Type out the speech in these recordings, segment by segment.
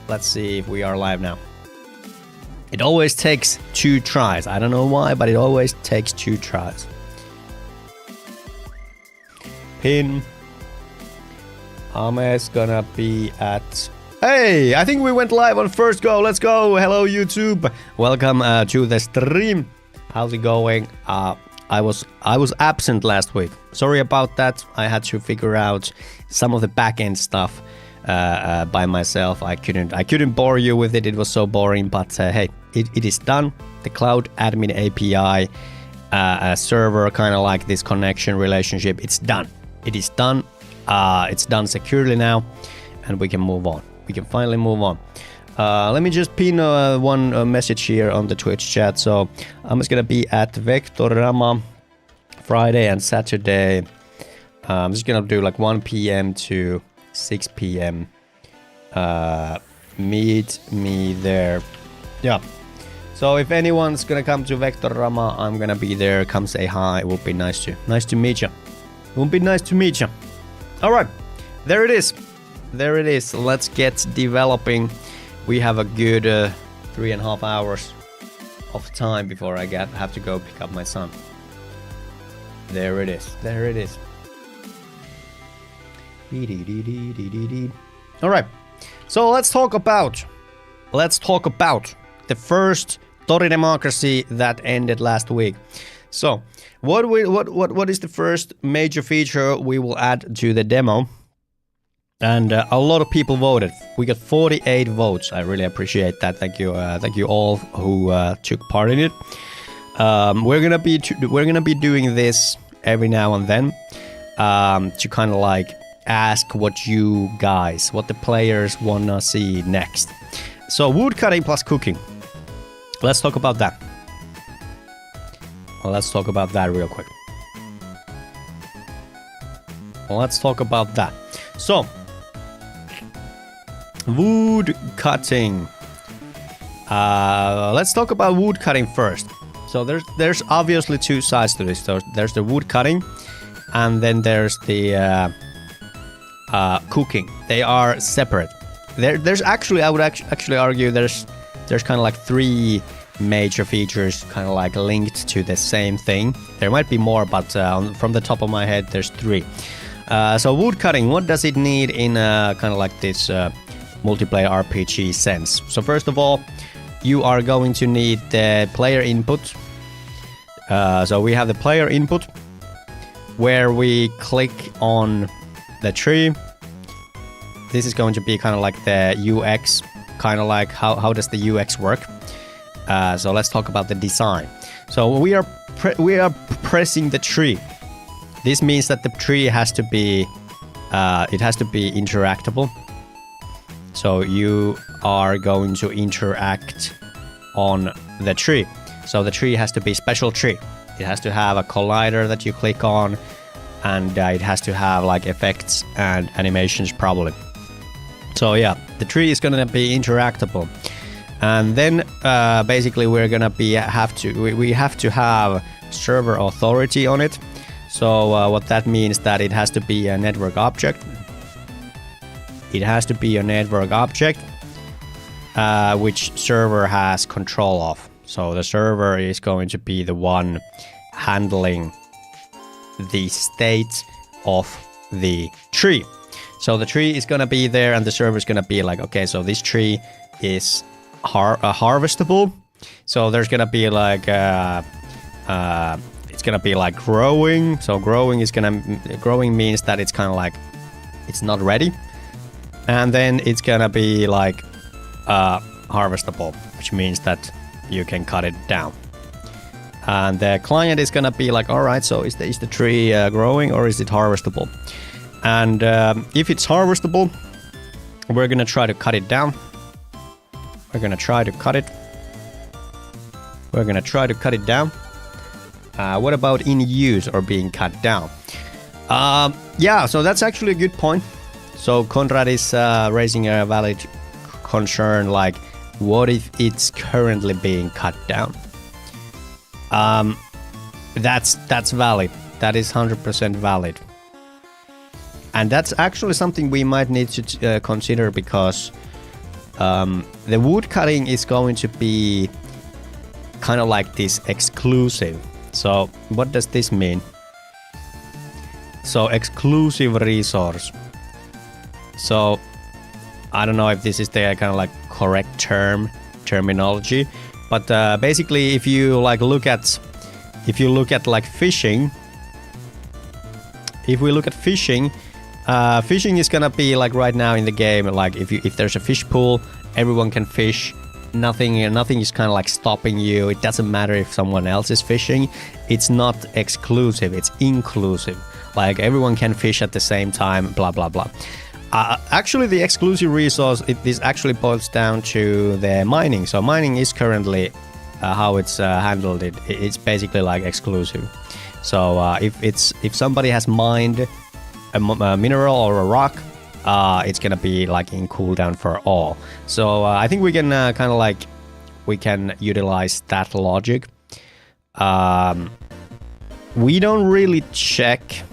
Let's see if we are live now. It always takes 2 tries. I don't know why, but it always takes 2 tries. Pin. Ame's gonna be at... Hey, I think we went live on first go. Let's go. Hello, YouTube. Welcome to the stream. How's it going? I was absent last week. Sorry about that. I had to figure out some of the back-end stuff by myself. I couldn't bore you with it. It was so boring. But hey, it is done. The Cloud Admin API server, kind of like this connection relationship. It's done. It is done. It's done securely now, and we can move on. We can finally move on. Let me just pin one message here on the Twitch chat. So I'm just gonna be at Vectorama Friday and Saturday. I'm just gonna do like 1 p.m. to 6 p.m. Meet me there. Yeah. So if anyone's gonna come to Vectorama, I'm gonna be there. Come say hi. It would be nice to meet you. It would be nice to meet you. All right, there it is. There it is. Let's get developing. We have a good 3.5 hours of time before I have to go pick up my son. There it is. There it is. All right. So let's talk about the first Tori democracy that ended last week. So what is the first major feature we will add to the demo? And a lot of people voted. We got 48 votes. I really appreciate that. Thank you all who took part in it. We're gonna be doing this every now and then to kind of like ask what the players wanna see next. So wood cutting plus cooking. Let's talk about that. Well, let's talk about that real quick. Let's talk about that. So. Wood cutting. Let's talk about wood cutting first. So there's obviously 2 sides to this. So there's the wood cutting, and then there's the cooking. They are separate. There's actually, I would actually argue there's kind of like 3 major features kind of like linked to the same thing. There might be more, but from the top of my head, there's 3. So wood cutting, what does it need in kind of like this multiplayer RPG sense? So first of all, you are going to need the player input. So we have the player input where we click on the tree. This is going to be kind of like the UX, kind of like how does the UX work. So let's talk about the design. So we are pressing the tree. This means that the tree has to be interactable. So you are going to interact on the tree. So the tree has to be special tree. It has to have a collider that you click on, and it has to have like effects and animations probably. So yeah, the tree is gonna be interactable. And then basically we're gonna we have to have server authority on it. So what that means that it has to be a network object. It has to be a network object which server has control of. So the server is going to be the one handling the state of the tree. So the tree is going to be there, and the server is going to be like, okay, so this tree is harvestable. So there's going to be like it's going to be like growing. So growing means that it's kind of like it's not ready. And then it's gonna be like harvestable, which means that you can cut it down. And the client is gonna be like, all right, so is the tree growing or is it harvestable? And if it's harvestable, we're gonna try to cut it down. We're gonna try to cut it. We're gonna try to cut it down. What about in use or being cut down? Yeah, so that's actually a good point. So Conrad is raising a valid concern, like what if it's currently being cut down? That's valid. That is 100% valid. And that's actually something we might need to consider, because The wood cutting is going to be kind of like this exclusive. So what does this mean? So exclusive resource. So I don't know if this is the kind of like correct terminology, but basically if you like look at like fishing, if we look at fishing, fishing is gonna be like right now in the game, like if there's a fish pool, everyone can fish. Nothing is kind of like stopping you. It doesn't matter if someone else is fishing. It's not exclusive, it's inclusive. Like everyone can fish at the same time, blah blah blah. Actually, the exclusive resource, this actually boils down to the mining. So mining is currently how it's handled. It's basically like exclusive. So if somebody has mined a mineral or a rock, it's gonna be like in cooldown for all. So I think we can kind of like we can utilize that logic. We don't really check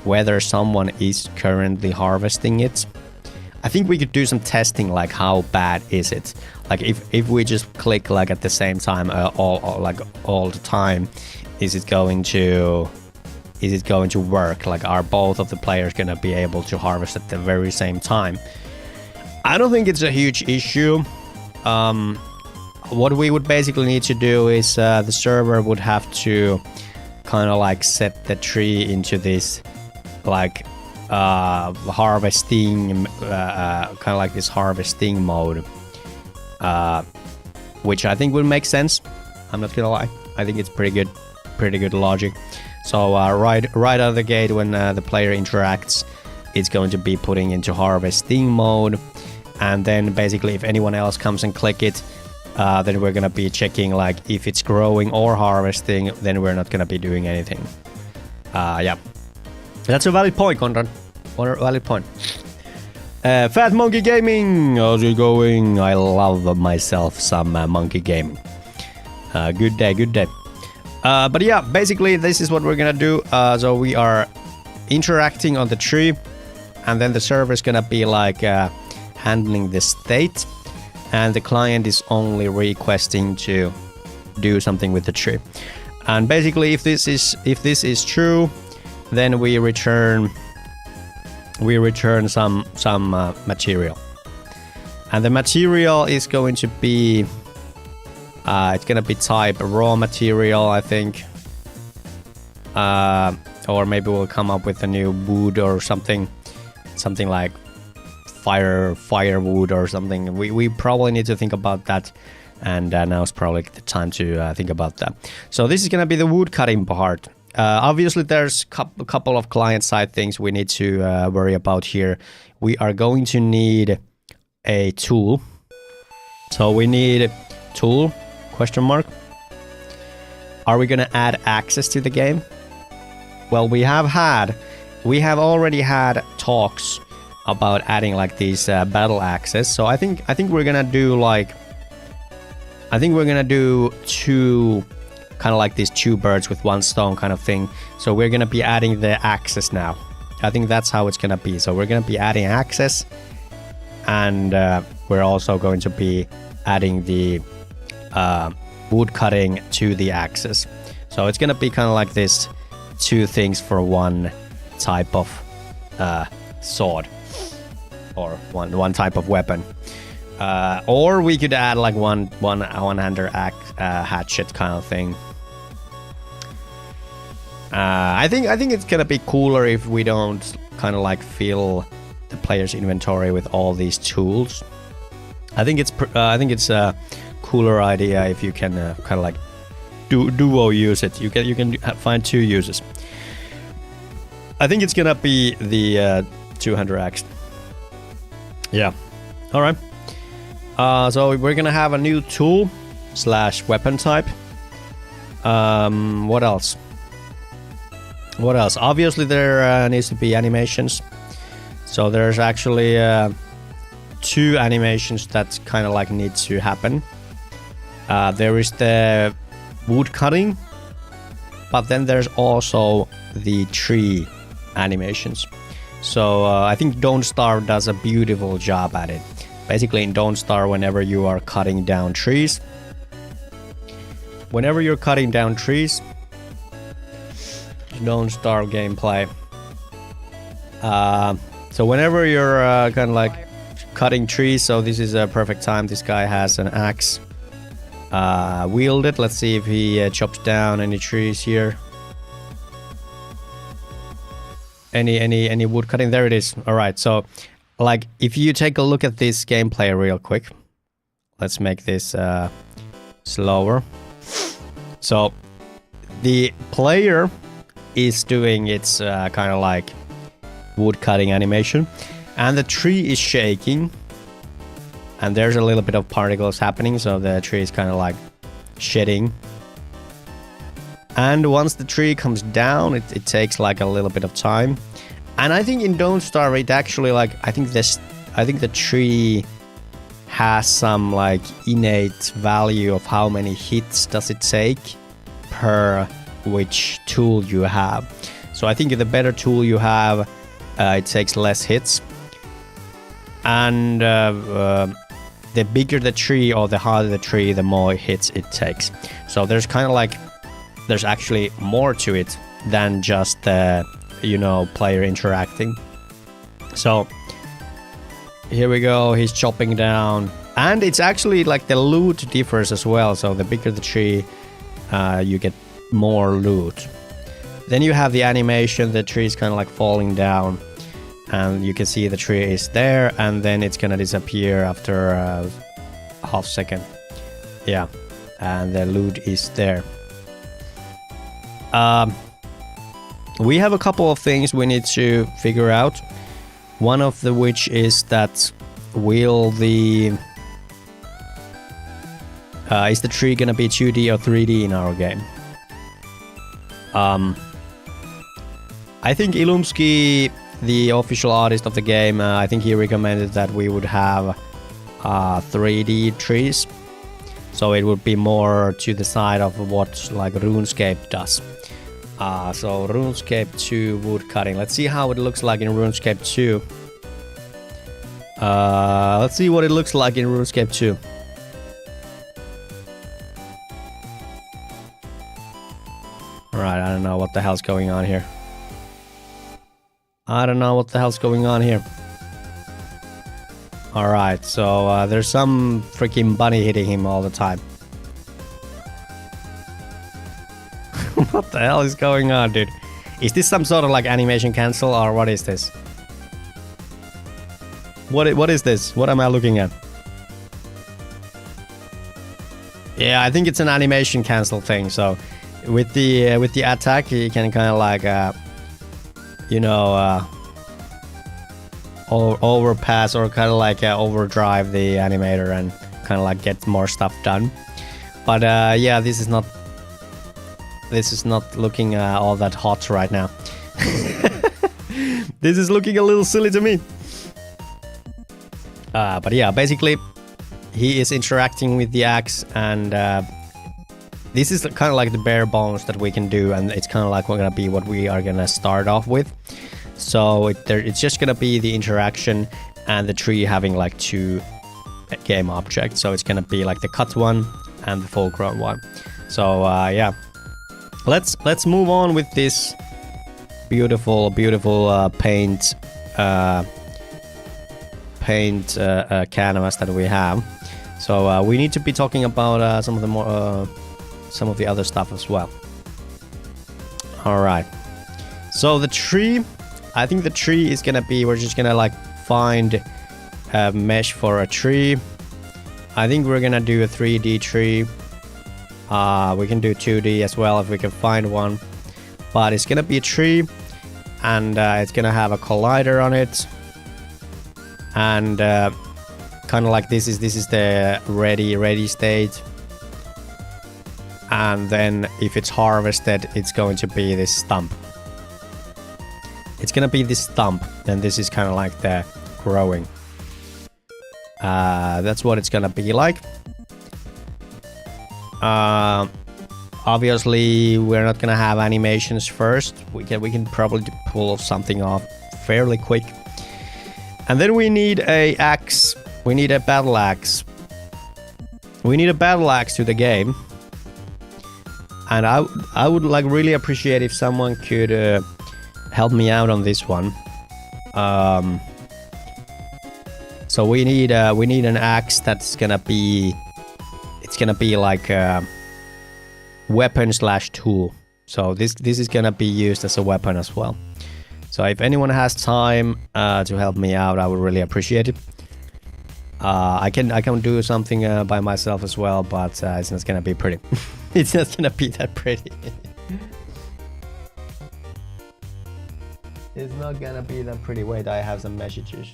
whether someone is currently harvesting it. I think we could do some testing, like how bad is it? Like if we just click like at the same time all the time, is it going to work? Like are both of the players gonna be able to harvest at the very same time? I don't think it's a huge issue. What we would basically need to do is the server would have to kind of like set the tree into this like harvesting kind of like this harvesting mode, which I think would make sense. I'm not gonna lie, I think it's pretty good logic. So right out of the gate when the player interacts, it's going to be putting into harvesting mode, and then basically if anyone else comes and click it, then we're gonna be checking like if it's growing or harvesting, then we're not gonna be doing anything. Yeah. That's a valid point, Conrad. Valid point. Fat Monkey Gaming, how's it going? I love myself some monkey gaming. Good day. But yeah, basically this is what we're gonna do. So we are interacting on the tree, and then the server is gonna be like handling the state, and the client is only requesting to do something with the tree. And basically, if this is true, then we return some material, and the material is going to be it's gonna be type raw material, I think, or maybe we'll come up with a new wood or something like firewood or something. We probably need to think about that, and now is probably the time to think about that. So this is gonna be the wood cutting part. Obviously, there's a couple of client-side things we need to worry about here. We are going to need a tool. So we need tool, question mark. Are we going to add access to the game? Well, we have already had talks about adding like these battle access. So I think we're going to do like, two kind of like these two birds with one stone kind of thing. So we're gonna be adding the access now. I think that's how it's gonna be. So we're gonna be adding access, and we're also going to be adding the wood cutting to the access. So it's gonna be kind of like this two things for one type of sword, or one type of weapon. Or we could add like one-hander hatchet kind of thing. I think it's gonna be cooler if we don't kind of like fill the player's inventory with all these tools. I think it's a cooler idea if you can kind of like duo use it. You can find two uses. I think it's gonna be the 200x. Yeah. All right. So we're gonna have a new tool / weapon type. What else? Obviously there needs to be animations. So there's actually 2 animations that kind of like need to happen. There is the wood cutting, but then there's also the tree animations. So I think Don't Starve does a beautiful job at it. basically in Don't Starve, whenever you are cutting down trees. Whenever you're cutting down trees, Don't Starve gameplay. So whenever you're kind of like cutting trees, so this is a perfect time. This guy has an axe wielded. Let's see if he chops down any trees here. Any wood cutting? There it is. All right. So, like, if you take a look at this gameplay real quick, let's make this slower. So, the player is doing its kind of like wood cutting animation, and the tree is shaking, and there's a little bit of particles happening, so the tree is kind of like shedding. And once the tree comes down, it takes like a little bit of time. And I think in Don't Starve, it actually like I think the tree has some like innate value of how many hits does it take per which tool you have. So I think the better tool you have, it takes less hits. And the bigger the tree or the harder the tree, the more hits it takes. So there's kind of like there's actually more to it than just player interacting. So here we go, he's chopping down, and it's actually like the loot differs as well. So the bigger the tree, you get more loot. Then you have the animation, the tree is kind of like falling down, and you can see the tree is there, and then it's gonna disappear after a half second. Yeah, and the loot is there. We have a couple of things we need to figure out. One of the which is that is the tree gonna be 2D or 3D in our game? I think Ilumski, the official artist of the game, I think he recommended that we would have 3D trees. So it would be more to the side of what like RuneScape does. So RuneScape 2 wood cutting. Let's see how it looks like in RuneScape 2. Let's see what it looks like in RuneScape 2. Alright, I don't know what the hell's going on here. Alright, so there's some freaking bunny hitting him all the time. What the hell is going on, dude? Is this some sort of like animation cancel, or what is this? What is this? What am I looking at? Yeah, I think it's an animation cancel thing. So with the attack, you can kind of like overpass or kind of like overdrive the animator and kind of like get more stuff done. But yeah, this is not looking all that hot right now. This is looking a little silly to me. But yeah, basically he is interacting with the axe, and this is kind of like the bare bones that we can do, and it's kind of like gonna be what we are gonna start off with. So it's just gonna be the interaction and the tree having like two game objects. So it's gonna be like the cut one and the full grown one. So yeah, let's move on with this beautiful paint canvas that we have. So we need to be talking about some of the other stuff as well. All right. So the tree, I think the tree is gonna be, we're just gonna like find a mesh for a tree. I think we're gonna do a 3D tree. We can do 2D as well if we can find one. But it's gonna be a tree, and it's gonna have a collider on it. And kind of like this is the ready state. And then if it's harvested, it's going to be this stump. It's gonna be this stump, and this is kind of like the growing. That's what it's gonna be like. Obviously, we're not gonna have animations first. We can probably pull something off fairly quick. And then we need a axe We need a battle axe. We need a battle axe to the game. And I would like really appreciate if someone could help me out on this one. So we need an axe that's gonna be, it's gonna be like a weapon slash tool. So this is gonna be used as a weapon as well. So if anyone has time to help me out, I would really appreciate it. I can do something by myself as well, but it's not gonna be pretty. It's not gonna be that pretty. It's not gonna be that pretty. Wait, I have some messages.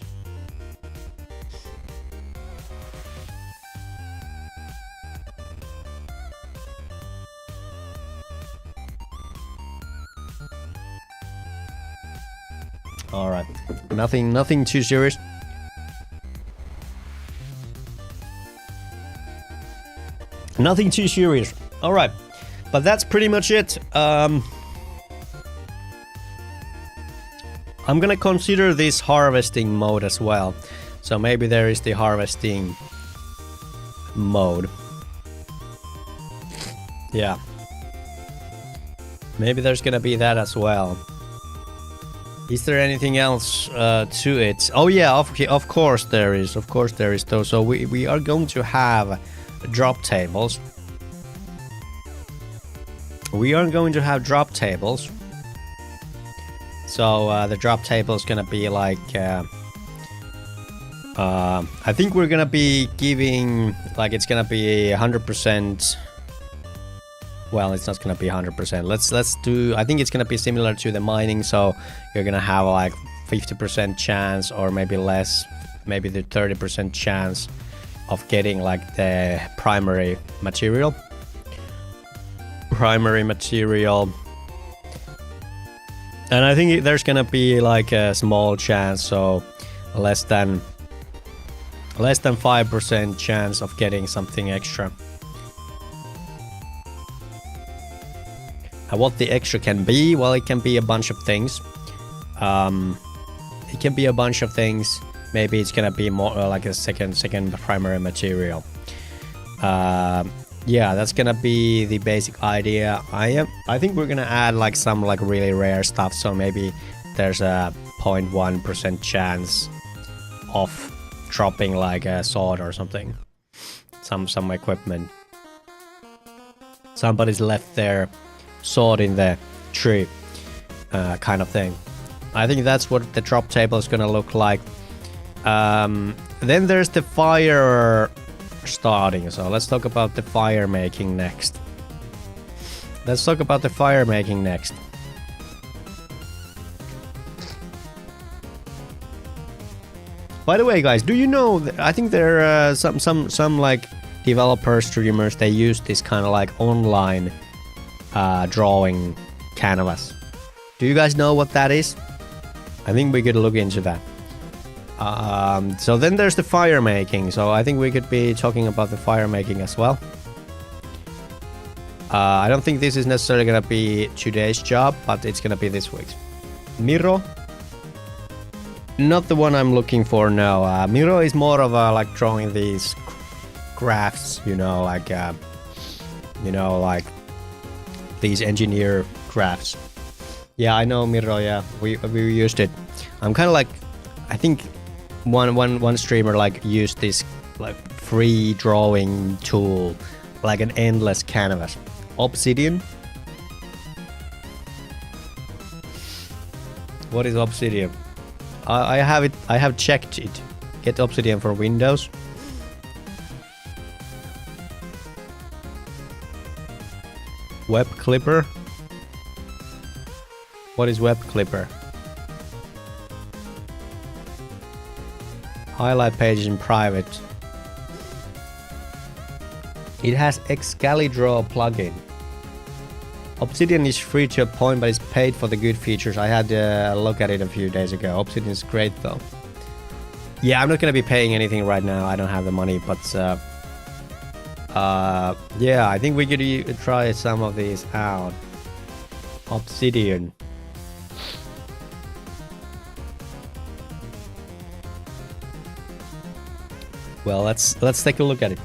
All right, nothing too serious. Nothing too serious. All right, but that's pretty much it. I'm gonna consider this harvesting mode as well. So maybe there is the harvesting mode. Yeah. Maybe there's gonna be that as well. Is there anything else to it? Oh yeah, of course there is. Of course there is though. So we are going to have drop tables. We are going to have drop tables. So the drop table is gonna be like I think we're gonna be giving, like, it's gonna be 100%. Well, it's not gonna be 100%. Let's do, I think it's gonna be similar to the mining. So you're gonna have like 50% chance, or maybe less, maybe the 30% chance of getting like the primary material. And I think there's gonna be like a small chance, so less than 5% chance of getting something extra. And what the extra can be? Well, it can be a bunch of things. It can be a bunch of things. Maybe it's gonna be more like a second primary material. Yeah, that's gonna be the basic idea. I think we're gonna add like some like really rare stuff. So maybe there's a 0.1% chance of dropping like a sword or something. Some equipment. Somebody's left their sword in the tree, kind of thing. I think that's what the drop table is gonna look like. Then there's the fire starting. So let's talk about the fire making next. By the way, guys, do you know? I think there are some like developer streamers. They use this kind of like online drawing canvas. Do you guys know what that is? I think we could look into that. So then there's the fire making. So I think we could be talking about the fire making as well. I don't think this is necessarily gonna be today's job, but it's gonna be this week's. Miro? Not the one I'm looking for, no. Miro is more of a like drawing these crafts, you know, like these engineer crafts. Yeah, I know Miro. Yeah, we used it. I'm kind of like, I think one streamer like used this like free drawing tool, like an endless canvas. Obsidian. What is Obsidian? I have it. I have checked it. Get Obsidian for Windows. Web Clipper. What is Web Clipper? Highlight pages in private. It has Excalidraw plugin. Obsidian is free to a point, but it's paid for the good features. I had a look at it a few days ago. Obsidian is great though. Yeah, I'm not gonna be paying anything right now. I don't have the money, but yeah, I think we could try some of these out. Obsidian. Well, let's take a look at it.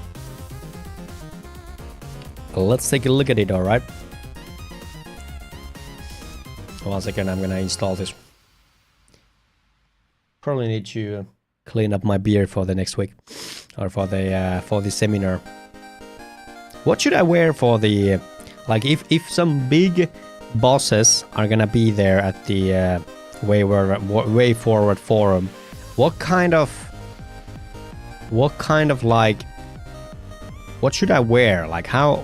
Let's take a look at it, alright? 1 second, I'm gonna install this. Probably need to clean up my beard for the next week. Or for the seminar. What should I wear for the... like, if some big bosses are gonna be there at the Way Forward Forum, what kind of like... what should I wear? Like, how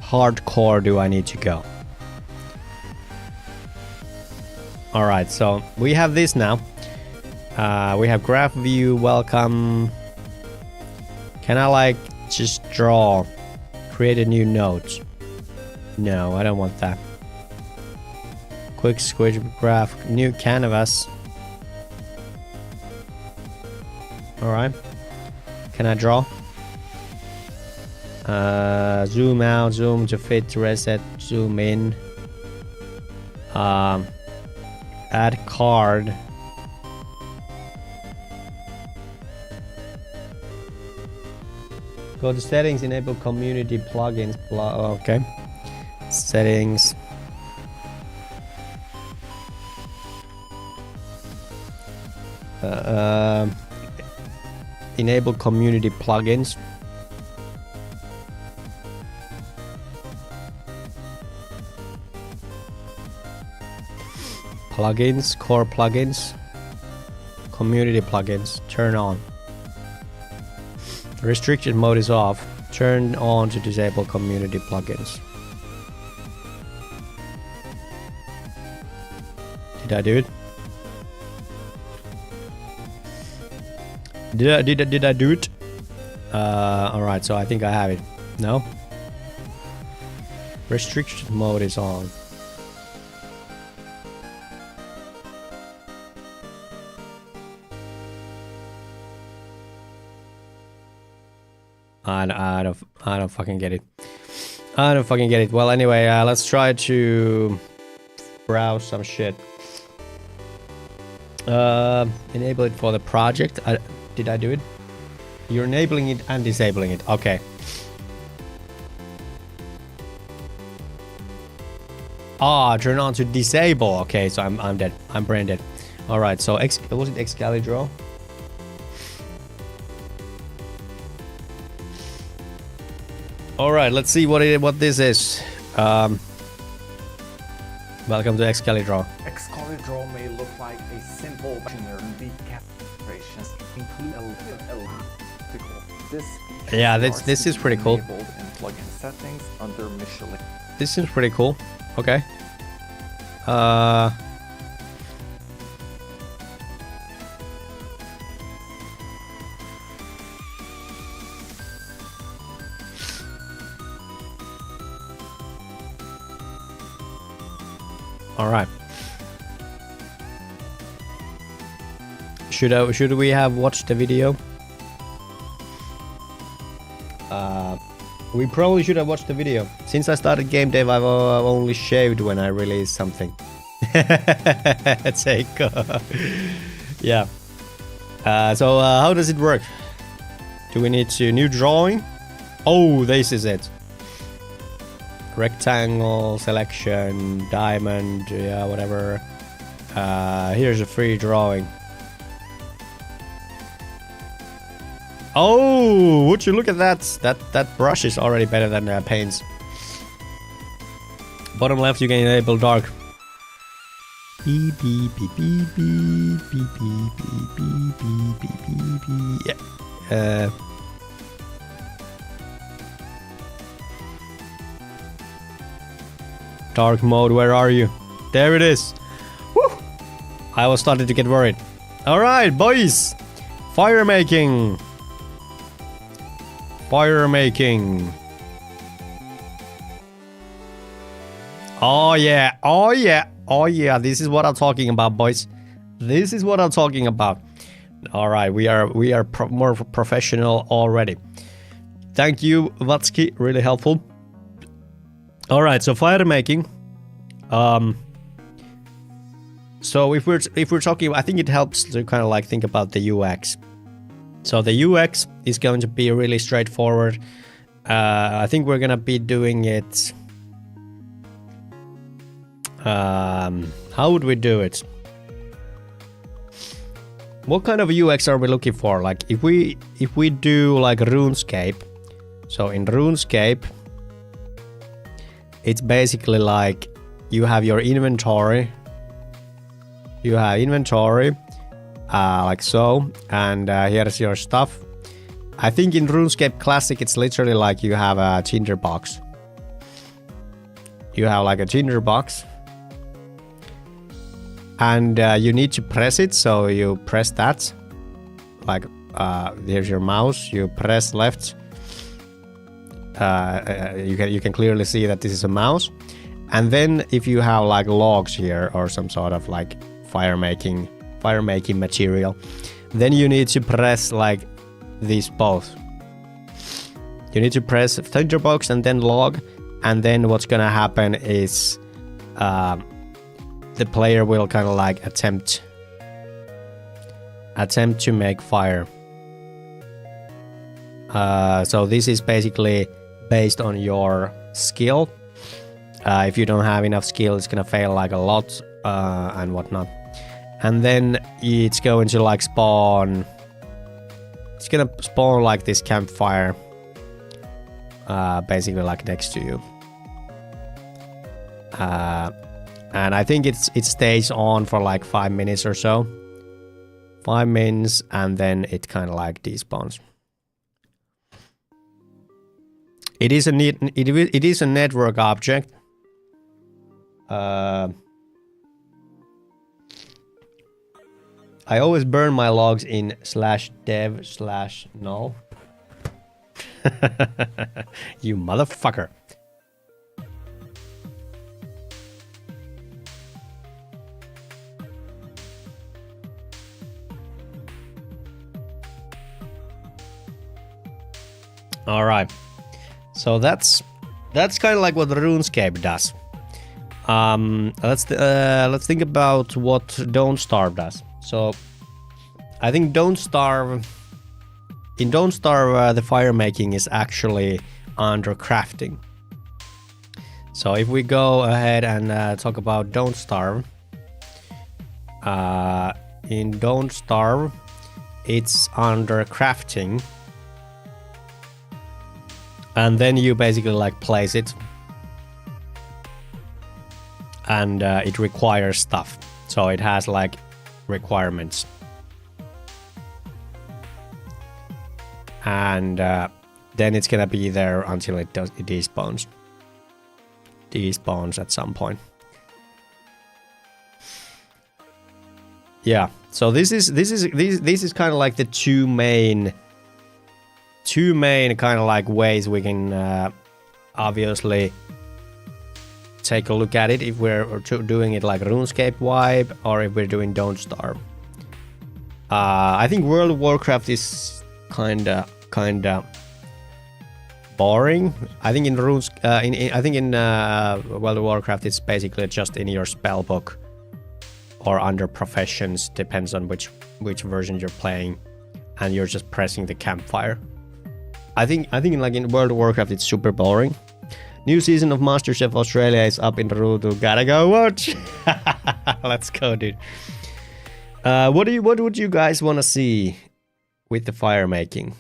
hardcore do I need to go? Alright, so we have this now. We have graph view, welcome. Can I like just draw, create a new node? No, I don't want that. Quick squidge graph, new canvas. Alright. Can I draw? Zoom out, zoom to fit, reset, zoom in. Add card. Go to settings, enable community plugins. Okay. Settings. Enable community plugins. Plugins, core plugins, community plugins, turn on. Restricted mode is off. Turn on to disable community plugins. Did I do it? Did I do it? Alright, so I think I have it. No? Restricted mode is on. I don't fucking get it. I don't fucking get it. Well, anyway, let's try to browse some shit. Enable it for the project. Did I do it? You're enabling it and disabling it. Okay. Ah, turn on to disable. Okay, so I'm dead. I'm brain dead. All right. So was it Excalibur? All right, let's see what this is. Welcome to Excalibur. Excalibur may look like a simple binary calculations include Yeah, this is pretty cool. Enabled in plugin settings under Michelin. This seems pretty cool. Okay. All right. Should we have watched the video? We probably should have watched the video. Since I started game dev, I've only shaved when I release something. Take. Yeah. So how does it work? Do we need to new drawing? Oh, this is it. Rectangle selection, diamond, yeah, whatever. Here's a free drawing. Oh, would you look at that? That brush is already better than paints. Bottom left, you can enable dark. Beep beep beep beep beep beep beep beep beep beep beep beep. Yeah. Dark mode, where are you? There it is. Woo! I was starting to get worried. All right, boys. Fire making. Fire making. Oh yeah. Oh yeah. Oh yeah. This is what I'm talking about, boys. This is what I'm talking about. All right, we are more professional already. Thank you, Vatsky. Really helpful. All right, so fire making. So if we're talking, I think it helps to kind of like think about the UX. So the UX is going to be really straightforward. I think we're gonna be doing it. How would we do it? What kind of UX are we looking for? Like if we do like RuneScape, so in RuneScape, it's basically like you have your inventory. You have inventory, like so, and here's your stuff. I think in RuneScape Classic, it's literally like you have a tinderbox. You have like a tinderbox. And you need to press it, so you press that. Like, here's your mouse, you press left. You can clearly see that this is a mouse. And then if you have like logs here or some sort of like fire making material, then you need to press like these both. You need to press tinderbox and then log, and then what's gonna happen is the player will kind of like attempt to make fire. So this is basically based on your skill. If you don't have enough skill, it's gonna fail like a lot and whatnot. And then it's going to like spawn. It's gonna spawn like this campfire, basically like next to you. And I think it stays on for like 5 minutes or so. 5 minutes, and then it kind of like despawns. It is a network object. I always burn my logs in /dev/null. You motherfucker. All right, so that's kind of like what RuneScape does. Let's think about what Don't Starve does. So I think Don't Starve, the fire making is actually under crafting. So if we go ahead and talk about Don't Starve, in Don't Starve, it's under crafting. And then you basically like place it, and it requires stuff. So it has like requirements, and then it's gonna be there until it despawns at some point. Yeah. So this is kind of like the two main kind of like ways we can obviously take a look at it, if we're doing it like RuneScape vibe or if we're doing Don't Starve. I think World of Warcraft is kinda boring. I think in World of Warcraft it's basically just in your spell book or under professions, depends on which version you're playing, and you're just pressing the campfire. I think like in World of Warcraft it's super boring. New season of MasterChef Australia is up in Ruutu. Gotta go watch. Let's go, dude. What would you guys want to see with the fire making?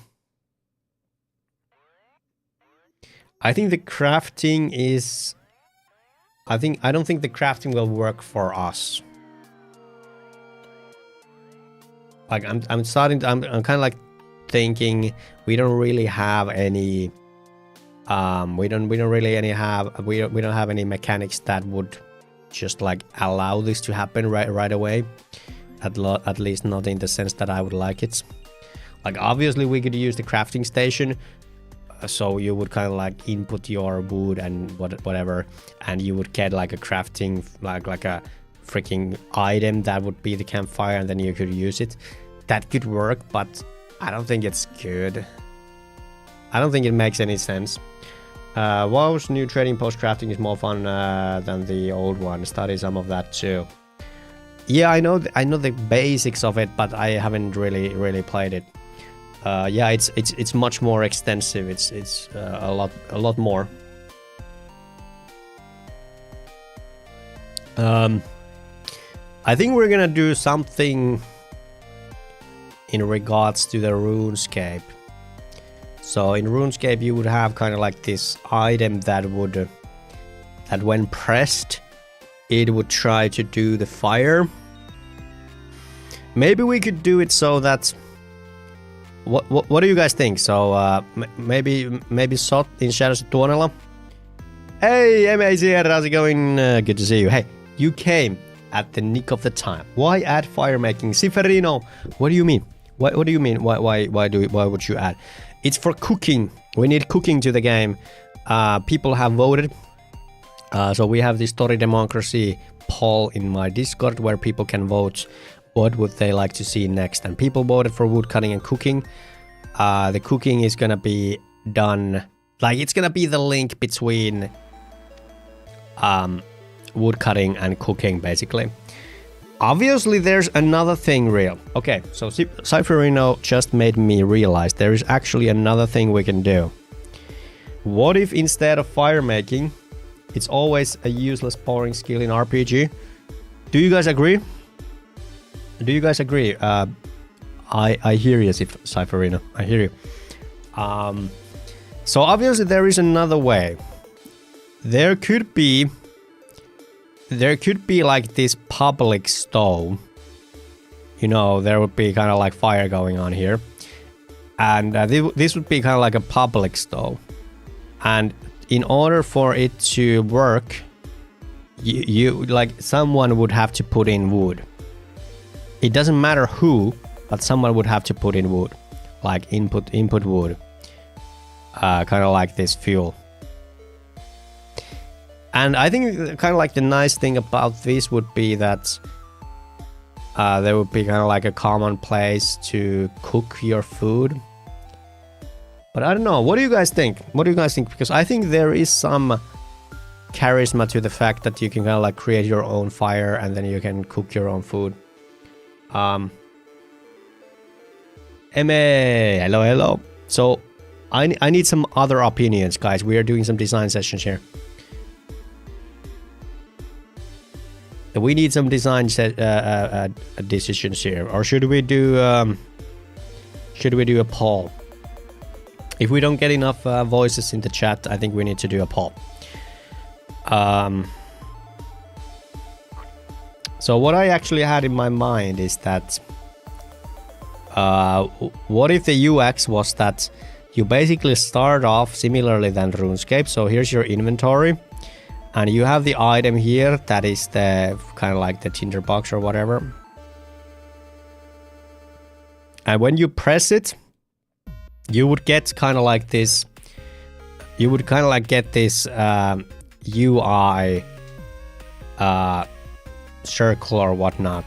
I think the crafting is. I don't think the crafting will work for us. Like I'm kind of like thinking we don't really have any we don't have any mechanics that would just like allow this to happen right away, at least not in the sense that I would like it. Like obviously we could use the crafting station, so you would kind of like input your wood and whatever, and you would get like a crafting like a freaking item that would be the campfire, and then you could use it. That could work, but I don't think it's good. I don't think it makes any sense. WoW's new trading post crafting is more fun than the old one. Study some of that too. Yeah, I know the basics of it, but I haven't really played it. yeah, it's much more extensive. It's a lot more. I think we're gonna do something in regards to the RuneScape. So in RuneScape, you would have kind of like this item that would, that when pressed, it would try to do the fire. Maybe we could do it so that. What do you guys think? So maybe Sot in Shadows of Tuonela. Hey, MAZ, how's it going? Good to see you. Hey, you came at the nick of the time. Why add fire making? Ciferino, what do you mean? What do you mean? Why would you add? It's for cooking. We need cooking to the game. People have voted. So we have this story democracy poll in my Discord where people can vote what would they like to see next. And people voted for woodcutting and cooking. The cooking is gonna be done, like it's gonna be the link between woodcutting and cooking, basically. Obviously, there's another thing real. Okay, so Cypherino just made me realize there is actually another thing we can do. What if instead of fire making, it's always a useless boring skill in RPG? Do you guys agree? Do you guys agree? I hear you, Cypherino. I hear you. So obviously there is another way. There could be like this public stove. You know, there would be kind of like fire going on here. And this would be kind of like a public stove. And in order for it to work, you like someone would have to put in wood. It doesn't matter who, but someone would have to put in wood, like input wood, kind of like this fuel. And I think kind of like the nice thing about this would be that there would be kind of like a common place to cook your food. But I don't know. What do you guys think? What do you guys think? Because I think there is some charisma to the fact that you can kind of like create your own fire and then you can cook your own food. MA, hello. So I need some other opinions, guys. We are doing some design sessions here. We need some design decisions here, or should we do a poll? If we don't get enough voices in the chat, I think we need to do a poll. So what I actually had in my mind is that what if the UX was that you basically start off similarly than RuneScape. So here's your inventory. And you have the item here that is the kind of like the tinderbox or whatever. And when you press it, you would get kind of like this. You would kind of like get this UI circle or whatnot.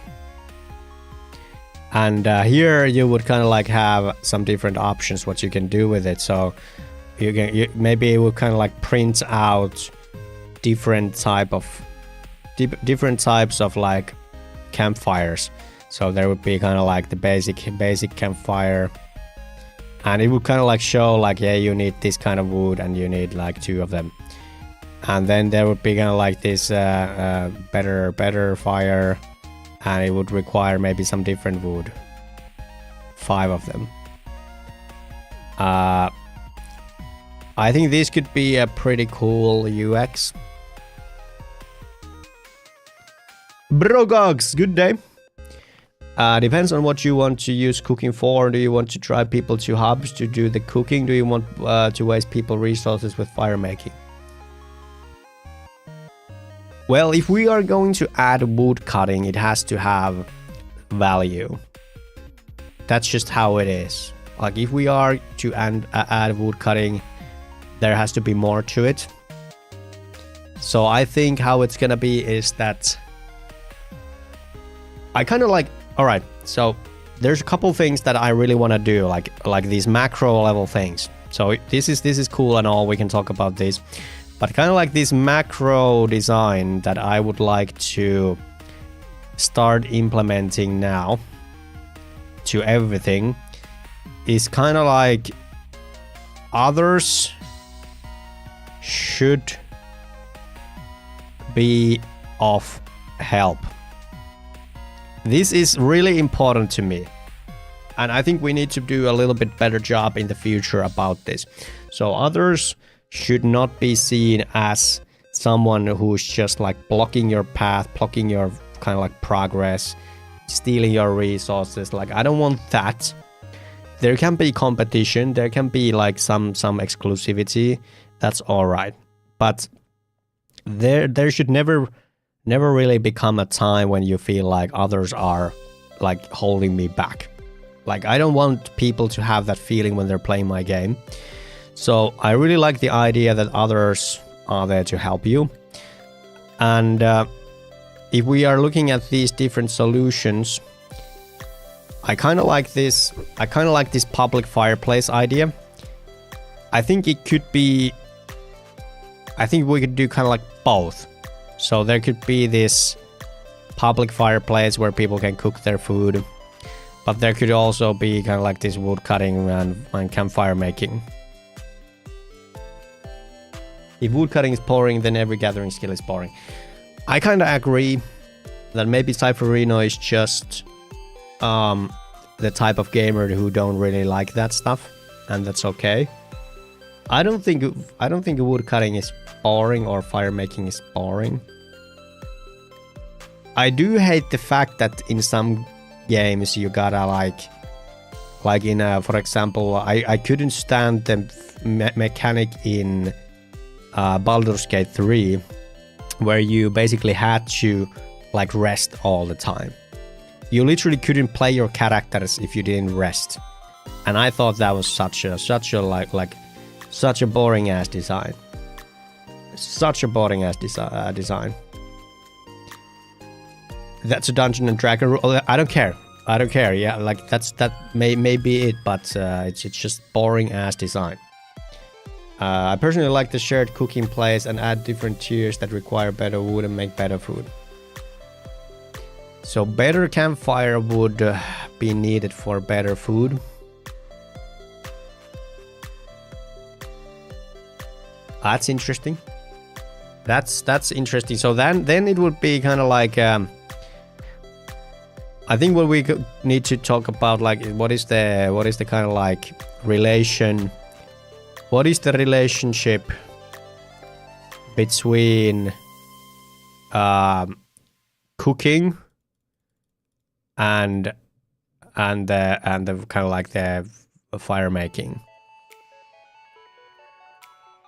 And here you would kind of like have some different options what you can do with it. So maybe it would kind of like print out different types of like campfires. So there would be kind of like the basic campfire, and it would kind of like show like, yeah, you need this kind of wood and you need like 2 of them. And then there would be kind of like this better fire, and it would require maybe some different wood, 5 of them. I think this could be a pretty cool UX. Brogogs, good day. Depends on what you want to use cooking for. Do you want to drive people to hubs to do the cooking? Do you want to waste people resources with fire making? Well, if we are going to add wood cutting, it has to have value. That's just how it is. Like if we are to add wood cutting, there has to be more to it. So I think how it's gonna be is that I kind of like, all right, so there's a couple things that I really want to do, like these macro level things. So this is cool and all, we can talk about this, but kind of like this macro design that I would like to start implementing now to everything is kind of like others should be of help. This is really important to me. And I think we need to do a little bit better job in the future about this. So others should not be seen as someone who's just like blocking your path, blocking your kind of like progress, stealing your resources. Like, I don't want that. There can be competition, there can be like some exclusivity. That's all right. But there should never really become a time when you feel like others are like holding me back. Like, I don't want people to have that feeling when they're playing my game. So I really like the idea that others are there to help you. And if we are looking at these different solutions, I kind of like this. I kind of like this public fireplace idea. I think it could be. I think we could do kind of like both. So there could be this public fireplace where people can cook their food, but there could also be kind of like this wood cutting and campfire making. If wood cutting is boring, then every gathering skill is boring. I kind of agree that maybe Cypherino is just the type of gamer who don't really like that stuff, and that's okay. I don't think wood cutting is boring or fire making is boring. I do hate the fact that in some games you gotta like in for example, I couldn't stand the mechanic in Baldur's Gate 3, where you basically had to like rest all the time. You literally couldn't play your characters if you didn't rest, and I thought that was such a boring ass design. Such a boring ass design. That's a Dungeon and Dragon rule. I don't care. Yeah, like that may be it, but it's just boring ass design. I personally like the shared cooking place and add different tiers that require better wood and make better food. So better campfire would be needed for better food. That's interesting. That's interesting. So then it would be kind of like I think what we need to talk about, like, what is the kind of like relation. What is the relationship between cooking and the kind of like the fire making?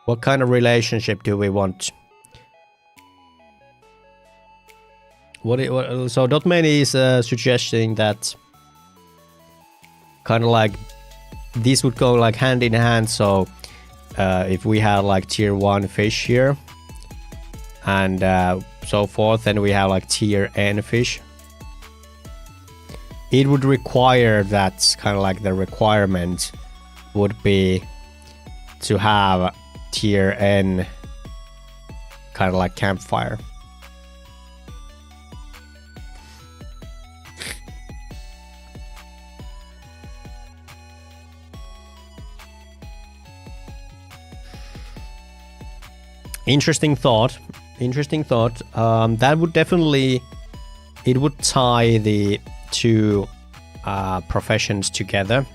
What kind of relationship do we want? So Dotmany is suggesting that kind of like this would go like hand in hand. So if we have like tier 1 fish here and so forth, then we have like tier N fish. It would require that kind of like the requirement would be to have tier N kind of like campfire. Interesting thought. That would definitely, it would tie the two professions together,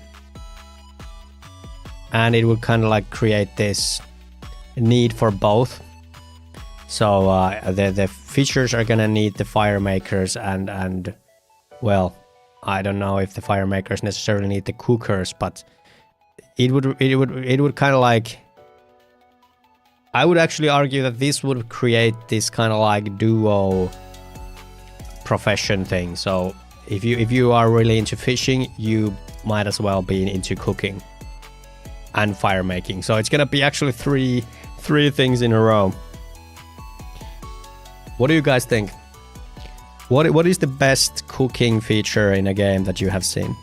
and it would kind of like create this need for both. So the fishers are gonna need the fire makers, and well, I don't know if the fire makers necessarily need the cookers, but it would kind of like, I would actually argue that this would create this kind of like duo profession thing. So if you are really into fishing, you might as well be into cooking and fire making. So it's gonna be actually three things in a row. What do you guys think? What is the best cooking feature in a game that you have seen?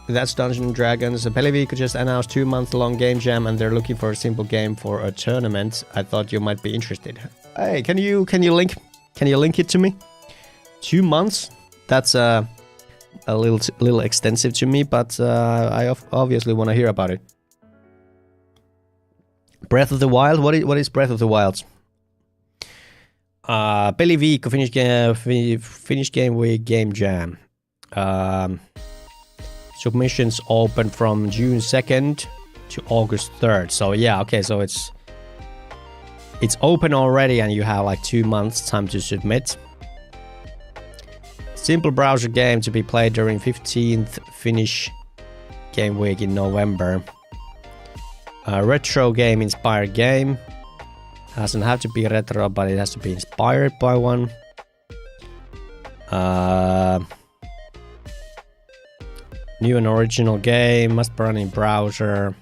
That's Dungeons & Dragons. Pelivico just announced 2-month-long game jam, and they're looking for a simple game for a tournament. I thought you might be interested. Hey, can you link it to me? 2 months? That's a little extensive to me, but I obviously want to hear about it. Breath of the Wild. What is Breath of the Wild? Peliviikko, Finnish Game Week, Game Jam. Submissions open from June 2nd to August 3rd. So yeah, okay, so it's open already and you have like 2 months time to submit. Simple browser game to be played during 15th Finnish Game Week in November. Retro game inspired game. Doesn't have to be retro, but it has to be inspired by one. New and original game, must be run in browser.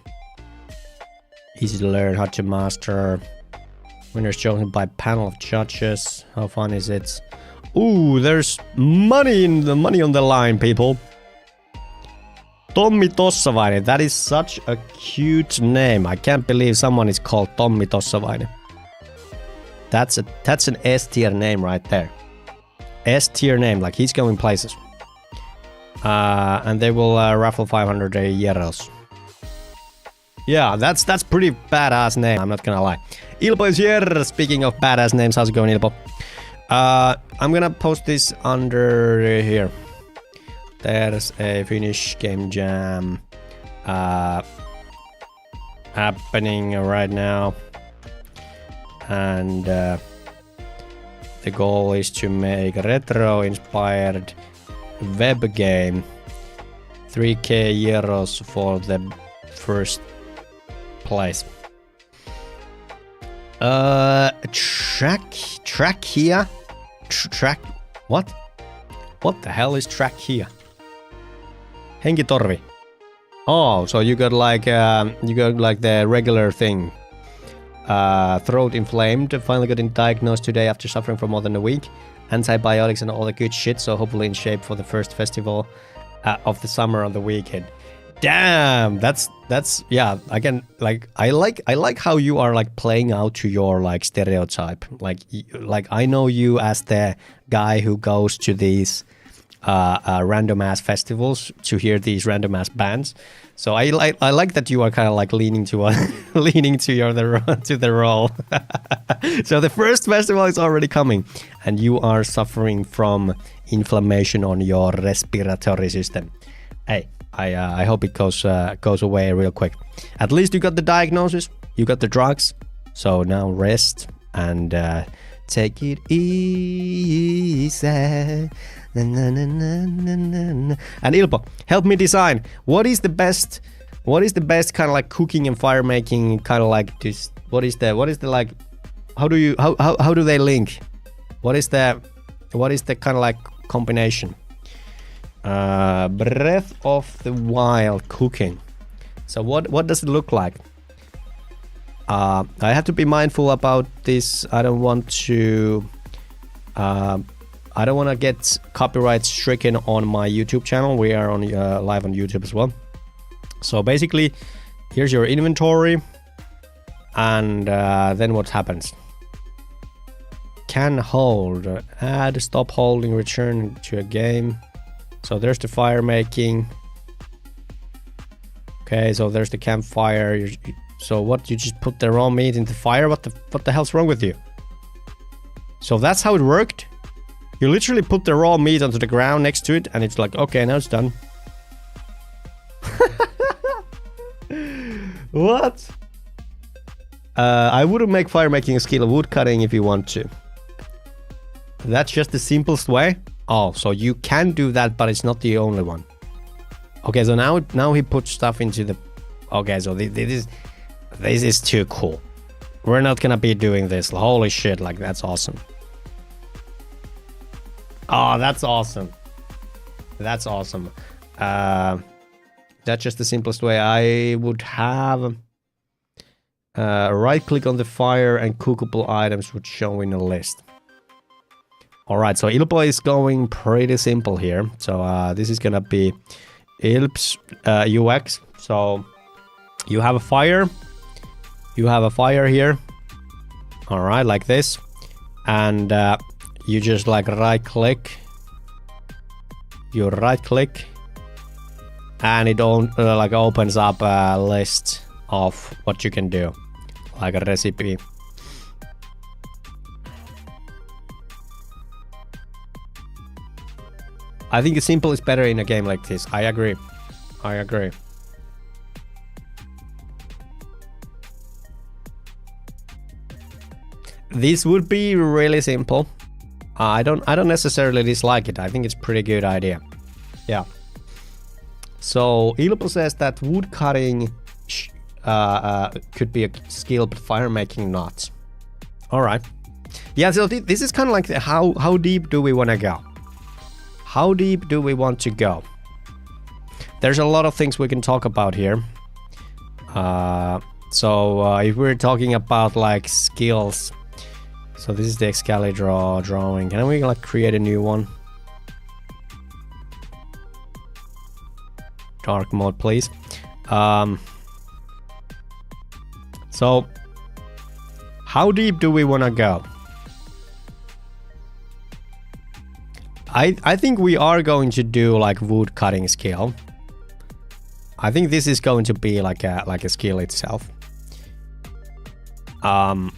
Easy to learn, hard to master. Winners chosen by panel of judges. How fun is it? Ooh, there's money on the line, people. Tommi Tossavainen. That is such a cute name. I can't believe someone is called Tommi Tossavainen. That's an S tier name right there. S tier name, like he's going places. And they will raffle 500 euros. Yeah, that's pretty badass name. I'm not gonna lie. Ilpo is here. Speaking of badass names, how's it going, Ilpo? I'm gonna post this under here. There's a Finnish Game Jam happening right now. And the goal is to make a retro-inspired web game. 3k euros for the first place. Trachea? What? What the hell is trachea? Henkitorvi. Oh, so you got like the regular thing. Throat inflamed, finally getting diagnosed today after suffering for more than a week. Antibiotics and all the good shit, so hopefully in shape for the first festival of the summer on the weekend. Damn, that's yeah. Again, like I like how you are like playing out to your like stereotype. Like I know you as the guy who goes to these random ass festivals to hear these random ass bands. So I like that you are kind of like leaning to the role. So the first festival is already coming, and you are suffering from inflammation on your respiratory system. Hey, I hope it goes away real quick. At least you got the diagnosis, you got the drugs. So now rest and take it easy. And Ilpo, help me design. What is the best kind of like cooking and fire making kind of like this? What is the like? How do they link? What is the kind of like combination? Breath of the Wild cooking. So what does it look like? I have to be mindful about this. I don't want to get copyright stricken on my YouTube channel. We are on live on YouTube as well. So basically, here's your inventory, and then what happens? Can hold, add, stop holding, return to a game. So there's the fire making. Okay, so there's the campfire. So what? You just put the raw meat in the fire? What the hell's wrong with you? So that's how it worked. You literally put the raw meat onto the ground next to it, and it's like, okay, now it's done. What? I wouldn't make fire making a skill of wood cutting if you want to. That's just the simplest way. Oh, so you can do that, but it's not the only one. Okay, so now he puts stuff into the. Okay, so this is too cool. We're not gonna be doing this. Holy shit! Like that's awesome. Oh, that's awesome. That's awesome. That's just the simplest way. I would have right click on the fire and cookable items would show in a list. Alright, so Ilpo is going pretty simple here. So this is gonna be Ilp's UX. So you have a fire. You have a fire here. Alright, like this. And you just like right click. you right click and it like opens up a list of what you can do, like a recipe. I think simple is better in a game like this. I agree. This would be really simple. I don't necessarily dislike it. I think it's a pretty good idea. Yeah. So Ilpo says that wood cutting could be a skill, but fire making not. All right. Yeah. So this is kind of like how deep do we want to go? How deep do we want to go? There's a lot of things we can talk about here. So if we're talking about like skills, so this is the Excalibur drawing. Can we like create a new one? Dark mode, please. So how deep do we want to go? I think we are going to do like wood cutting skill. I think this is going to be like a skill itself. I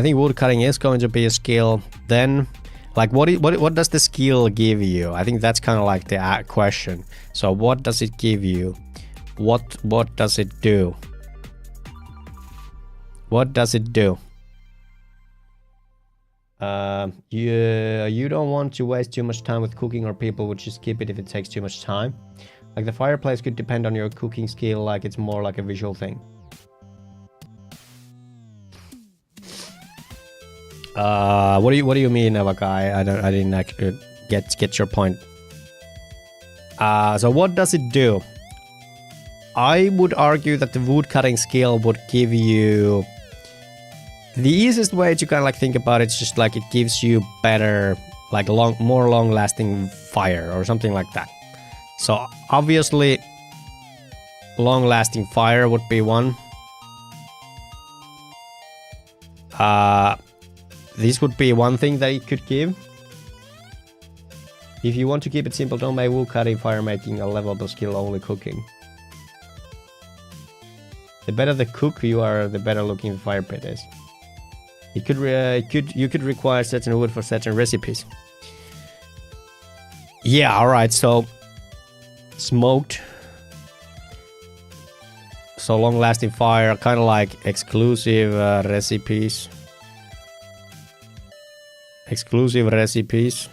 think wood cutting is going to be a skill. Then, like, what does the skill give you? I think that's kind of like the question. So, what does it give you? What does it do? What does it do? You don't want to waste too much time with cooking, or people would just skip it if it takes too much time. Like the fireplace could depend on your cooking skill, like it's more like a visual thing. What do you mean, Navakai? I didn't actually get your point. So what does it do? I would argue that the wood cutting skill would give you the easiest way to kind of like think about it is just like it gives you better, like more long lasting fire or something like that. So obviously long lasting fire would be one. This would be one thing that it could give. If you want to keep it simple, don't make wood cutting, fire making a levelable skill, only cooking. The better the cook you are, the better looking the fire pit is. You could require certain wood for certain recipes. Yeah, all right. So smoked. So long-lasting fire, kind of like exclusive recipes. Exclusive recipes.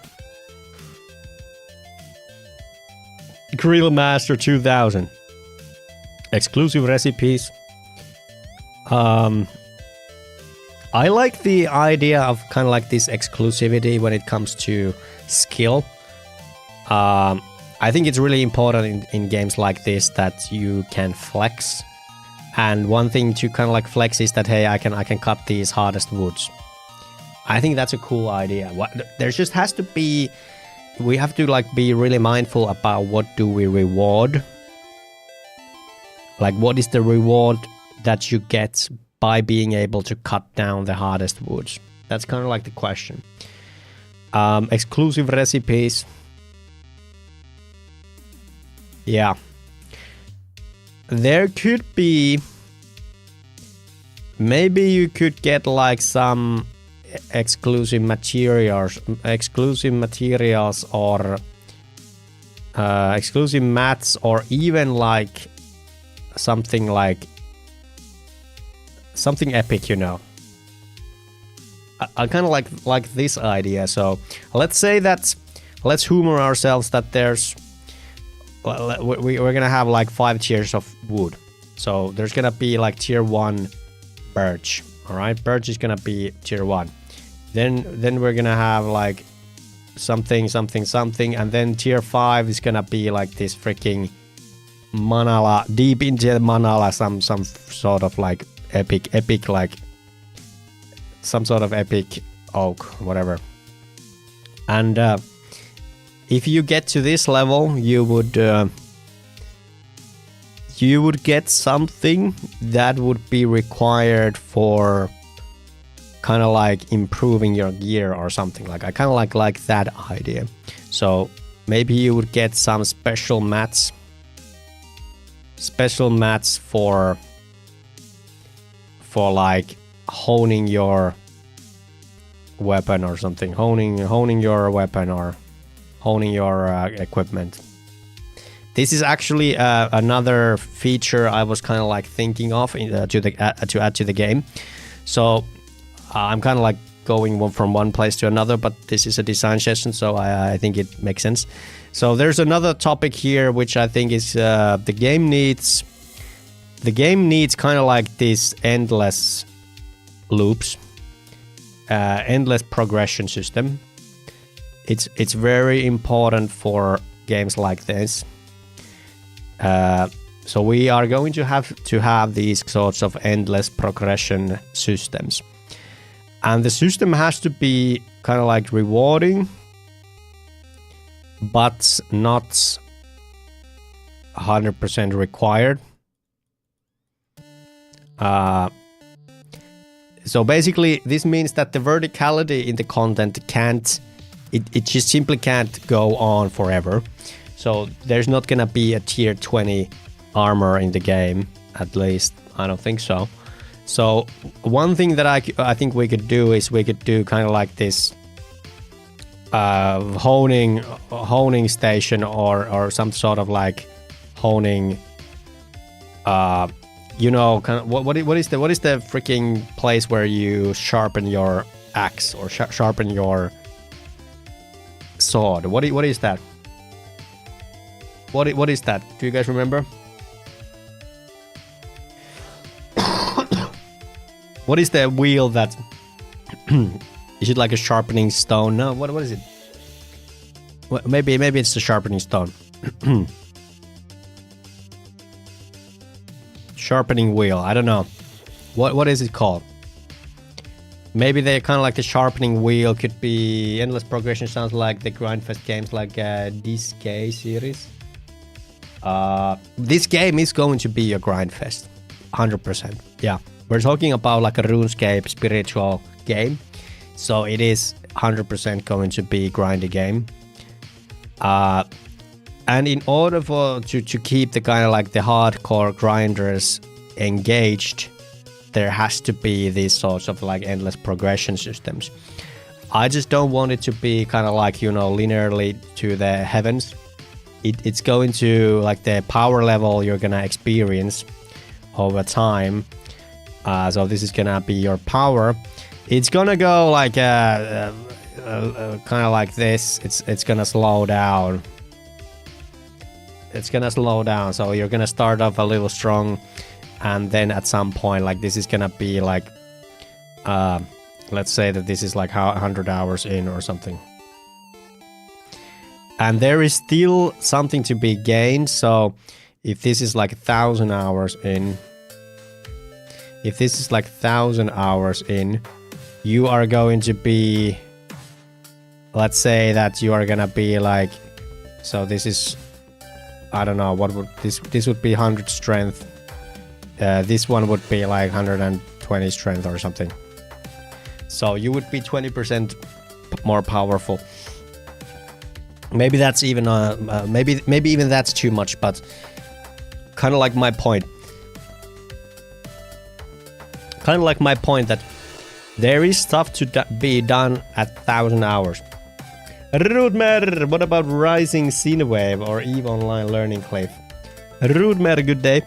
Grill Master 2000. Exclusive recipes. I like the idea of kind of like this exclusivity when it comes to skill. I think it's really important in games like this that you can flex. And one thing to kind of like flex is that, hey, I can cut these hardest woods. I think that's a cool idea. There just has to be, we have to like be really mindful about what do we reward. Like what is the reward that you get by being able to cut down the hardest woods? That's kind of like the question. Exclusive recipes. Yeah. There could be, maybe you could get like some exclusive materials or exclusive mats, or even like something epic, you know. I kind of like this idea. So let's say that, let's humor ourselves that there's, we're gonna have like 5 tiers of wood. So there's gonna be like tier 1 birch. All right, birch is gonna be tier 1. Then we're gonna have like something, and then tier 5 is gonna be like this freaking manala, deep into manala, some sort of like epic like some sort of epic oak, whatever. And if you get to this level, you would get something that would be required for kind of like improving your gear or something. Like I kind of like that idea. So maybe you would get some special mats. Special mats for like honing your weapon or something. Honing your weapon or honing your equipment. This is actually another feature I was kind of like thinking of to add to the game. So I'm kind of like going from one place to another, but this is a design session, so I think it makes sense. So there's another topic here, which I think is the game needs kind of like these endless loops, endless progression system. It's very important for games like this. So we are going to have these sorts of endless progression systems. And the system has to be kind of like rewarding, but not 100% required. So basically, this means that the verticality in the content it just simply can't go on forever. So there's not gonna be a tier 20 armor in the game, at least I don't think so. So one thing that I think we could do is we could do kind of like this honing station or some sort of like honing you know, kind of what is the freaking place where you sharpen your axe or sharpen your sword? What is that? What is that? Do you guys remember? What is the wheel that... Is it like a sharpening stone? No, what is it? Well, maybe it's the sharpening stone. Sharpening wheel, I don't know. What is it called? Maybe they're kind of like the sharpening wheel could be endless progression. Sounds like the Grindfest games like DK series. This game is going to be a Grindfest. 100%. Yeah. We're talking about like a RuneScape spiritual game. So it is 100% going to be a grindy game. And in order to keep the kind of like the hardcore grinders engaged, there has to be these sorts of like endless progression systems. I just don't want it to be kind of like, you know, linearly to the heavens. It's going to like the power level you're gonna experience over time. So this is gonna be your power. It's gonna go like kind of like this. It's gonna slow down. It's gonna slow down. So you're gonna start off a little strong, and then at some point, like this is gonna be like, let's say that this is like 100 hours in or something. And there is still something to be gained. So if this is like 1,000 hours in. If this is like 1,000 hours in, you are going to be, let's say that you are gonna be like, so this is, I don't know, what would this would be 100 strength. This one would be like 120 strength or something. So you would be 20% more powerful. Maybe that's even maybe even that's too much, but kind of like my point. Kind of like my point that there is stuff to be done at 1,000 hours. Rudmer, what about Rising Cinewave or EVE Online Learning Cliff? Rudmer, good day.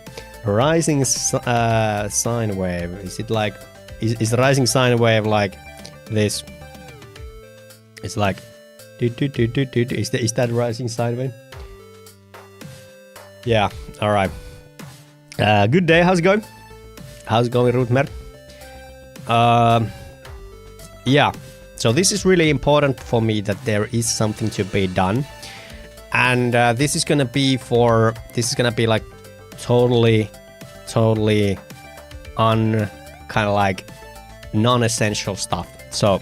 Rising Sine Wave. Is it like... Is the Rising Sine Wave like this? It's like... Is that Rising Sine Wave? Yeah, alright. Good day, how's it going? How's it going, Rudmer? Yeah, so this is really important for me that there is something to be done, and this is gonna be like totally kind of like non-essential stuff. So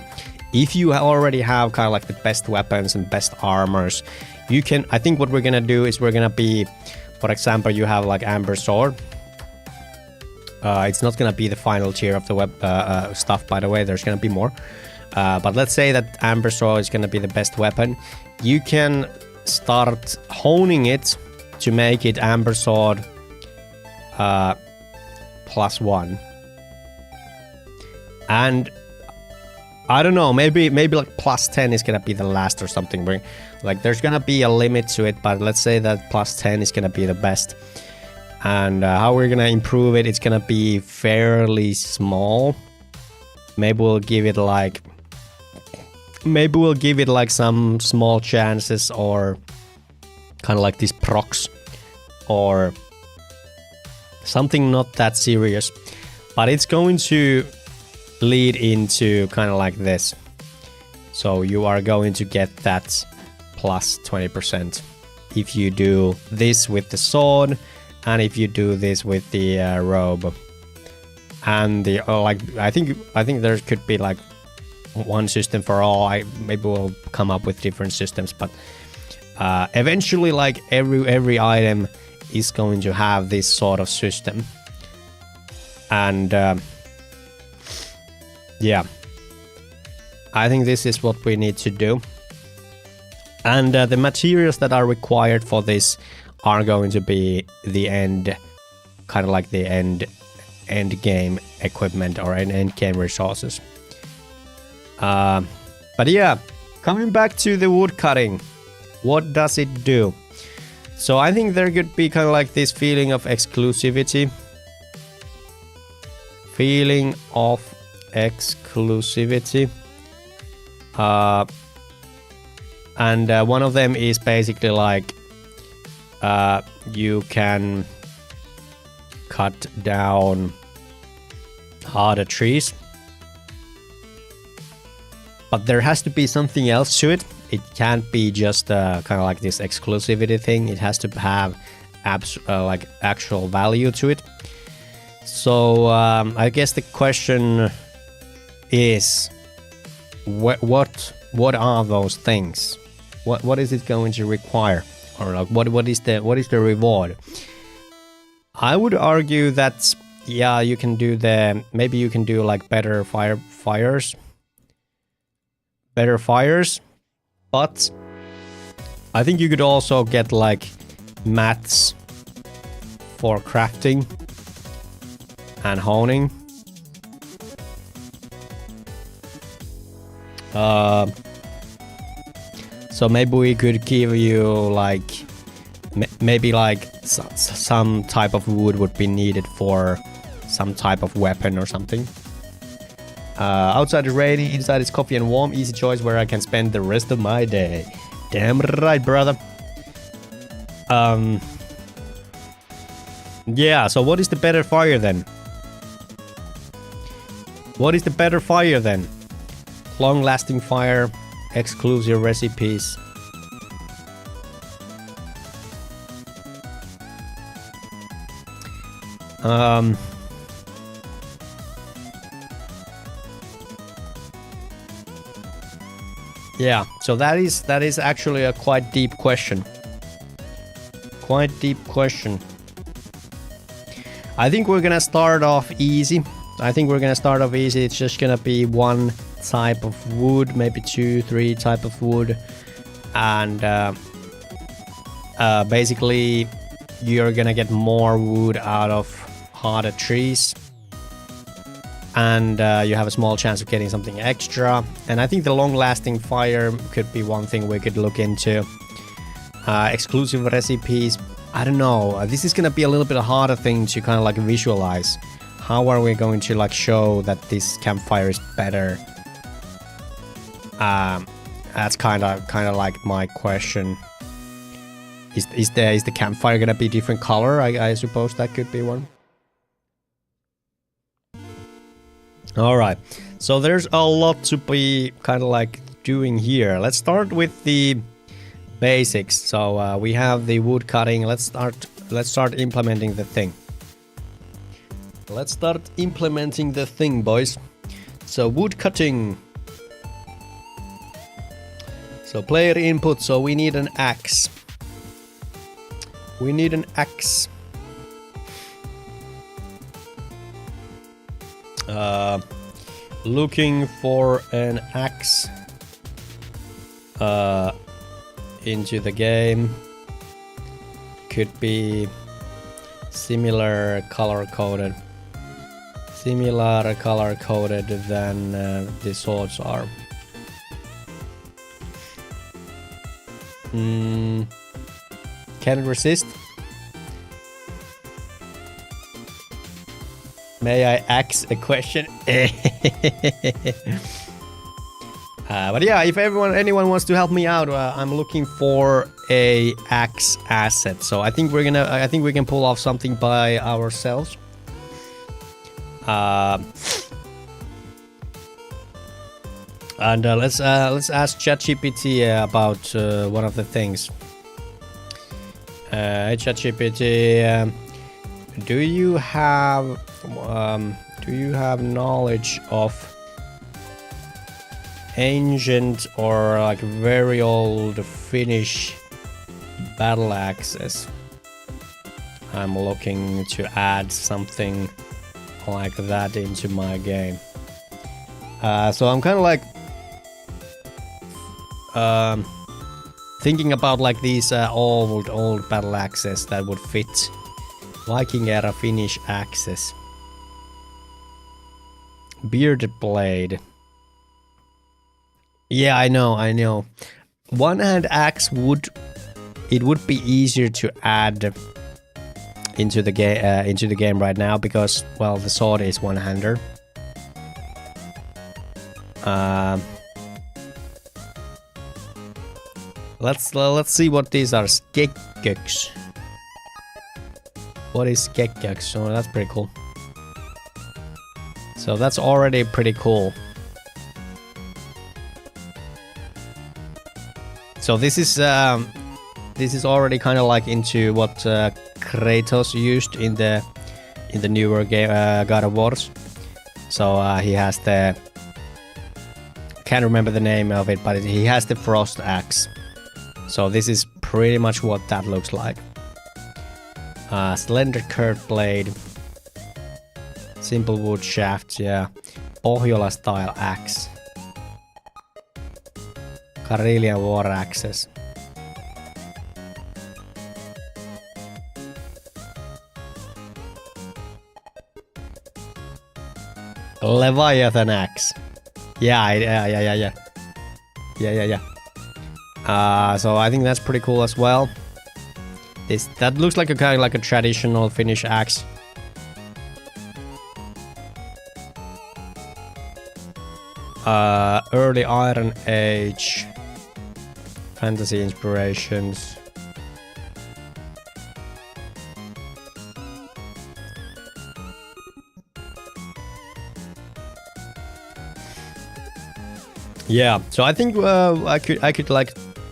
if you already have kind of like the best weapons and best armors, you can, I think what we're gonna do is we're gonna be, for example, you have like Amber Sword. It's not gonna be the final tier of the web stuff, by the way. There's gonna be more, but let's say that Amber Sword is gonna be the best weapon. You can start honing it to make it Amber Sword +1. And I don't know, maybe like +10 is gonna be the last or something. Like there's gonna be a limit to it, but let's say that +10 is gonna be the best. And how we're gonna improve it, it's gonna be fairly small. Maybe we'll give it like some small chances, or kind of like these procs, or something not that serious. But it's going to lead into kind of like this. So you are going to get that +20% if you do this with the sword, and if you do this with the robe. And the like, I think there could be like one system for all. Maybe we'll come up with different systems, but eventually, like every item is going to have this sort of system. And yeah, I think this is what we need to do. And the materials that are required for this are going to be the end, kind of like the end game equipment or end game resources. But yeah, coming back to the wood cutting, what does it do? So I think there could be kind of like this feeling of exclusivity. And one of them is basically like you can cut down harder trees. But there has to be something else to it. It can't be just kind of like this exclusivity thing. It has to have like actual value to it. So I guess the question is, what are those things? What is it going to require, or like what is the reward? I would argue that yeah, you can do maybe you can do like better fires, but I think you could also get like mats for crafting and honing. So maybe we could give you like maybe like some type of wood would be needed for some type of weapon or something. Outside is rainy, inside is coffee and warm. Easy choice where I can spend the rest of my day. Damn right, brother. Yeah, so what is the better fire then? Long-lasting fire, exclusive recipes. Yeah, so that is actually a quite deep question. I think we're gonna start off easy. It's just gonna be one type of wood, maybe 2-3 type of wood, and basically you're gonna get more wood out of harder trees, and you have a small chance of getting something extra. And I think the long-lasting fire could be one thing we could look into. Exclusive recipes, I don't know, this is gonna be a little bit harder thing to kind of like visualize. How are we going to like show that this campfire is better? That's kind of like my question. Is the campfire gonna be different color? I suppose that could be one. All right, so there's a lot to be kind of like doing here. Let's start with the basics. So we have the wood cutting. Let's start implementing the thing. Let's start implementing the thing, boys. So wood cutting. So player input. So we need an axe. Looking for an axe into the game. Could be similar color coded than the swords are. Can resist. May I ask a question? But yeah, if anyone wants to help me out, I'm looking for a axe asset. So I think we can pull off something by ourselves. And let's ask ChatGPT about one of the things. ChatGPT, do you have knowledge of ancient or like very old Finnish battle axes? I'm looking to add something like that into my game. So I'm kind of like thinking about like these old battle axes that would fit Viking era Finnish axes. Bearded blade. Yeah, I know. One-hand axe would be easier to add into the game right now because, well, the sword is one-hander. Let's see what these are. Skeggyks. What is skeggyks? Oh, that's pretty cool. So that's already pretty cool. So this is already kind of like into what Kratos used in the newer game God of Wars. So he has the, can't remember the name of it, but he has the frost axe. So this is pretty much what that looks like. Slender curved blade, simple wood shaft, yeah. Pohjola style axe. Karelian war axes. Leviathan axe. Yeah. So I think that's pretty cool as well. That looks like a kind of like a traditional Finnish axe. Early Iron Age fantasy inspirations. Yeah, so I think I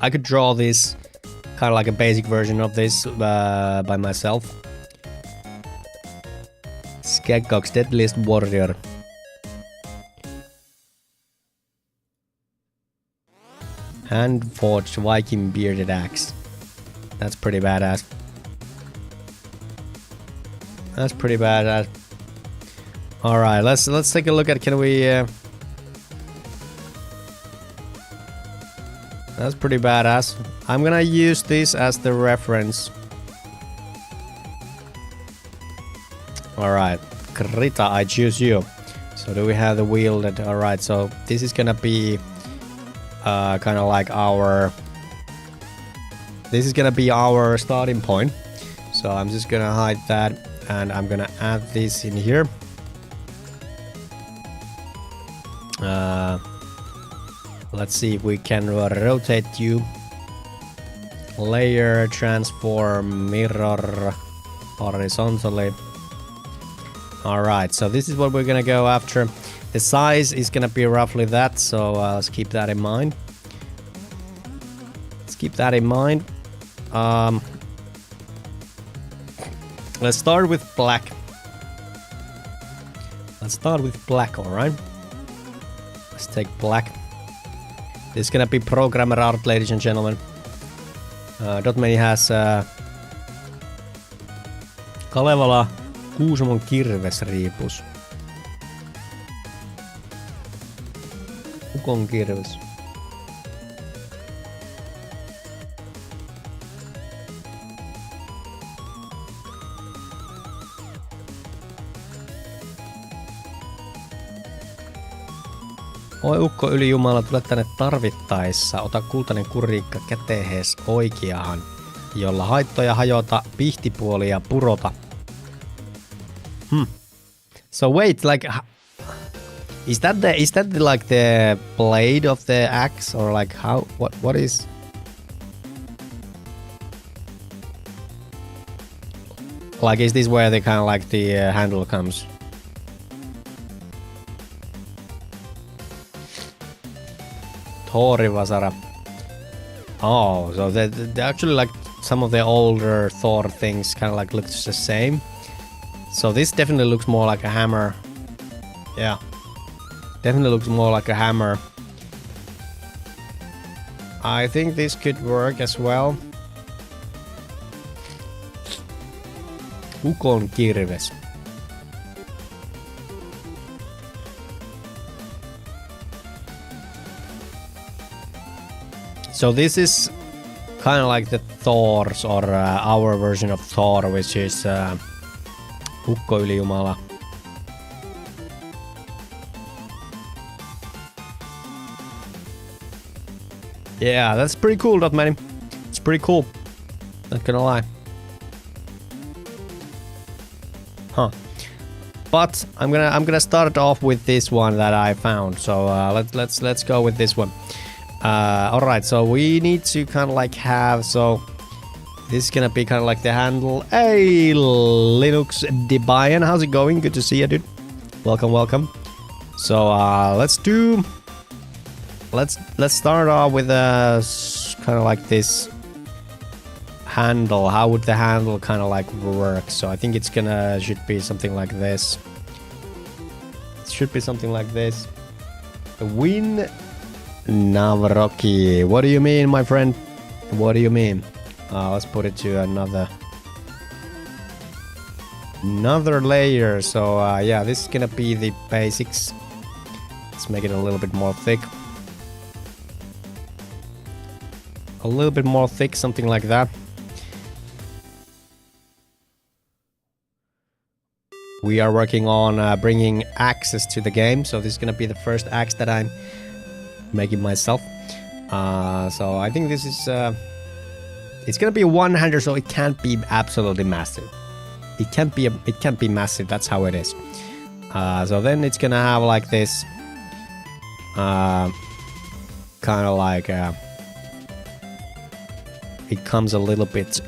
could draw this kind of like a basic version of this by myself. Skeggyks, Deadliest Warrior. Hand-forged Viking bearded axe. That's pretty badass. All right, let's take a look at. Can we? That's pretty badass. I'm gonna use this as the reference. All right, Krita, I choose you. So do we have the wielded? All right, so this is gonna be kind of like our. This is gonna be our starting point. So I'm just gonna hide that, and I'm gonna add this in here. Let's see if we can rotate you. Layer, transform, mirror, horizontally. Alright, so this is what we're gonna go after. The size is gonna be roughly that, so let's keep that in mind. Let's start with black. Alright? Let's take black. This is gonna be programmer art, ladies and gentlemen. Dotmani has Kalevala Kuusamon kirvesriipus. Ukon kirves. Oi ukko ylijumala, tule tänne tarvittaessa. Ota kultainen kuriikka kätehes oikeahan, jolla haittoja hajota, pihtipuolia purota. So wait, like, is that like the blade of the axe, or like how? What is? Like, is this where the kind of like the handle comes? Thorivasara. Oh, so they actually like some of the older Thor things kind of like looks the same. So this definitely looks more like a hammer. Yeah. Definitely looks more like a hammer. I think this could work as well. Ukon kirves. So this is kind of like the Thor's, or our version of Thor, which is Ukko ylijumala. Yeah, that's pretty cool, Dotmany. It's pretty cool. Not gonna lie. Huh. But I'm gonna start off with this one that I found. So let's go with this one. All right. So we need to kind of like have. So this is gonna be kind of like the handle. Hey, Linux Debian, how's it going? Good to see you, dude. Welcome, welcome. So let's start off with kind of like this handle. How would the handle kind of like work? So I think should be something like this. It should be something like this. Win Navroki. What do you mean, my friend? What do you mean? Let's put it to another layer. So yeah, this is gonna be the basics. Let's make it a little bit more thick. A little bit more thick, something like that. We are working on bringing axes to the game, so this is gonna be the first axe that I'm making myself. So I think this is it's gonna be a one-hander, so it can't be absolutely massive. It can't be massive. That's how it is. So then it's gonna have like this kind of like it comes a little bit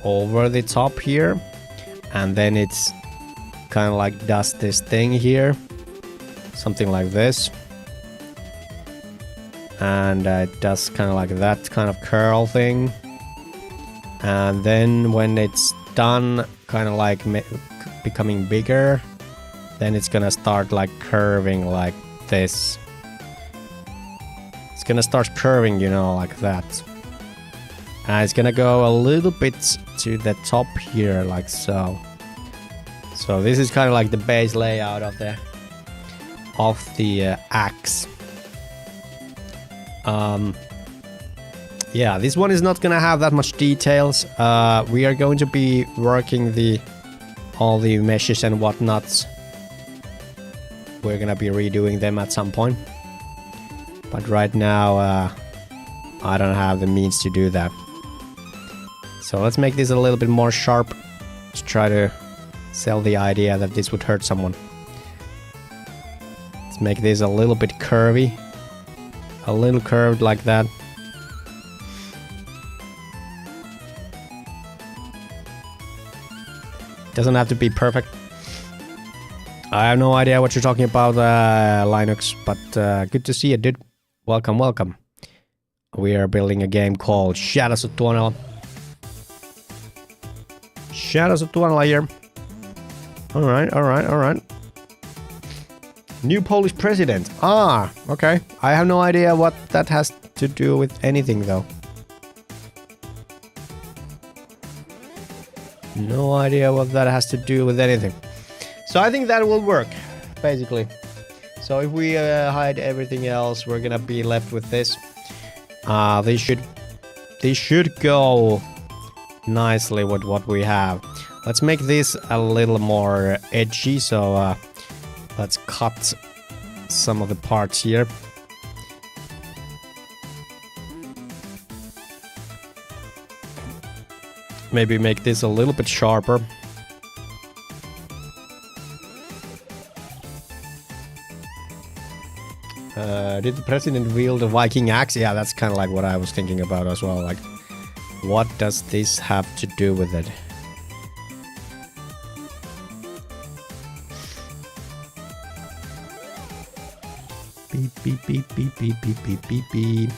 over the top here, and then it's kind of like does this thing here, something like this, and it does kind of like that kind of curl thing, and then when it's done kind of like becoming bigger, then it's gonna start like curving like this. It's gonna start curving, you know, like that. And it's gonna go a little bit to the top here, like so. So this is kind of like the base layout of the axe. Yeah, this one is not gonna have that much details. We are going to be working all the meshes and whatnots. We're gonna be redoing them at some point. But right now, I don't have the means to do that. So let's make this a little bit more sharp to try to sell the idea that this would hurt someone. Let's make this a little bit curvy. A little curved like that. Doesn't have to be perfect. I have no idea what you're talking about, Linux, but good to see you, dude. Welcome, welcome. We are building a game called Shadows of Tuonela. Shadows of Tuonela here. Alright, alright, alright. New Polish president. Ah, okay. I have no idea what that has to do with anything, though. No idea what that has to do with anything. So I think that will work, basically. So if we hide everything else, we're gonna be left with this. They should go nicely with what we have. Let's make this a little more edgy. So let's cut some of the parts here. maybe make this a little bit sharper. Did the president wield a Viking axe? Yeah, that's kind of like what I was thinking about as well. Like, what does this have to do with it? Beep, beep, beep, beep, beep, beep, beep, beep, beep.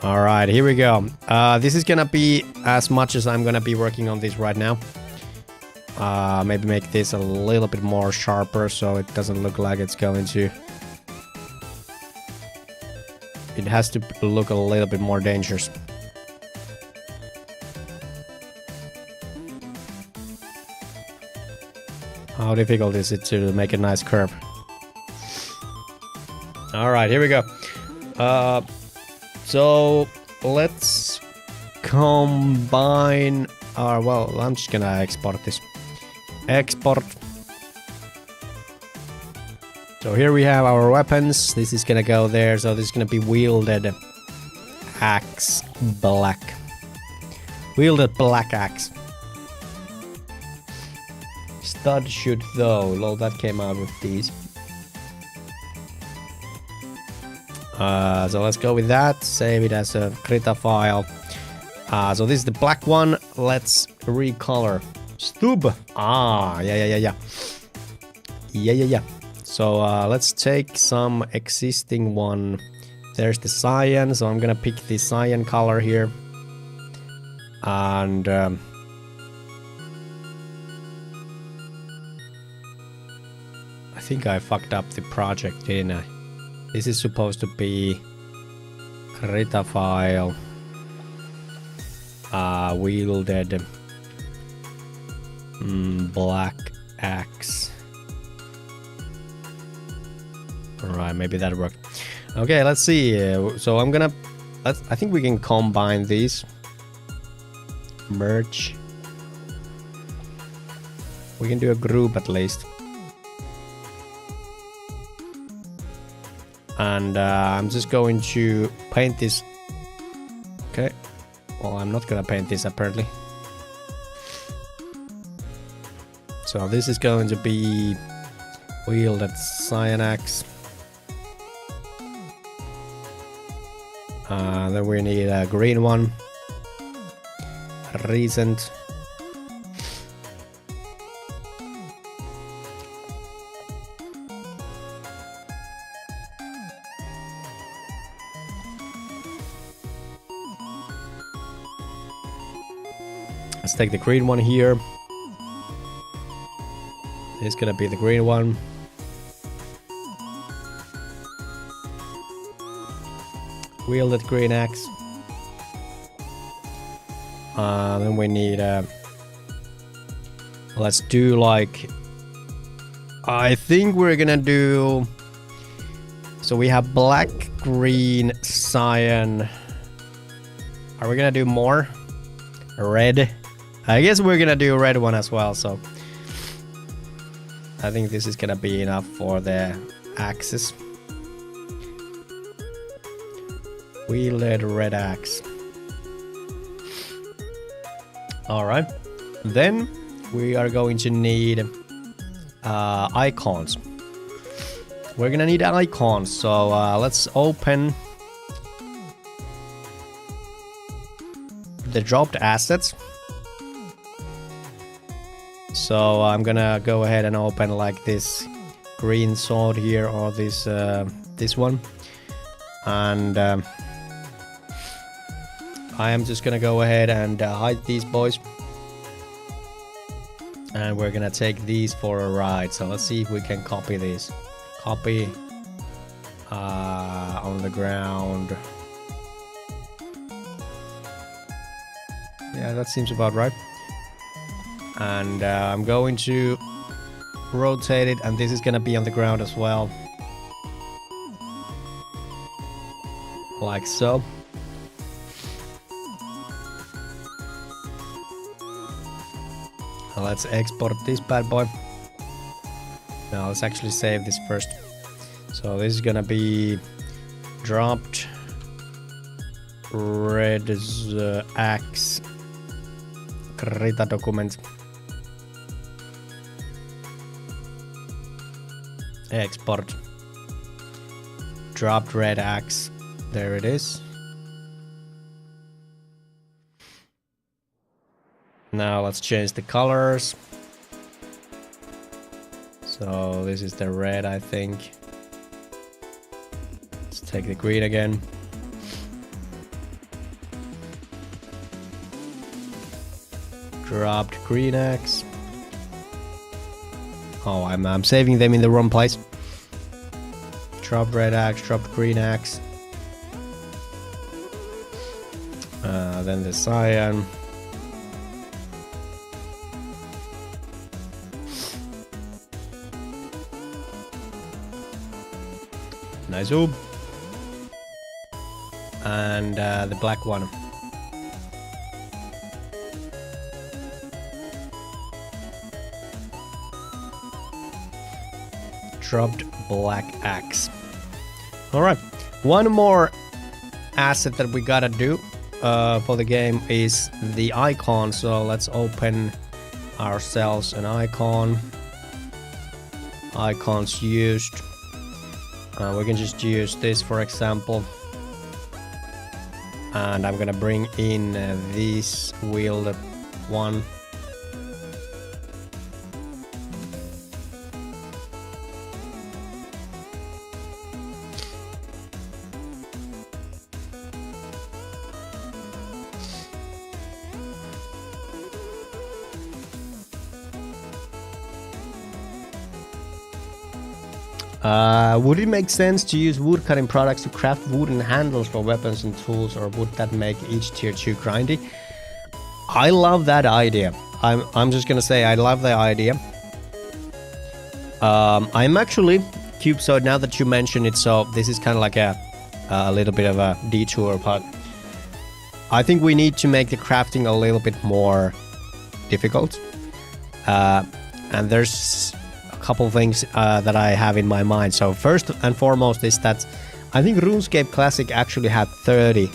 All right, here we go. This is gonna be as much as I'm gonna be working on this right now. Maybe make this a little bit more sharper so it doesn't look like it's going to... It has to look a little bit more dangerous. How difficult is it to make a nice curve? Alright, here we go. So let's combine our... Well, I'm just gonna export this. Export. So here we have our weapons. This is gonna go there. So this is gonna be wielded axe black. Wielded black axe. Stud should though. Lol, that came out with these. So let's go with that. Save it as a Krita file. So this is the black one. Let's recolor. Stub. Yeah. So let's take some existing one. There's the cyan, so I'm gonna pick the cyan color here. And I think I fucked up the project, didn't I? This is supposed to be Krita file. Wielded black axe. Alright, maybe that worked. Okay, let's see. So I'm gonna... I think we can combine these. Merge. We can do a group at least. And I'm just going to paint this. Okay. Well, I'm not gonna paint this apparently. So this is going to be wielded cyan axe. Then we need a green one. Recent. Let's take the green one here. It's gonna be the green one. Wielded green axe. Then we need let's do like... I think we're gonna do... So we have black, green, cyan. Are we gonna do more? Red? I guess we're gonna do a red one as well, so... I think this is gonna be enough for the axes. Wielded red axe. Alright. Then we are going to need icons. We're gonna need icons, so let's open the dropped assets. So I'm gonna go ahead and open like this green sword here, or this this one, and I am just gonna go ahead and hide these boys, and we're gonna take these for a ride. So let's see if we can copy these. Copy on the ground. Yeah, that seems about right. And I'm going to rotate it, and this is gonna be on the ground as well, like so. Let's export this bad boy. Now let's actually save this first. So this is gonna be dropped red axe Krita document. Export. Dropped red axe. There it is. Now let's change the colors. So this is the red, I think. Let's take the green again. Dropped green axe. Oh, I'm saving them in the wrong place. Dropped red axe, dropped green axe. Then the cyan. Nice. And the black one. Dropped black axe. Alright, one more asset that we gotta do for the game is the icon. So let's open ourselves an icon. Icons used. We can just use this for example. And I'm gonna bring in this wheeled one. Would it make sense to use wood cutting products to craft wooden handles for weapons and tools, or would that make each tier too grindy? I love that idea. I'm just gonna say I love the idea. I'm actually Cube. So now that you mention it, so this is kind of like a little bit of a detour, but I think we need to make the crafting a little bit more difficult. And there's couple things that I have in my mind. So first and foremost is that I think RuneScape Classic actually had 30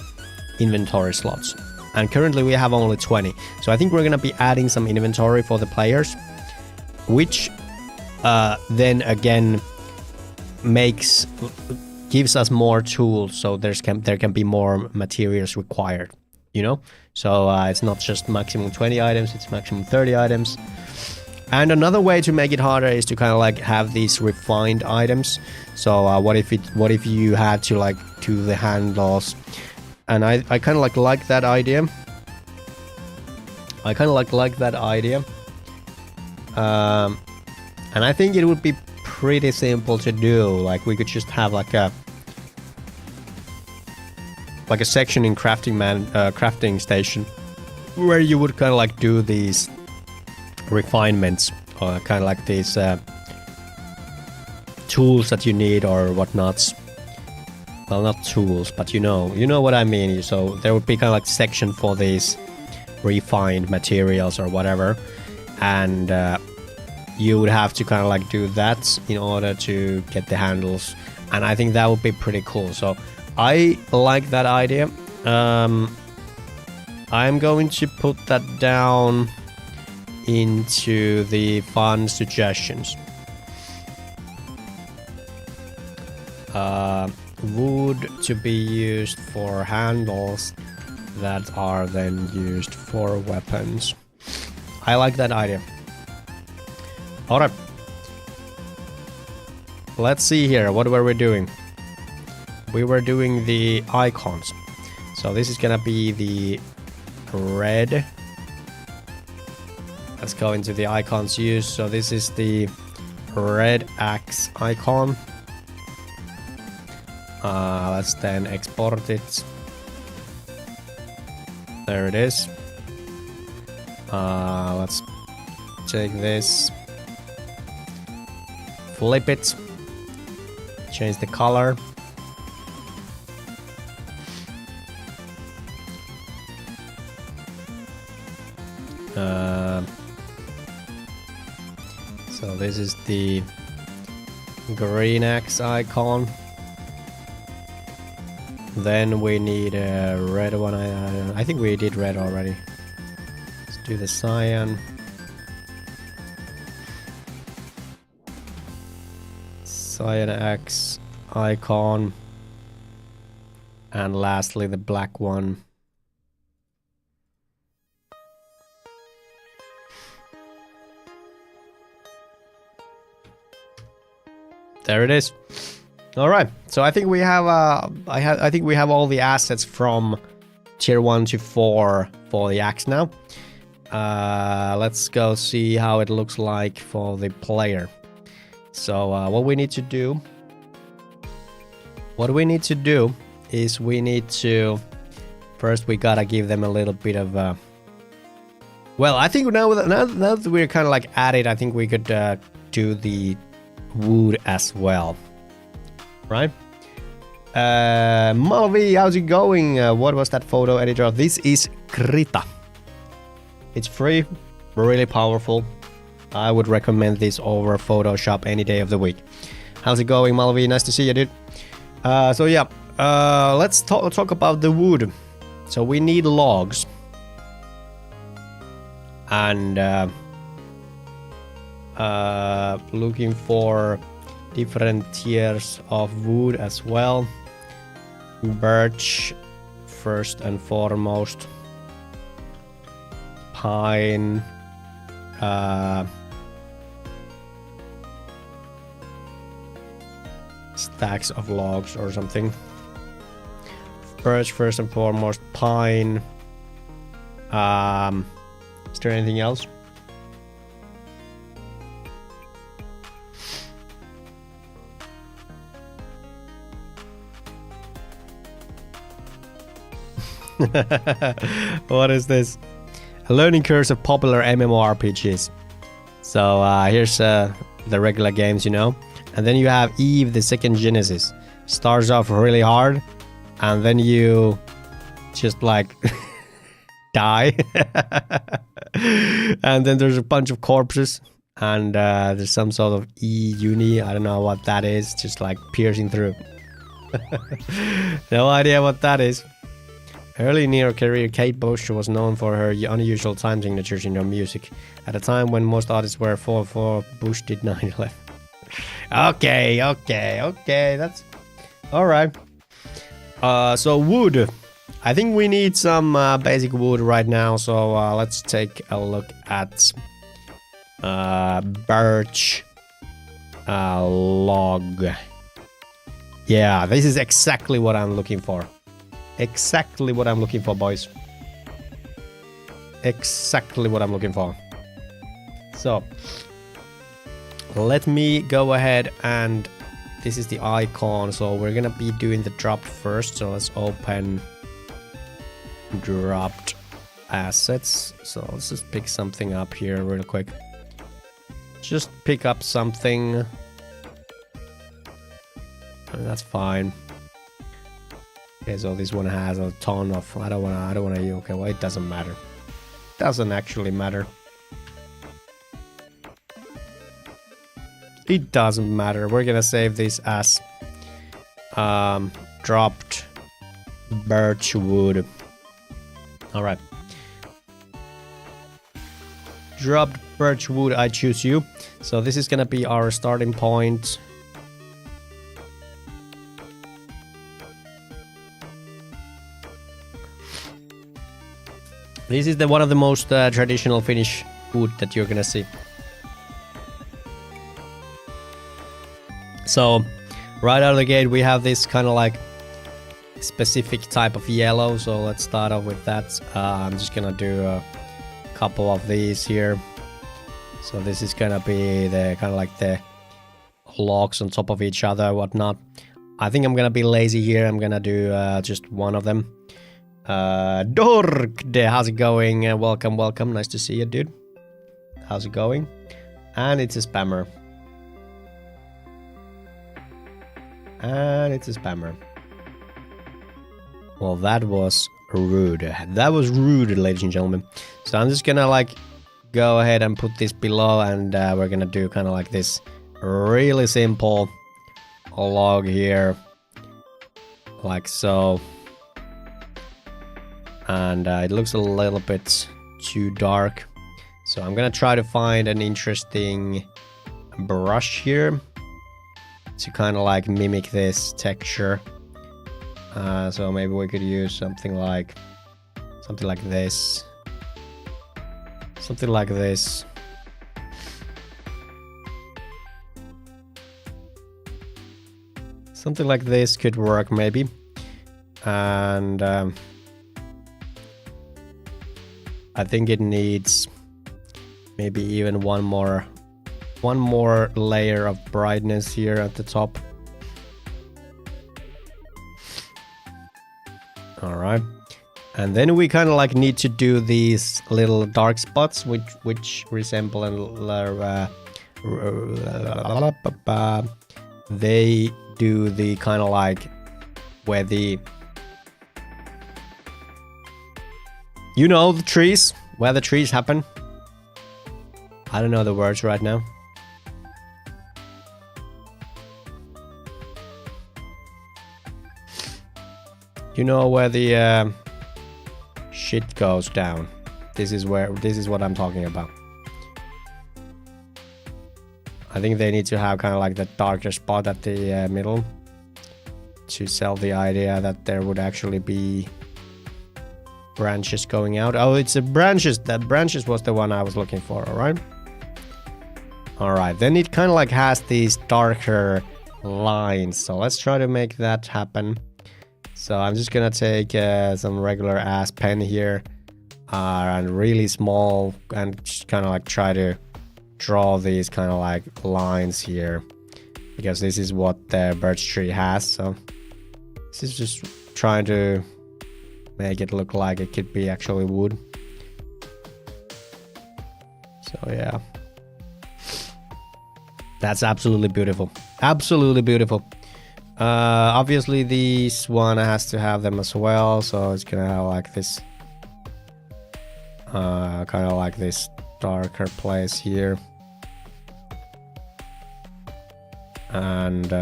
inventory slots and currently we have only 20. So I think we're gonna be adding some inventory for the players, which then again gives us more tools, so there can be more materials required, you know. So it's not just maximum 20 items, it's maximum 30 items. And another way to make it harder is to kind of like have these refined items. So what if you had to like do the handles? And I kind of like that idea. I kind of like that idea. And I think it would be pretty simple to do. Like we could just have like a section in crafting station where you would kind of like do these refinements, or kind of like these tools that you need or whatnots. Well, not tools, but you know what I mean. So there would be kind of like section for these refined materials or whatever, and you would have to kind of like do that in order to get the handles, and I think that would be pretty cool. So I like that idea. I'm going to put that down into the fun suggestions. Wood to be used for handles that are then used for weapons. I like that idea. Alright. Let's see here. What were we doing? We were doing the icons. So this is gonna be the red. Let's go into the icons used. So this is the red axe icon. Let's then export it. There it is. Let's take this, flip it, change the color. So this is the green axe icon. Then we need a red one. I think we did red already. Let's do the cyan. Cyan X icon. And lastly, the black one. There it is. All right. So I think we have I think we have all the assets from tier 1 to 4 for the axe now. Let's go see how it looks like for the player. So what we need to do is we need to first we gotta give them a little bit of well, I think now that we're kind of like at it, I think we could do the wood as well, right? Malvi, how's it going? What was that photo editor? This is Krita. It's free, really powerful. I would recommend this over Photoshop any day of the week. How's it going, Malvi? Nice to see you, dude. So yeah, let's talk about the wood. So we need logs. And looking for different tiers of wood as well. Birch first and foremost. Pine. Stacks of logs or something. Birch first and foremost. Pine. Is there anything else? What is this? A learning curve of popular MMORPGs. So here's the regular games, you know. And then you have Eve, the second Genesis. Starts off really hard, and then you just like die. And then there's a bunch of corpses, and there's some sort of E-Uni. I don't know what that is, just like piercing through. No idea what that is. Early in her career, Kate Bush was known for her unusual time signatures in her music. At a time when most artists were 4-4, Bush did 9-11. Okay, that's alright. So wood. I think we need some basic wood right now, so let's take a look at birch log. Yeah, this is exactly what I'm looking for. Exactly what I'm looking for, boys. Exactly what I'm looking for. So, let me go ahead and this is the icon. So we're gonna be doing the drop first. So let's open dropped assets. So let's just pick something up here real quick. Just pick up something. That's fine. Okay, so this one has a ton of. I don't wanna. Okay, well, it doesn't matter. Doesn't actually matter. It doesn't matter. We're gonna save this as dropped birch wood. All right. Dropped birch wood. I choose you. So this is gonna be our starting point. This is one of the most traditional Finnish wood that you're gonna see. So, right out of the gate, we have this kind of like specific type of yellow. So let's start off with that. I'm just gonna do a couple of these here. So this is gonna be the kind of like the logs on top of each other, whatnot. I think I'm gonna be lazy here. I'm gonna do just one of them. Dork, how's it going? Welcome. Nice to see you, dude. How's it going? And it's a spammer. Well, that was rude. That was rude, ladies and gentlemen. So I'm just gonna like go ahead and put this below, and we're gonna do kind of like this really simple log here, like so. And it looks a little bit too dark. So I'm gonna try to find an interesting brush here to kind of like mimic this texture. So maybe we could use something like this. Something like this. Something like this could work maybe. And I think it needs maybe even one more layer of brightness here at the top. All right. And then we kind of like need to do these little dark spots which resemble they do the kind of like where the, you know, the trees, where the trees happen. I don't know the words right now. You know where the shit goes down. This is what I'm talking about. I think they need to have kind of like the darker spot at the middle to sell the idea that there would actually be branches going out. Oh, it's the branches. That branches was the one I was looking for. All right. All right. Then it kind of like has these darker lines. So let's try to make that happen. So I'm just gonna take some regular ass pen here and really small and just kind of like try to draw these kind of like lines here because this is what the birch tree has. So this is just trying to make it look like it could be actually wood. So yeah, that's absolutely beautiful. Absolutely beautiful. Obviously this one has to have them as well, so it's gonna have like this kind of like this darker place here. And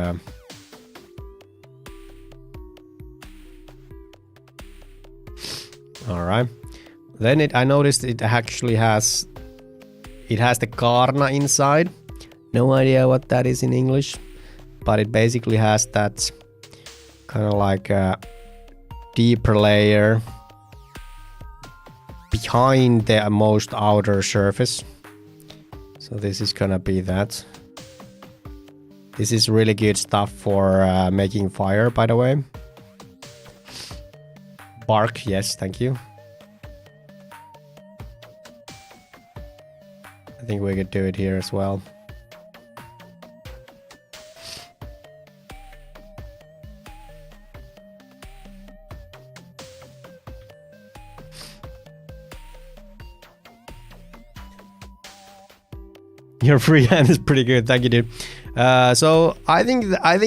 all right, then I noticed it actually has the karna inside. No idea what that is in English, but it basically has that kind of like a deeper layer behind the most outer surface. So this is gonna be that. This is really good stuff for making fire, by the way. Bark, yes, thank you. I think we could do it here as well. Your freehand is pretty good, thank you, dude. So I think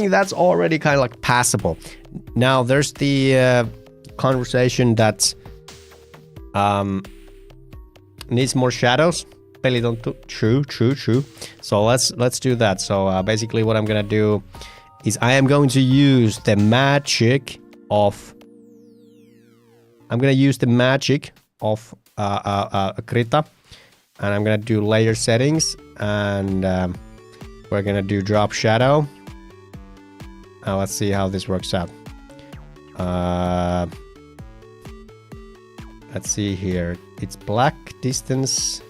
that's already kind of like passable. Now there's the conversation that needs more shadows. True. So let's do that. So basically, what I'm gonna do is I am going to use the magic of. I'm gonna use the magic of Krita. And I'm gonna do layer settings, and we're gonna do drop shadow. Let's see how this works out. Let's see here. It's black distance.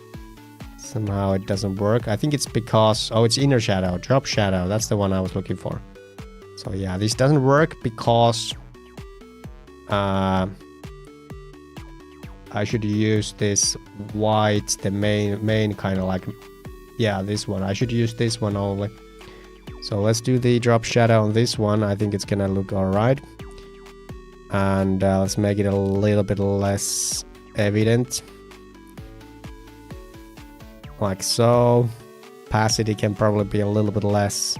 Somehow it doesn't work. I think it's because it's inner shadow, drop shadow. That's the one I was looking for. So yeah, this doesn't work because I should use this white, the main kind of like, yeah, this one. I should use this one only. So let's do the drop shadow on this one. I think it's gonna look all right. And let's make it a little bit less evident. Like so. Opacity can probably be a little bit less.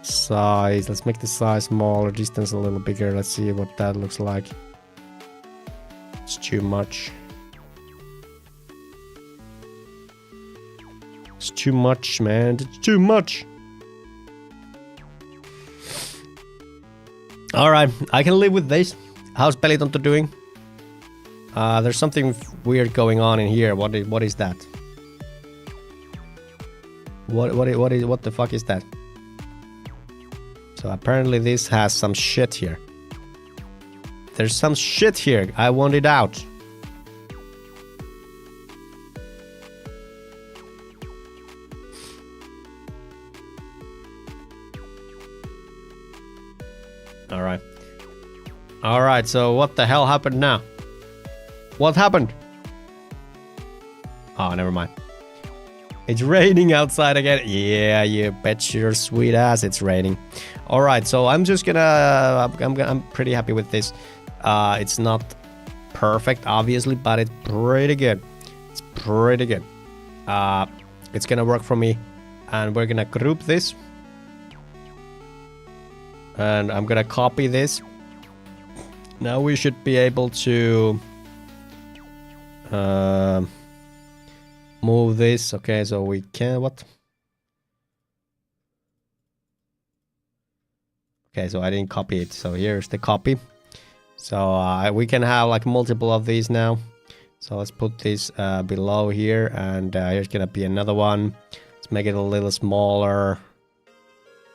Size, let's make the size smaller, distance a little bigger. Let's see what that looks like. It's too much. It's too much, man. It's too much. All right, I can live with this. How's Pelitonto doing? There's something weird going on in here. What is that? What the fuck is that? So apparently this has some shit here. There's some shit here. I want it out. Alright. Alright, so what the hell happened now? What happened? Oh, never mind. It's raining outside again. Yeah, you bet your sweet ass it's raining. Alright, so I'm just gonna... I'm pretty happy with this. It's not perfect, obviously, but it's pretty good. It's pretty good. It's gonna work for me. And we're gonna group this. And I'm gonna copy this. Now we should be able to move this. Okay, so we can what? Okay, so I didn't copy it. So here's the copy. So we can have like multiple of these now. So let's put this below here, and here's gonna be another one. Let's make it a little smaller.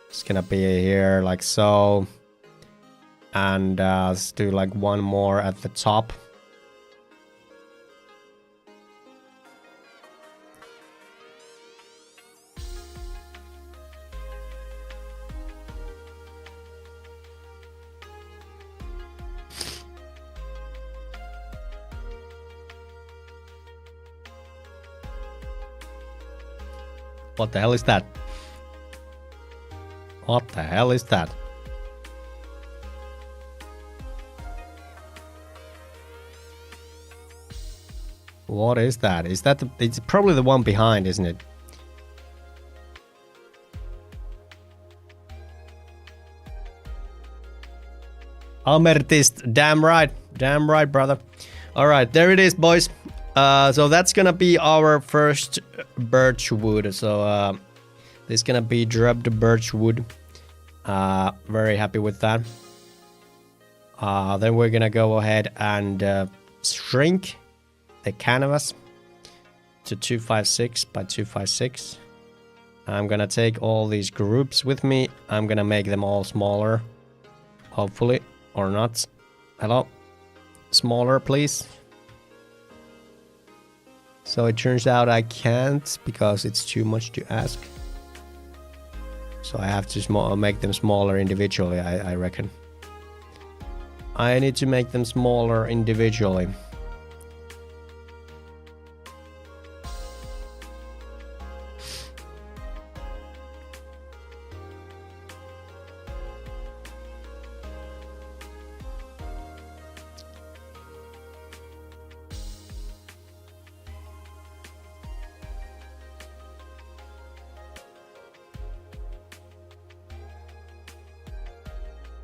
It's gonna be here like so. And let's do like one more at the top. What the hell is that? What the hell is that? What is that? Is that it's probably the one behind, isn't it? Amethyst, damn right, brother. All right, there it is, boys. So that's gonna be our first birch wood. So this is gonna be drubbed birch wood. Very happy with that. Then we're gonna go ahead and shrink the canvas to 256 by 256. I'm gonna take all these groups with me. I'm gonna make them all smaller, hopefully, or not. Hello, smaller, please. So it turns out I can't because it's too much to ask. So I have to make them smaller individually, I reckon. I need to make them smaller individually.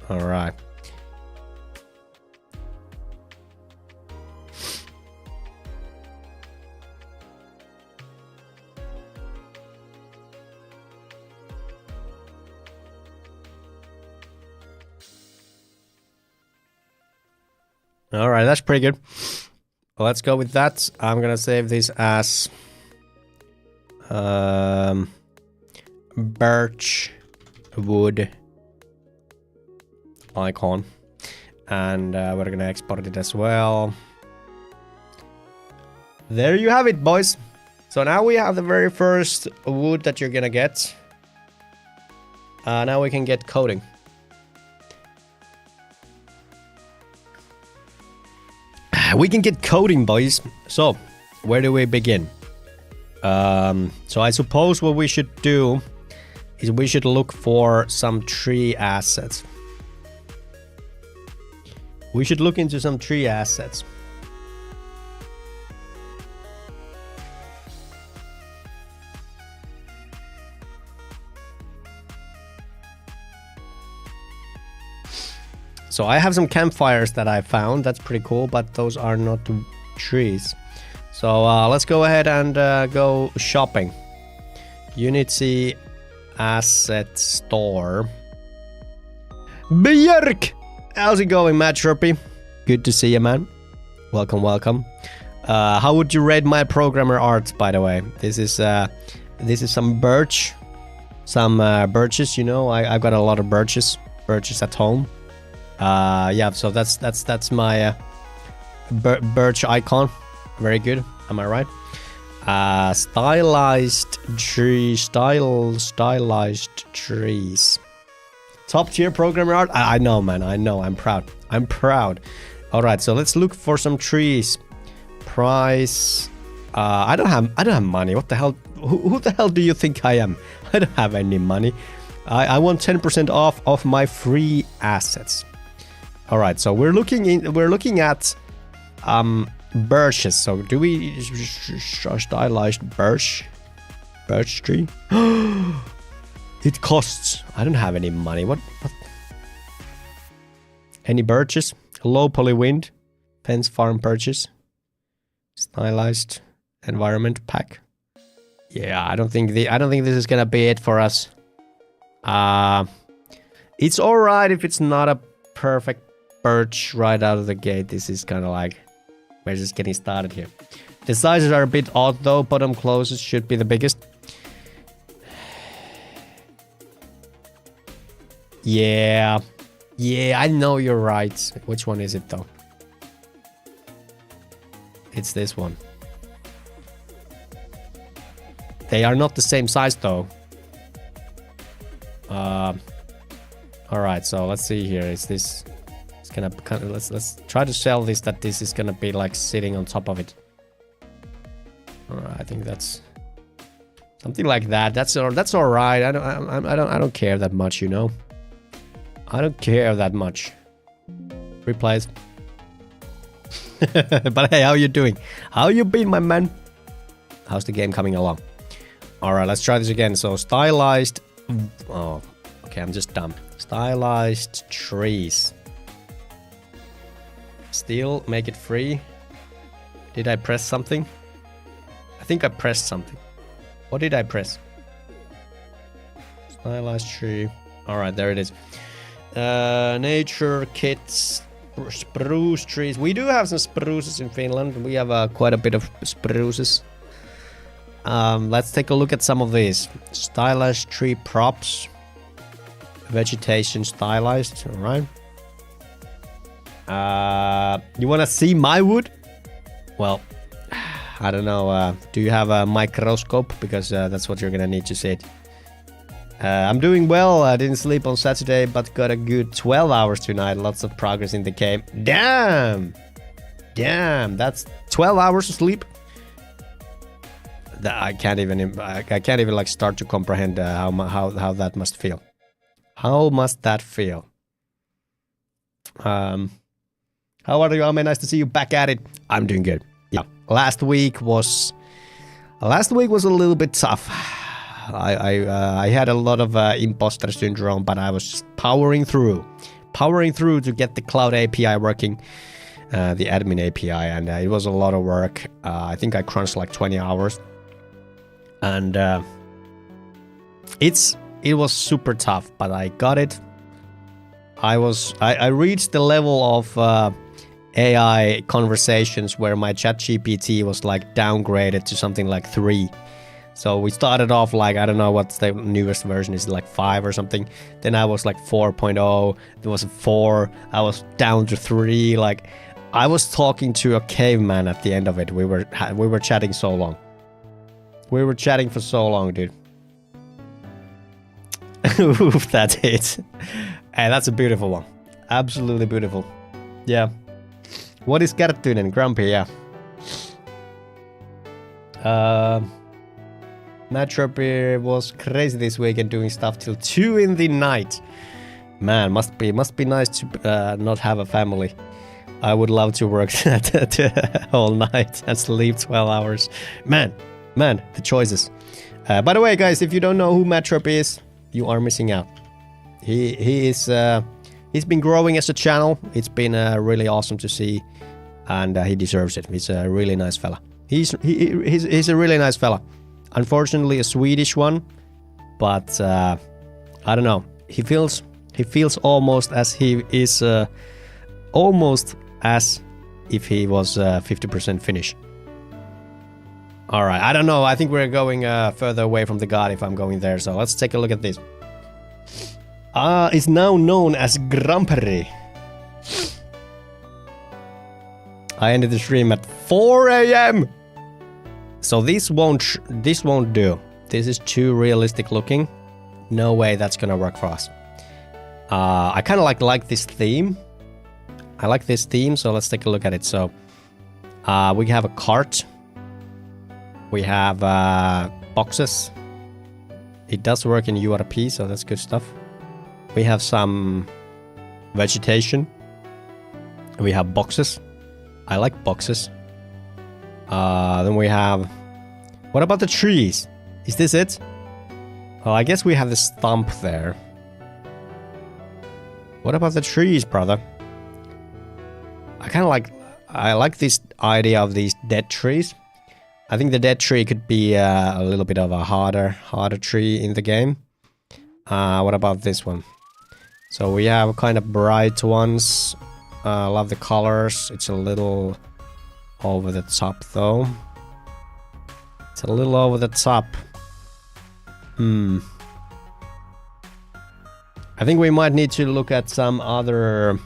All right. All right, that's pretty good. Let's go with that. I'm gonna save this as birch wood icon, and we're gonna export it as well. There you have it, boys. So now we have the very first wood that you're gonna get. Now we can get coding. We can get coding, boys. So where do we begin? So I suppose what we should do is we should look for some tree assets. We should look into some tree assets. So I have some campfires that I found. That's pretty cool, but those are not trees. So let's go ahead and go shopping. Unity asset store. Björk! How's it going, Matt Sherpy? Good to see you, man. Welcome, welcome. How would you rate my programmer art, by the way? This is some birch. Some birches, you know. I've got a lot of birches at home. Yeah, so that's my birch icon. Very good. Am I right? Stylized trees. Top tier programmer art. I know, man. I know. I'm proud. All right, so let's look for some trees. Price. I don't have money. What the hell? Who the hell do you think I am? I don't have any money. I want 10% off of my free assets. All right, so we're looking at birches. So do we stylized birch tree? It costs. I don't have any money. What? Any birches? Low poly wind, fence farm birches, stylized environment pack. Yeah, I don't think this is gonna be it for us. It's all right if it's not a perfect birch right out of the gate. This is kind of like we're just getting started here. The sizes are a bit odd though. Bottom closest should be the biggest. Yeah, I know you're right. Which one is it though? It's this one. They are not the same size though. All right, so let's see here. Is this? It's gonna kind of, let's try to sell this. That this is gonna be like sitting on top of it. All right, I think that's something like that. That's all right. I don't care that much, you know. I don't care that much. Replies. But hey, how you doing? How you been, my man? How's the game coming along? All right, let's try this again. So stylized. Oh, okay, I'm just dumb. Stylized trees. Still make it free. Did I press something? I think I pressed something. What did I press? Stylized tree. All right, there it is. Nature kits. Spruce trees. We do have some spruces in Finland. We have quite a bit of spruces. Let's take a look at some of these. Stylized tree props. Vegetation stylized. Alright. You wanna see my wood? Well, I don't know. Do you have a microscope? Because that's what you're gonna need to see it. I'm doing well. I didn't sleep on Saturday, but got a good 12 hours tonight. Lots of progress in the game. Damn, that's 12 hours of sleep. I can't even like start to comprehend how that must feel. How must that feel? How are you, Ame? Nice to see you back at it. I'm doing good. Yeah, last week was a little bit tough. I had a lot of imposter syndrome, but I was just powering through to get the cloud API working, the admin API, and it was a lot of work. I think I crunched like 20 hours, and it was super tough, but I got it. I reached the level of AI conversations where my ChatGPT was like downgraded to something like 3. So we started off like, I don't know what's the newest version is, like 5 or something. Then I was like 4.0. There was a 4. I was down to 3. Like I was talking to a caveman at the end of it. We were chatting so long. We were chatting for so long, dude. Oof, that's it. Hey, that's a beautiful one. Absolutely beautiful. Yeah. What is Kerttunen? Grumpy, yeah. Metropy was crazy this weekend doing stuff till 2 in the night. Man, must be nice to not have a family. I would love to work all night and sleep 12 hours. Man, the choices. By the way, guys, if you don't know who Metropy is, you are missing out. He's been growing as a channel. It's been really awesome to see, and he deserves it. He's a really nice fella. He's a really nice fella. Unfortunately, a Swedish one, but I don't know. He feels almost as he is almost as if he was 50% finished. All right, I don't know. I think we're going further away from the god if I'm going there. So let's take a look at this. It's now known as Gramperi. I ended the stream at 4 a.m. So this won't do. This is too realistic looking. No way that's gonna work for us. I kind of like this theme. I like this theme, so let's take a look at it. So we have a cart. We have boxes. It does work in URP, so that's good stuff. We have some vegetation. We have boxes. I like boxes. Then we have... What about the trees? Is this it? Well, I guess we have the stump there. What about the trees, brother? I like this idea of these dead trees. I think the dead tree could be a little bit of a harder tree in the game. What about this one? So we have kind of bright ones. Love the colors. It's a little over the top though. It's a little over the top. I think we might need to look at some other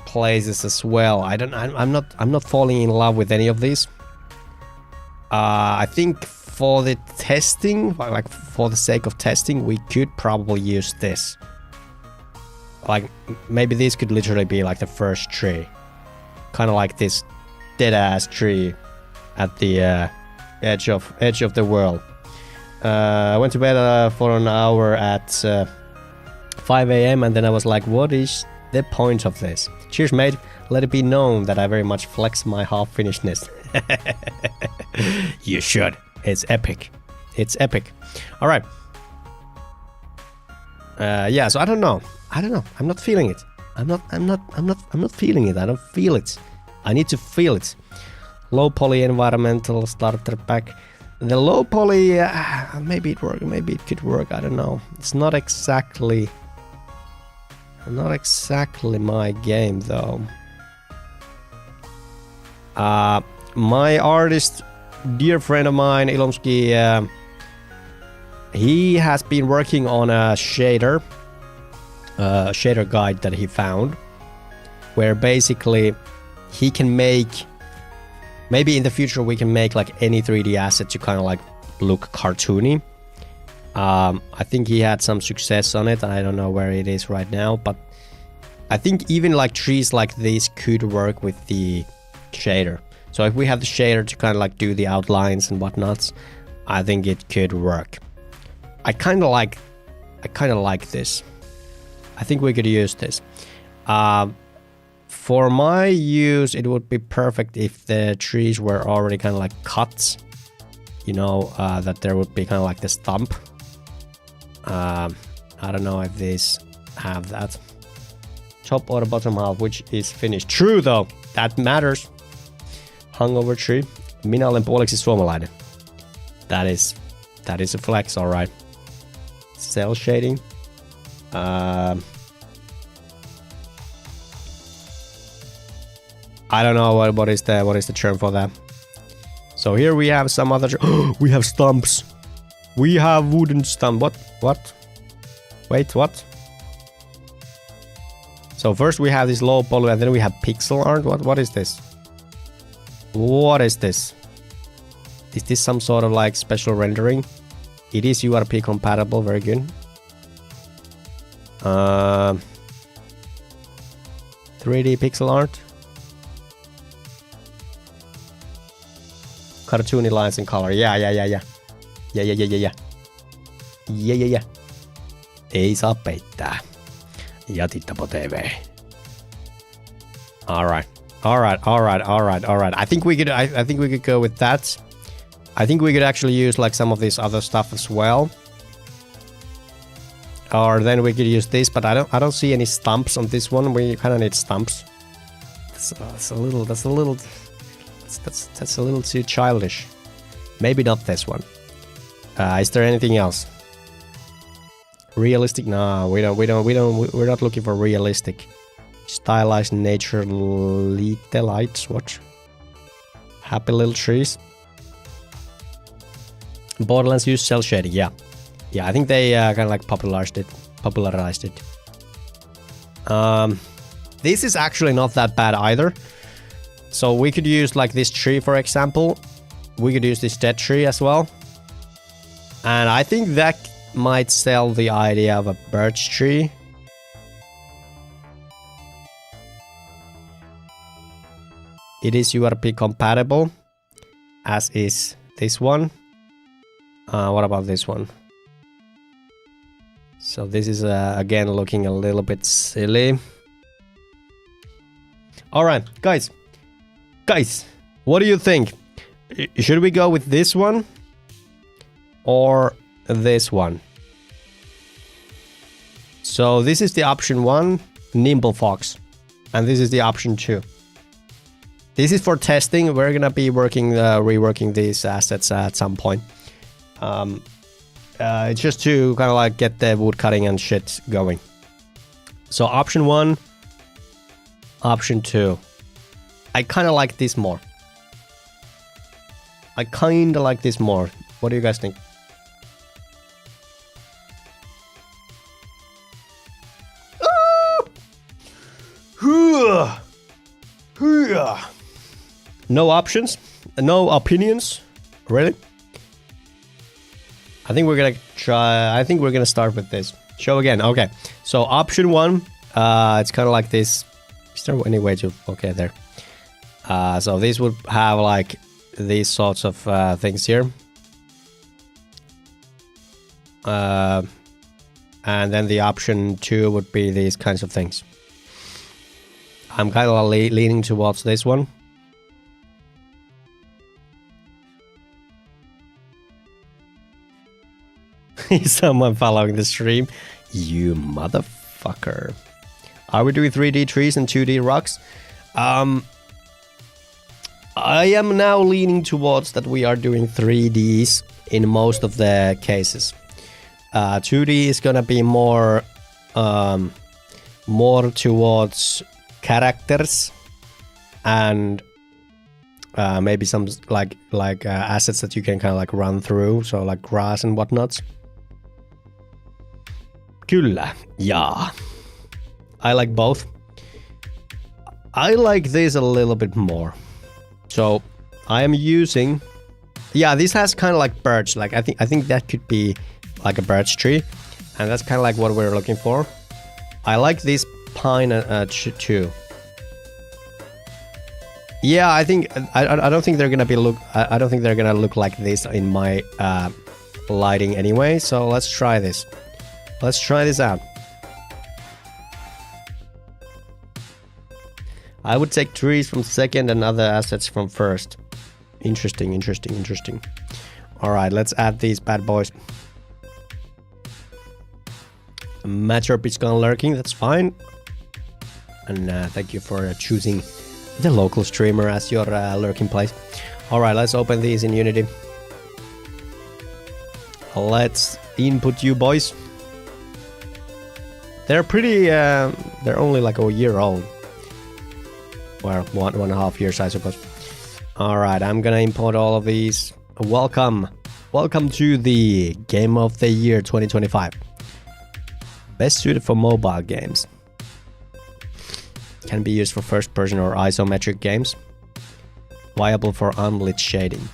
places as well. I'm not falling in love with any of these. I think for the testing, like for the sake of testing, we could probably use this. Like maybe this could literally be like the first tree, kind of like this dead ass tree at the edge of the world. I went to bed for an hour at 5 a.m. and then I was like, what is the point of this? Cheers, mate. Let it be known that I very much flex my half-finishedness. You should. It's epic. It's epic. All right. Yeah. So I don't know. I'm not feeling it. I'm not feeling it. I don't feel it. I need to feel it. Low poly environmental starter pack. The low poly, maybe it work. Maybe it could work. I don't know. It's not exactly my game though. My artist, dear friend of mine, Ilomski, he has been working on a shader guide that he found, where basically he can make, maybe in the future we can make like any 3D asset to kind of like look cartoony. I think he had some success on it. I don't know where it is right now, but I think even like trees like this could work with the shader. So if we have the shader to kind of like do the outlines and whatnots, I think it could work. I kind of like this. I think we could use this. For my use, it would be perfect if the trees were already kind of like cut. You know, that there would be kind of like the stump. I don't know if these have that. Top or bottom half, which is finished. True though, that matters. Hungover tree. Minä olen puoliksi suomalainen. That is a flex, alright. Cell shading. I don't know what is the term for that. So here we have some other. We have stumps. We have wooden stump. What? Wait, what? So first we have this low poly, and then we have pixel art. What is this? What is this? Is this some sort of like special rendering? It is URP compatible. Very good. 3D pixel art. Cartoony lines and color. Yeah. Ei saa peittää. Jatittapo TV. Alright. I think we could go with that. I think we could actually use like some of this other stuff as well. Or then we could use this, but I don't see any stumps on this one. We kind of need stumps. That's a little too childish. Maybe not this one. Is there anything else? Realistic? No, we're not looking for realistic Stylized nature lights. What? Happy little trees. Borderlands use cell shading. Yeah, I think they kind of like popularized it. This is actually not that bad either. So we could use like this tree, for example. We could use this dead tree as well. And I think that might sell the idea of a birch tree. It is URP compatible, as is this one. What about this one? So this is again looking a little bit silly. All right, guys, what do you think? Should we go with this one or this one? So this is the option 1, Nimble Fox, and this is the option 2. This is for testing. We're gonna be reworking these assets at some point. It's just to kind of like get the wood cutting and shit going. So option 1, option 2. I kind of like this more. What do you guys think? No options? No opinions? Really? I think we're gonna try. I think we're gonna start with this. Show again. Okay. So option 1, it's kind of like this. Is there any way to? Okay, there. So this would have like these sorts of things here. And then the option 2 would be these kinds of things. I'm kind of leaning towards this one. Is someone following the stream? You motherfucker. Are we doing 3D trees and 2D rocks? I am now leaning towards that we are doing 3Ds in most of the cases. 2D is gonna be more towards characters and maybe some like assets that you can kind of like run through, so like grass and whatnots. Kyllä, yeah. I like both. I like this a little bit more. So I am using, yeah, this has kind of like birch. Like I think that could be like a birch tree, and that's kind of like what we're looking for. I like this pine too. Yeah, I think I don't think they're gonna be I don't think they're gonna look like this in my lighting anyway. So let's try this. Let's try this out. I would take trees from second and other assets from first. Interesting. All right, let's add these bad boys. Matchup is gone lurking. That's fine. And thank you for choosing the local streamer as your lurking place. All right, let's open these in Unity. Let's input you boys. They're pretty. They're only like a year old. Well, 1.5 years, I suppose. All right, I'm gonna import all of these. Welcome to the Game of the Year 2025. Best suited for mobile games. Can be used for first-person or isometric games. Viable for unlit shading.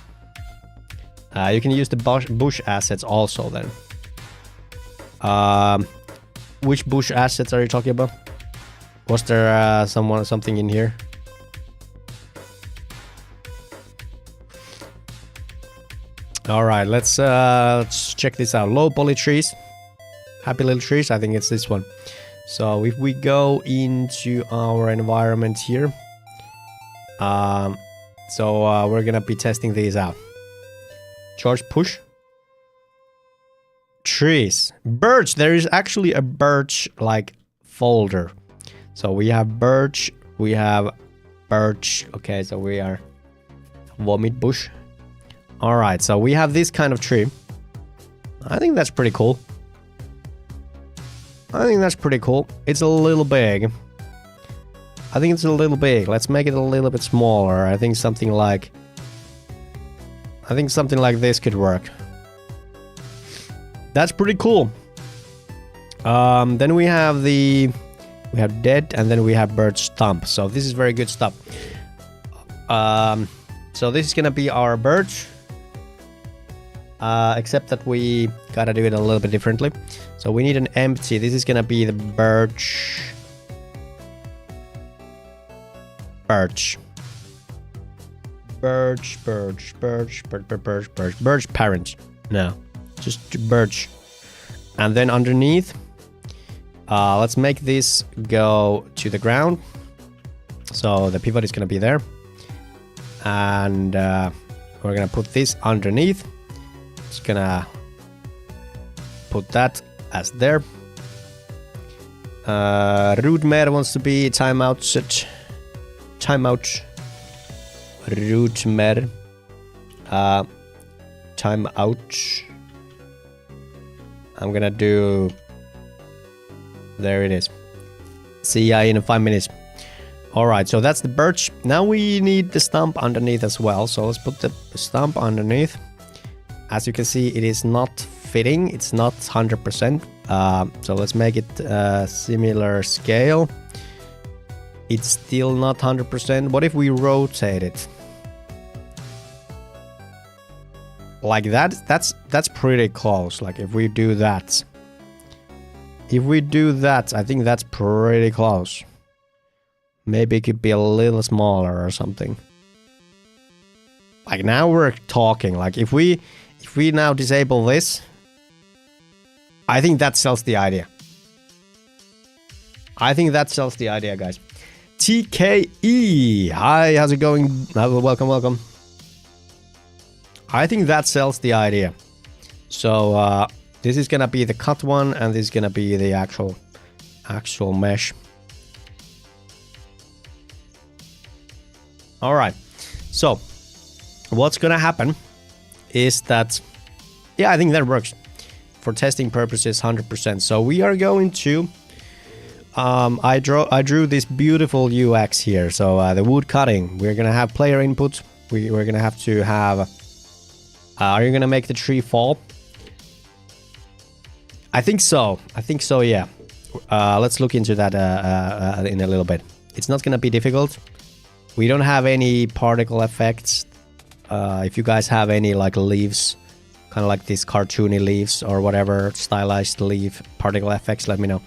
You can use the bush assets also then. Which bush assets are you talking about? Was there something in here? All right, let's check this out. Low poly trees, happy little trees. I think it's this one. So if we go into our environment here, we're gonna be testing these out. Charge push. Trees, birch. There is actually a birch like folder. So we have birch. Okay, so we are vomit bush. All right, so we have this kind of tree. I think that's pretty cool. It's a little big. I think it's a little big. Let's make it a little bit smaller. I think something like this could work. That's pretty cool. Then we have dead, and then we have birch stump. So this is very good stuff. So this is gonna be our birch. Except that we gotta do it a little bit differently. So we need an empty. This is gonna be the birch. Birch parent. No, just birch. And then underneath, let's make this go to the ground. So the pivot is gonna be there. And we're gonna put this underneath. Just gonna put that as there. Rootmer wants to be timeout. Rootmer. Timeout. I'm gonna do. There it is. See ya in 5 minutes. Alright, so that's the birch. Now we need the stump underneath as well. So let's put the stump underneath. As you can see, it is not fitting. It's not 100%. So let's make it similar scale. It's still not 100%. What if we rotate it? Like that? That's pretty close. Like if we do that. If we do that, I think that's pretty close. Maybe it could be a little smaller or something. Like now we're talking. Like if we now disable this, I think that sells the idea. I think that sells the idea, guys. TKE. Hi, how's it going? Welcome. I think that sells the idea. So this is gonna be the cut one, and this is gonna be the actual mesh. All right. So what's gonna happen is that, yeah, I think that works for testing purposes 100%. So we are going to I drew this beautiful UX here. So the wood cutting, we're gonna have player input. We're gonna have to have are you gonna make the tree fall? I think so, yeah. Let's look into that in a little bit. It's not gonna be difficult. We don't have any particle effects. If you guys have any like leaves, kind of like these cartoony leaves or whatever, stylized leaf particle effects, let me know.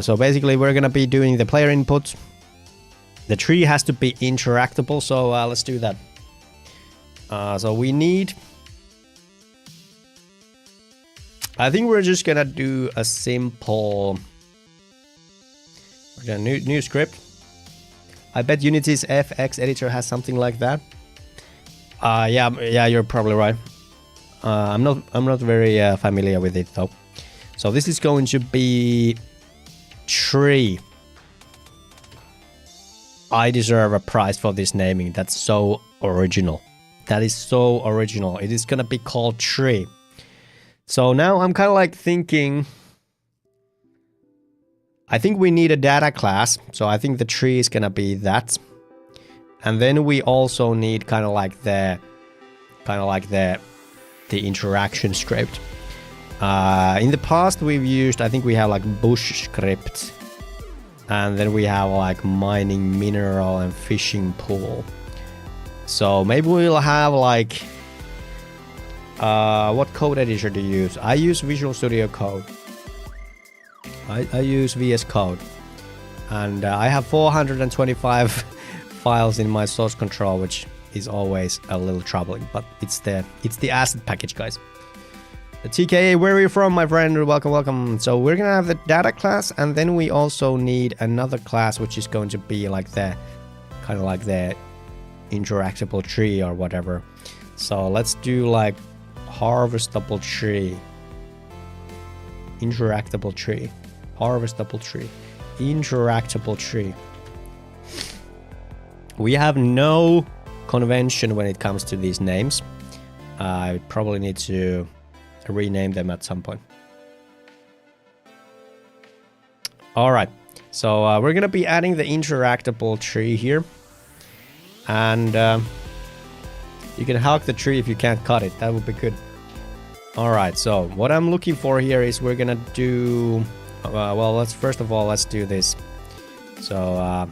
So basically we're gonna be doing the player input. The tree has to be interactable, so let's do that. So we need... I think we're just gonna do a simple... We're gonna new script. I bet Unity's FX editor has something like that. Yeah, you're probably right. I'm not very familiar with it though. So this is going to be tree. I deserve a prize for this naming. That's so original. That is so original. It is gonna be called tree. So now I'm kind of like thinking. I think we need a data class, so I think the tree is gonna be that, and then we also need kind of like the interaction script. In the past we've used, I think we have like bush script, and then we have like mining mineral and fishing pool. So maybe we'll have like what code editor do you use? I use Visual Studio Code. I use VS Code, and I have 425 files in my source control, which is always a little troubling, but it's the asset package, guys. The TKA, where are you from, my friend? Welcome. So we're gonna have the data class, and then we also need another class, which is going to be like the kind of like the interactable tree or whatever. So let's do like harvestable tree, interactable tree. Harvestable tree, interactable tree. We have no convention when it comes to these names. I probably need to rename them at some point. All right, So we're gonna be adding the interactable tree here. And you can hug the tree if you can't cut it. That would be good. Alright, so what I'm looking for here is we're gonna do... well, let's first of all, let's do this. So,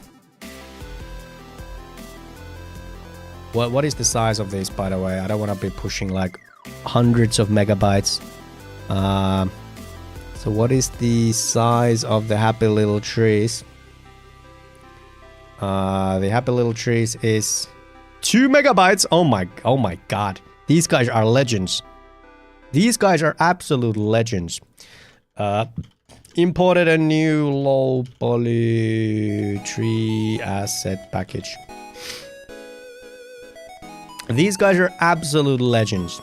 what is the size of this, by the way? I don't want to be pushing like hundreds of megabytes. So what is the size of the happy little trees? The happy little trees is 2 megabytes. Oh my god. These guys are legends. These guys are absolute legends. Imported a new low poly tree asset package. These guys are absolute legends.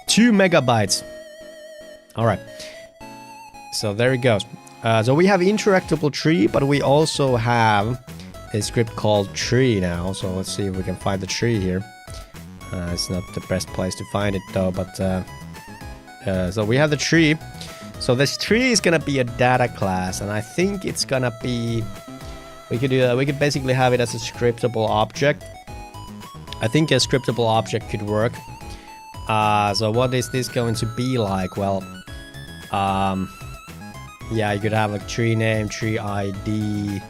2 megabytes. Alright. So there it goes. So we have interactable tree, but we also have a script called tree now. So let's see if we can find the tree here. It's not the best place to find it though, but so we have the tree. So this tree is gonna be a data class, and I think it's gonna be... We could basically have it as a scriptable object. I think a scriptable object could work. So what is this going to be like? Well, yeah, you could have like tree name, tree ID,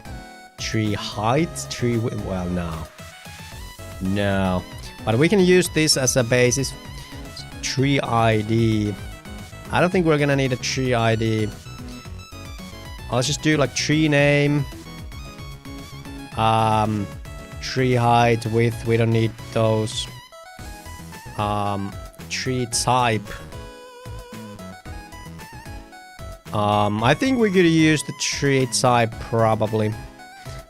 tree height, tree... Well, no. But we can use this as a basis. Tree ID. I don't think we're gonna need a tree ID. Let's just do like tree name. Tree height, width, we don't need those. Tree type. I think we could use the tree type probably.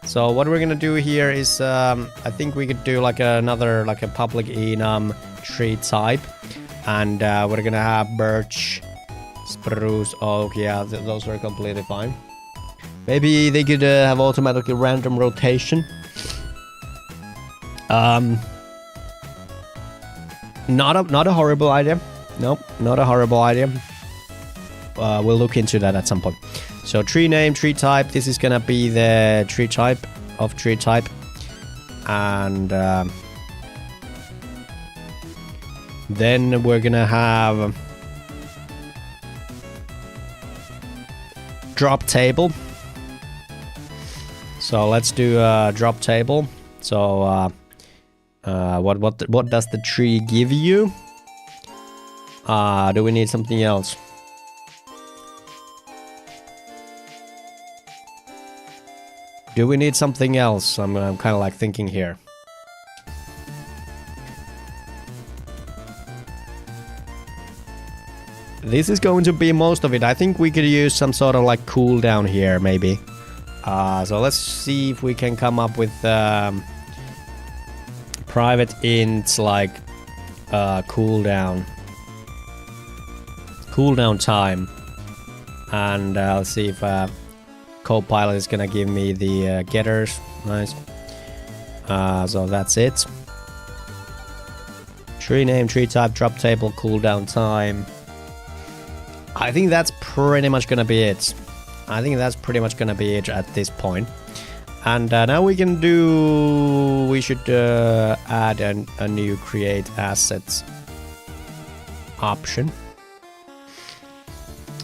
So what we're gonna do here is, I think we could do like another, like a public enum tree type. And we're gonna have birch, spruce, oak, yeah, those are completely fine. Maybe they could have automatically random rotation. Not a horrible idea. Nope, not a horrible idea. We'll look into that at some point. So tree name, tree type. This is gonna be the tree type of tree type, and then we're gonna have drop table. So let's do a drop table. So what does the tree give you? Do we need something else? Do we need something else? I'm kind of like thinking here. This is going to be most of it. I think we could use some sort of like cooldown here, maybe. So let's see if we can come up with private ints like cooldown time, and I'll see if Copilot is gonna give me the getters. Nice. So that's it. Tree name, tree type, drop table, cooldown time. I think that's pretty much gonna be it. I think that's pretty much gonna be it at this point. And now we can do... We should add a new create assets option.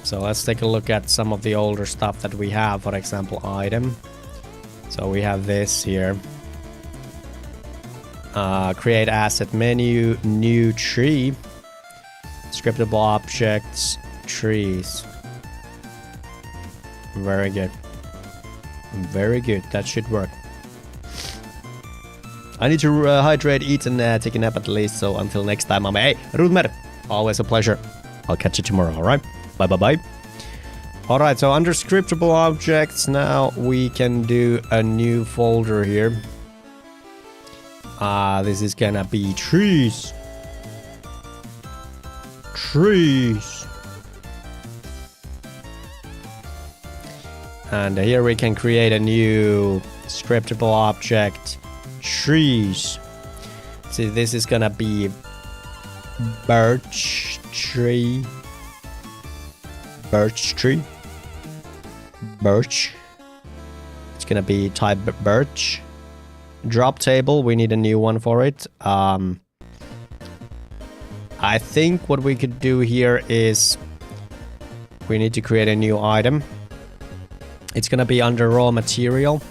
So let's take a look at some of the older stuff that we have. For example, item. So we have this here. Create asset menu, new tree. Scriptable objects, trees. Very good. Very good. That should work. I need to hydrate, eat, and take a nap at least. So until next time, I'm... Hey, Rudmer! Always a pleasure. I'll catch you tomorrow, alright? Bye. Alright, so under scriptable objects, now we can do a new folder here. This is gonna be trees. Trees. And here we can create a new scriptable object, trees. See, this is gonna be birch tree. birch tree. Birch. It's gonna be type birch. Drop table, we need a new one for it. I think what we could do here is we need to create a new item. It's gonna be under raw material.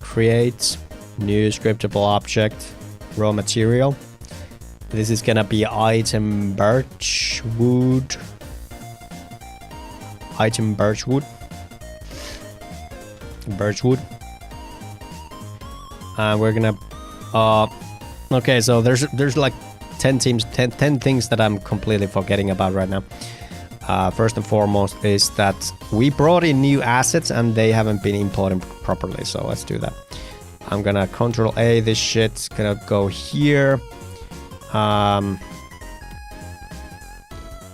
Create new scriptable object, raw material. This is gonna be item birch wood. Item birch wood. Birch wood. We're gonna okay, so there's like 10 things that I'm completely forgetting about right now. First and foremost is that we brought in new assets and they haven't been imported properly, so let's do that. I'm gonna Control A this shit, gonna go here.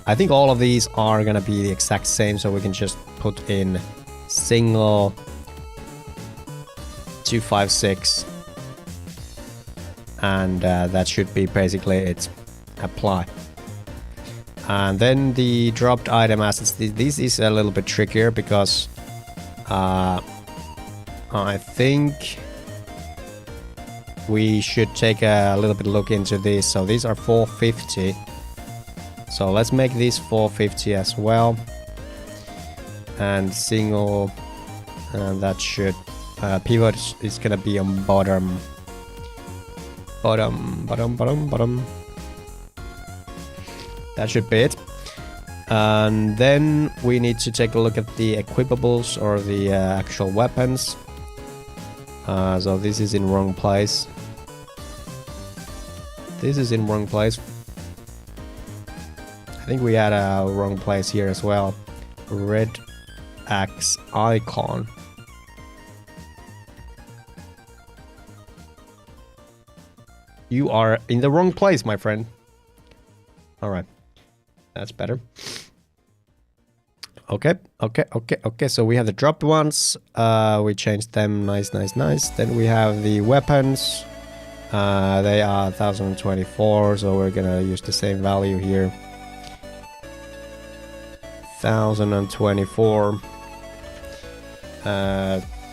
I think all of these are gonna be the exact same, so we can just put in single 256 and that should be basically it. Apply. And then the dropped item assets, this is a little bit trickier because I think we should take a little bit look into this. So these are 450, so let's make these 450 as well, and single, and that should pivot is gonna be on bottom. That should be it. And then we need to take a look at the equipables or the actual weapons. So this is in wrong place. This is in wrong place. I think we had a wrong place here as well. Red axe icon. You are in the wrong place, my friend. Alright. That's better. Okay. So we have the dropped ones. We changed them. Nice. Then we have the weapons. They are 1024, so we're gonna use the same value here. 1024.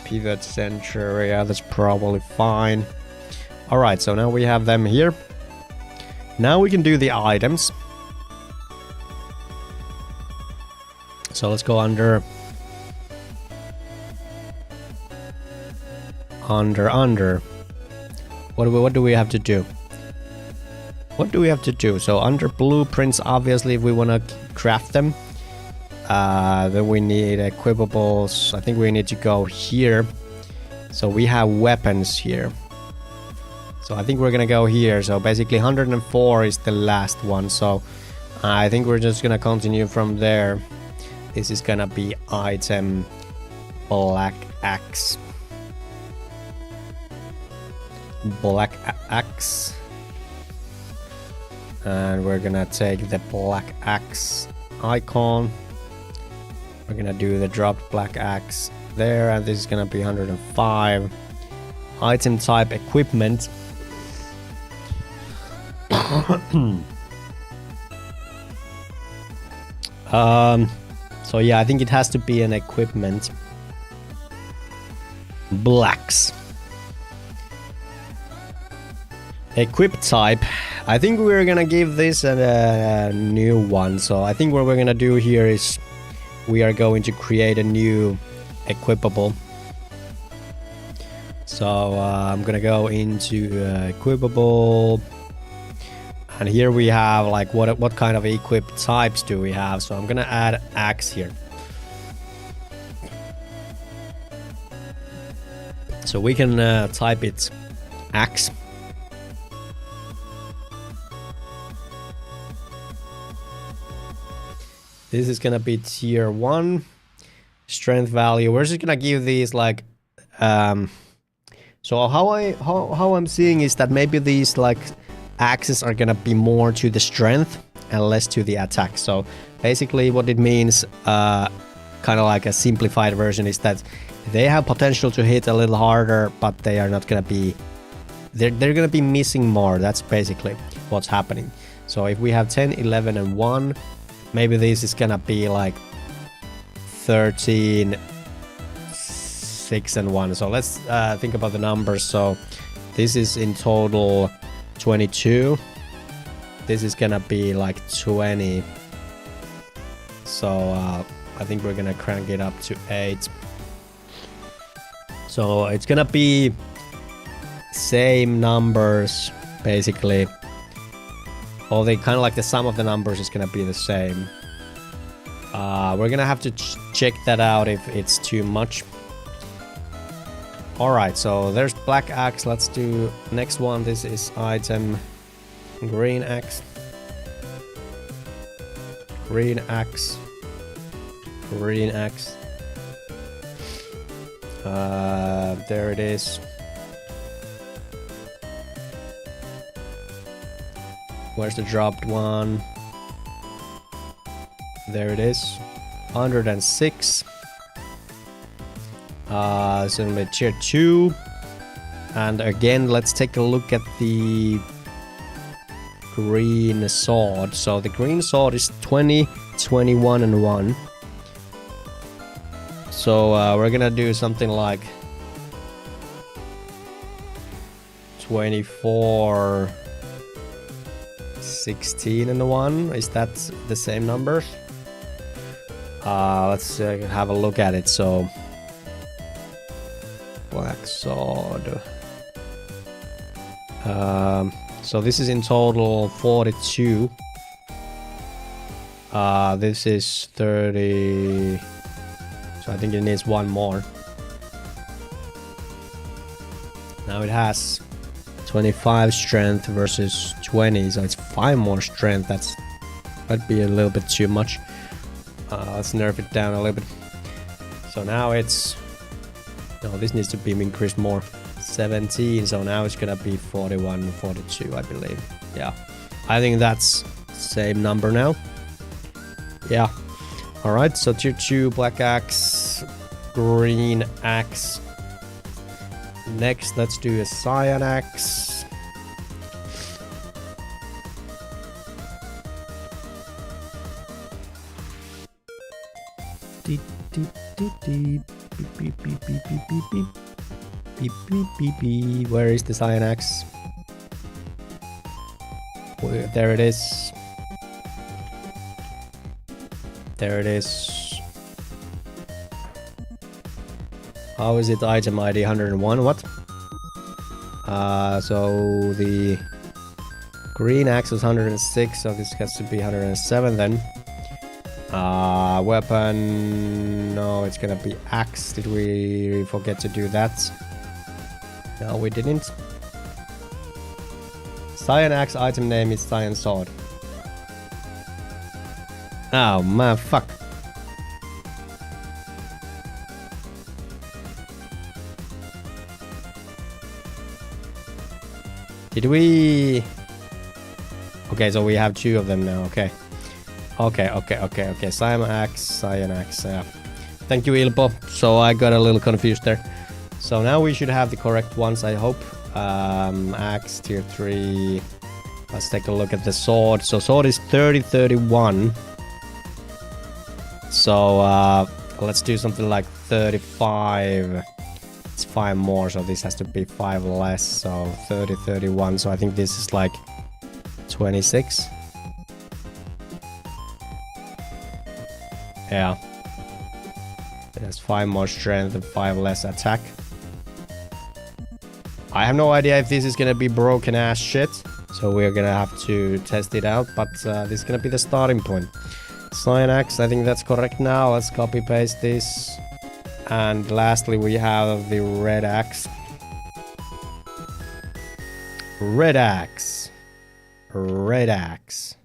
Pivot center, yeah, that's probably fine. Alright, so now we have them here. Now we can do the items. So let's go under. What do we have to do? What do we have to do? So under blueprints, obviously, if we want to craft them, then we need equipables. I think we need to go here. So we have weapons here. So I think we're gonna go here. So basically 104 is the last one. So I think we're just gonna continue from there. This is gonna be item black axe. Black axe. And we're gonna take the black axe icon. We're gonna do the dropped black axe there, and this is gonna be 105. Item type equipment. So yeah, I think it has to be an equipment. Blacks. Equip type. I think we're gonna give this a new one. So I think what we're gonna do here is we are going to create a new equipable. So I'm gonna go into equipable. And here we have like what kind of equip types do we have? So I'm gonna add axe here. So we can type it axe. This is gonna be tier 1 strength value. We're just gonna give these like so how I'm seeing is that maybe these like axes are gonna be more to the strength and less to the attack. So basically what it means, kind of like a simplified version, is that they have potential to hit a little harder, but they are not gonna be, they're gonna be missing more. That's basically what's happening. So if we have 10, 11 and 1, maybe this is gonna be like 13, 6 and 1. So let's think about the numbers. So this is in total 22. This is gonna be like 20. So I think we're gonna crank it up to 8. So it's gonna be same numbers basically. Or they kind of like the sum of the numbers is gonna be the same. We're gonna have to check that out if it's too much. Alright, so there's black axe. Let's do next one. This is item green axe. Green axe. Green axe. There it is. Where's the dropped one? There it is. 106. So tier 2. And again, let's take a look at the green sword. So the green sword is 20, 21 and 1. So we're gonna do something like 24, 16 and 1. Is that the same numbers? Let's have a look at it. So black sword. So this is in total 42. This is 30. So I think it needs one more. Now it has 25 strength versus 20, so it's 5 more strength. That'd be a little bit too much. Let's nerf it down a little bit. So now it's... No, this needs to be increased more. 17, so now it's gonna be 41, 42, I believe. Yeah, I think that's same number now. Yeah. Alright, so tier 2, black axe, green axe. Next, let's do a cyan axe. Beep, beep, beep, beep, beep, beep, beep, beep, beep, beep. Beep, beep, beep, beep. Where is the cyan axe? There it is. There it is. How is it item ID 101? What? So the green axe was 106, so this has to be 107 then. Weapon... No, it's gonna be axe. Did we forget to do that? No, we didn't. Cyan axe item name is cyan sword. Oh man, fuck. Did we... Okay, so we have 2 of them now, okay. Okay. Cyan axe, yeah. Thank you, Ilpo. So I got a little confused there. So now we should have the correct ones, I hope. Axe, tier 3. Let's take a look at the sword. So sword is 30, 31. So let's do something like 35. It's 5 more, so this has to be 5 less. So 30, 31. So I think this is like 26. Yeah. It has 5 more strength and 5 less attack. I have no idea if this is gonna be broken ass shit. So we're gonna have to test it out. But this is gonna be the starting point. Cyan axe, I think that's correct now. Let's copy paste this. And lastly we have the red axe. Red axe. Red axe.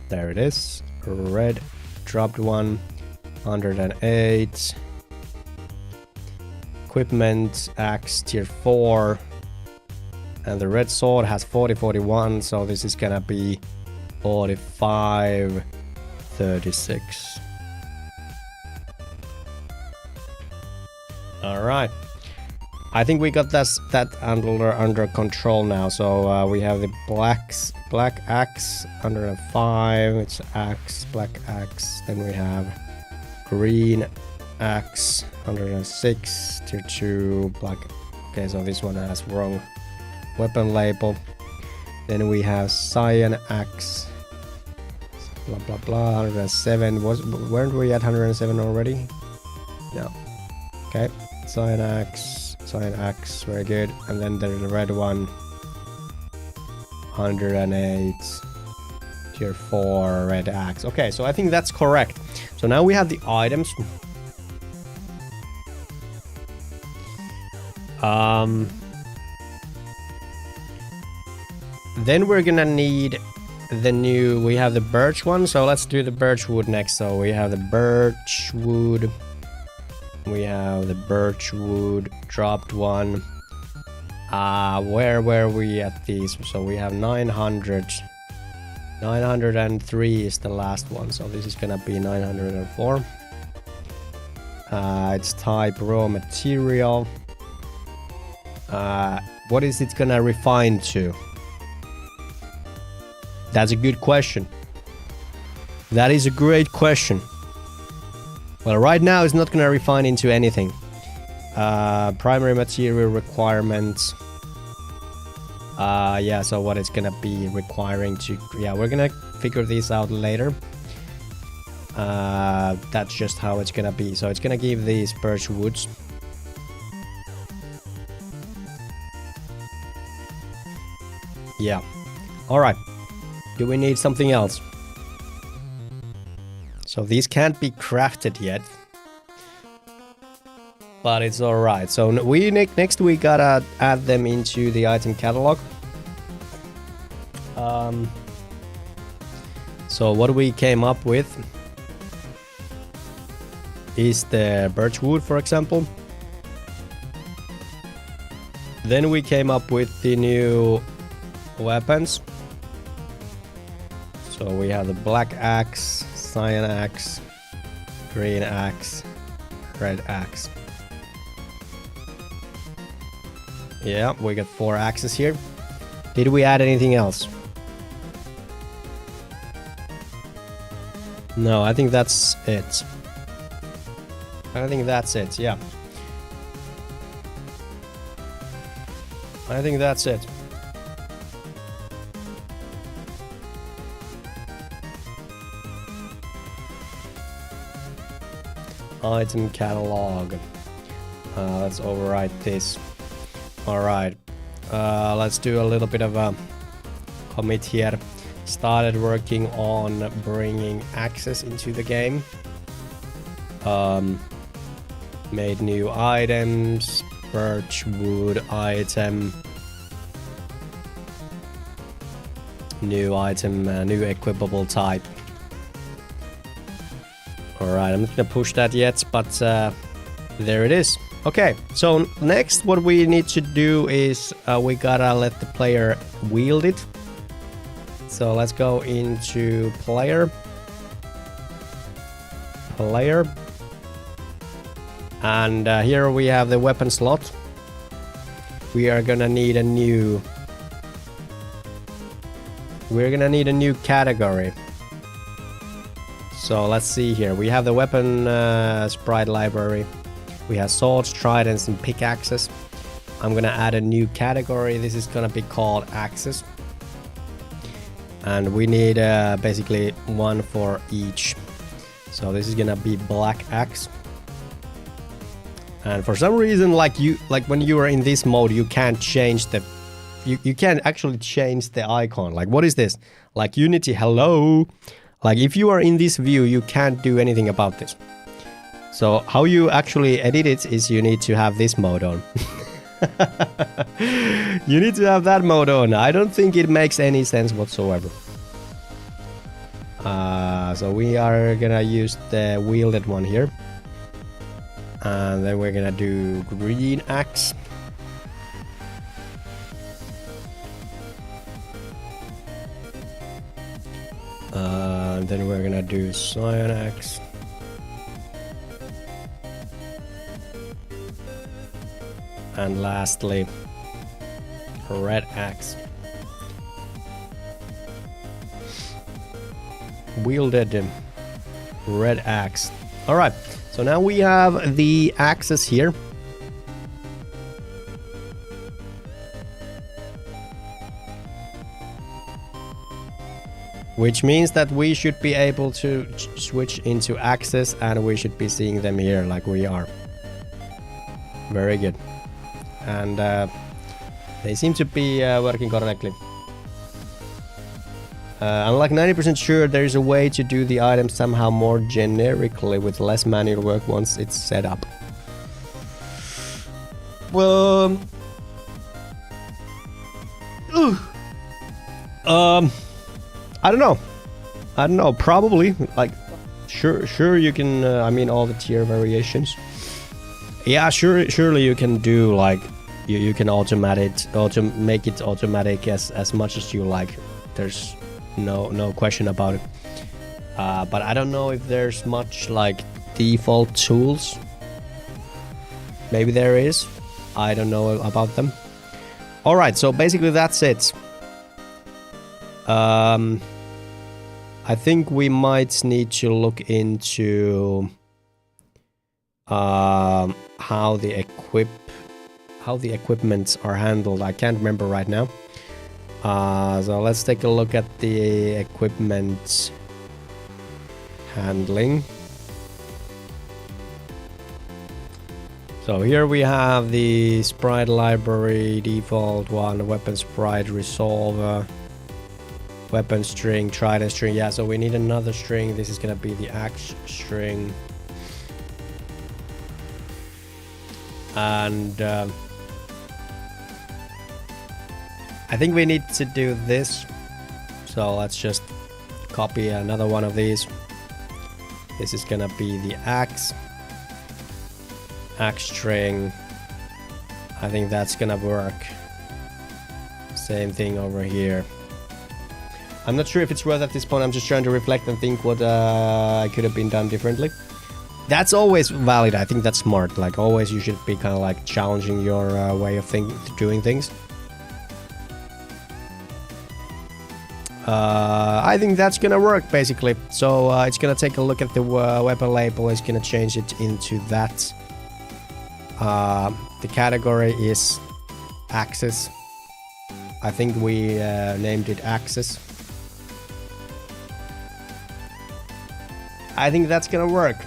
There it is. Red dropped one. 108. Equipment axe tier 4. And the red sword has 40, 41. So this is gonna be 45, 36. Alright. I think we got that under control now. So we have the black axe 105. It's axe, black axe. Then we have green axe 106 tier 2 black. Okay, so this one has wrong weapon label. Then we have cyan axe. Blah blah blah. 107. Weren't we at 107 already? No. Okay. Cyan axe, very good. And then there's the red one. 108. Tier 4 red axe. Okay, so I think that's correct. So now we have the items. Then we're gonna need the new, we have the birch one, so let's do the birch wood next. So we have the birch wood. We have the birch wood dropped one. Where were we at these? So we have 900. 903 is the last one, so this is gonna be 904. It's type raw material. What is it gonna refine to? That's a good question. That is a great question. Well, right now it's not gonna refine into anything. Primary material requirements. Yeah, so what it's gonna be requiring to... Yeah, we're gonna figure this out later. That's just how it's gonna be. So it's gonna give these birch woods. Yeah. Alright. Do we need something else? So these can't be crafted yet. But it's alright. So next we gotta add them into the item catalog. So what we came up with is the birch wood, for example. Then we came up with the new weapons. So we have the black axe, cyan axe, green axe, red axe. Yeah, we got 4 axes here. Did we add anything else? No, I think that's it. I think that's it, yeah. I think that's it. Item catalog. Let's overwrite this. Alright. Let's do a little bit of a commit here. Started working on bringing access into the game. Made new items. Birch wood item. New item, new equipable type. Alright, I'm not gonna push that yet, but there it is. Okay, so next what we need to do is we gotta let the player wield it. So let's go into player. And here we have the weapon slot. We are gonna need a new... We're gonna need a new category. So let's see here. We have the weapon sprite library. We have swords, tridents, and pickaxes. I'm gonna add a new category. This is gonna be called axes. And we need basically one for each. So this is gonna be black axe. And for some reason, like when you are in this mode, you can't change the... You can't actually change the icon. Like, what is this? Like, Unity, hello? Like, if you are in this view, you can't do anything about this. So how you actually edit it is you need to have this mode on. You need to have that mode on. I don't think it makes any sense whatsoever. So we are gonna use the wielded one here. And then we're gonna do green axe. Then we're gonna do cyan axe. And lastly, red axe. Wielded red axe. All right, so now we have the axes here. Which means that we should be able to switch into axes, and we should be seeing them here like we are. Very good. And they seem to be working correctly. I'm like 90% sure there's a way to do the item somehow more generically with less manual work once it's set up. Well, I don't know. Probably, like, sure you can. I mean, all the tier variations. Yeah, surely you can do like, you can make it automatic as much as you like. There's no question about it. But I don't know if there's much like default tools. Maybe there is. I don't know about them. All right, so basically that's it. I think we might need to look into how the equipments are handled. I can't remember right now. So let's take a look at the equipment handling. So here we have the sprite library, default one, weapon sprite, resolver, weapon string, trident string. Yeah, so we need another string. This is gonna be the axe string. And I think we need to do this. So let's just copy another one of these. This is gonna be the axe string. I think that's gonna work. Same thing over here. I'm not sure if it's worth at this point. I'm just trying to reflect and think what could have been done differently. That's always valid. I think that's smart. Like always, you should be kind of like challenging your way of doing things. I think that's gonna work basically. So it's gonna take a look at the weapon label. It's gonna change it into that. The category is axes. I think we named it axes. I think that's gonna work.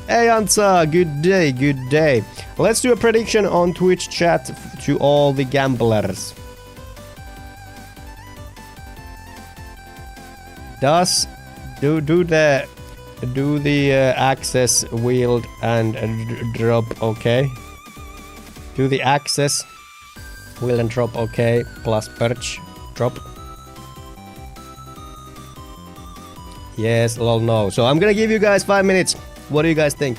Hey Ansa, good day. Let's do a prediction on Twitch chat to all the gamblers. Do the access wield and drop okay? Do the access wield and drop okay plus perch drop? Yes, lol no. So I'm gonna give you guys 5 minutes. What do you guys think?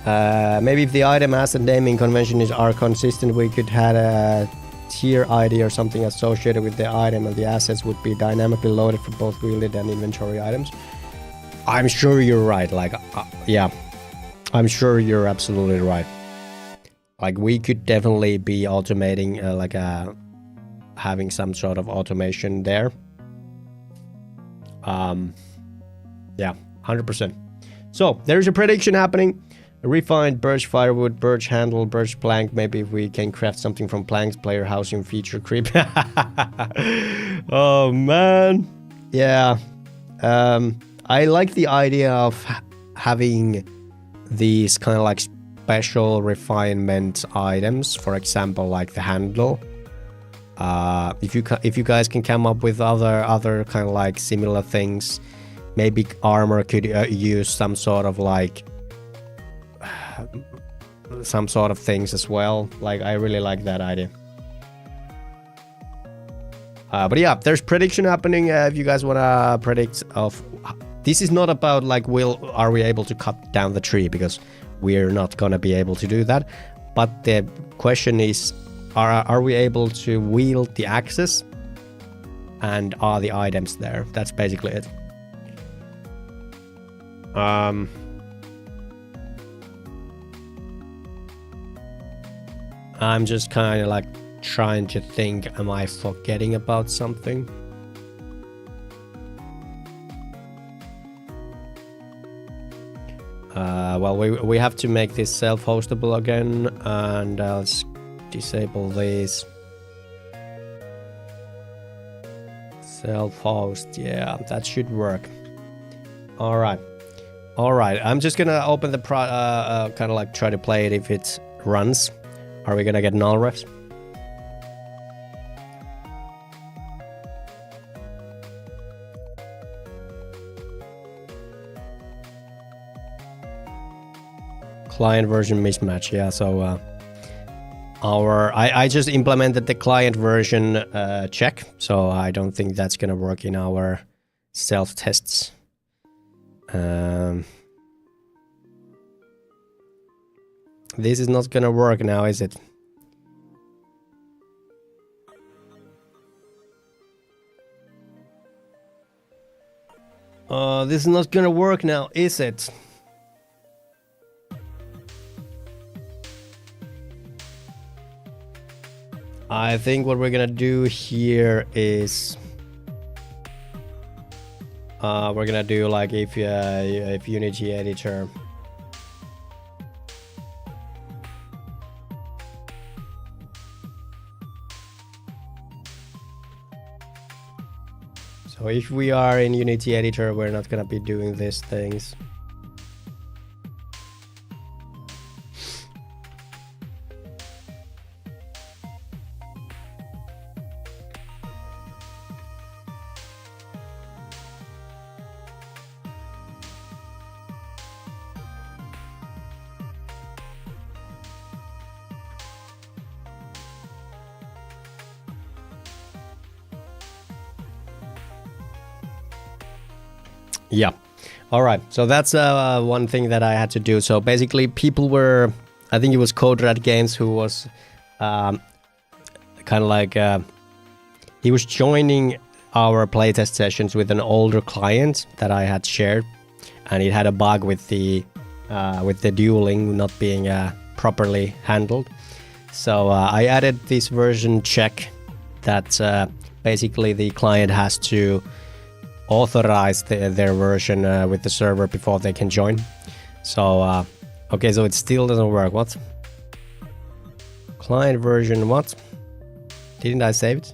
Maybe if the item asset naming conventions are consistent, we could have a tier ID or something associated with the item, and the assets would be dynamically loaded for both wielded and inventory items. I'm sure you're right. Like, yeah, I'm sure you're absolutely right. Like, we could definitely be automating, having some sort of automation there. Yeah, 100%. So there's a prediction happening. Refined birch firewood, birch handle, birch plank. Maybe if we can craft something from planks, player housing feature creep. Oh man, yeah. I like the idea of having these kind of like special refinement items. For example, like the handle. If you guys can come up with other kind of like similar things, maybe armor could use some sort of like some sort of things as well. Like, I really like that idea. But yeah, there's prediction happening. If you guys want to predict of, this is not about like are we able to cut down the tree, because we're not gonna be able to do that. But the question is, are we able to wield the axes, and are the items there? That's basically it. I'm just kind of like trying to think, am I forgetting about something? Well, we have to make this self-hostable again, and let's disable these. Self-host, yeah, that should work. All right. I'm just gonna open the kind of like try to play it if it runs. Are we gonna get null refs? Client version mismatch, yeah. So I just implemented the client version check, so I don't think that's gonna work in our self tests. This is not gonna work now, is it? This is not gonna work now, is it? I think what we're gonna do here is we're gonna do like if Unity editor. So if we are in Unity editor, we're not gonna be doing these things. Yeah. All right. So that's one thing that I had to do. So basically, people were, I think it was Code Red Games who was kind of like he was joining our playtest sessions with an older client that I had shared, and it had a bug with the dueling not being properly handled. So I added this version check that basically the client has to authorize their version with the server before they can join. So okay, so it still doesn't work. What? Client version what? Didn't I save it?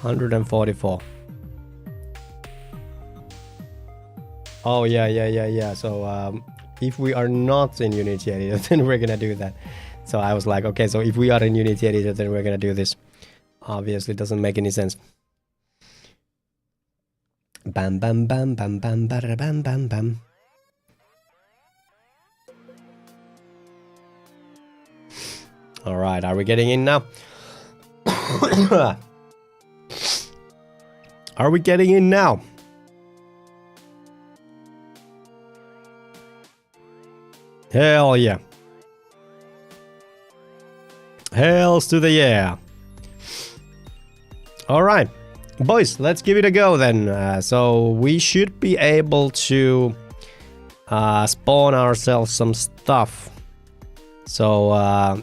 144. Oh yeah. So if we are not in Unity editor, then we're gonna do that. So I was like, okay, so if we are in Unity editor, then we're gonna do this. Obviously, it doesn't make any sense. Bam bam bam bam bam bam bam bam bam. All right, are we getting in now? Are we getting in now? Hell yeah. Hells to the yeah. All right. Boys, let's give it a go then. So we should be able to spawn ourselves some stuff. So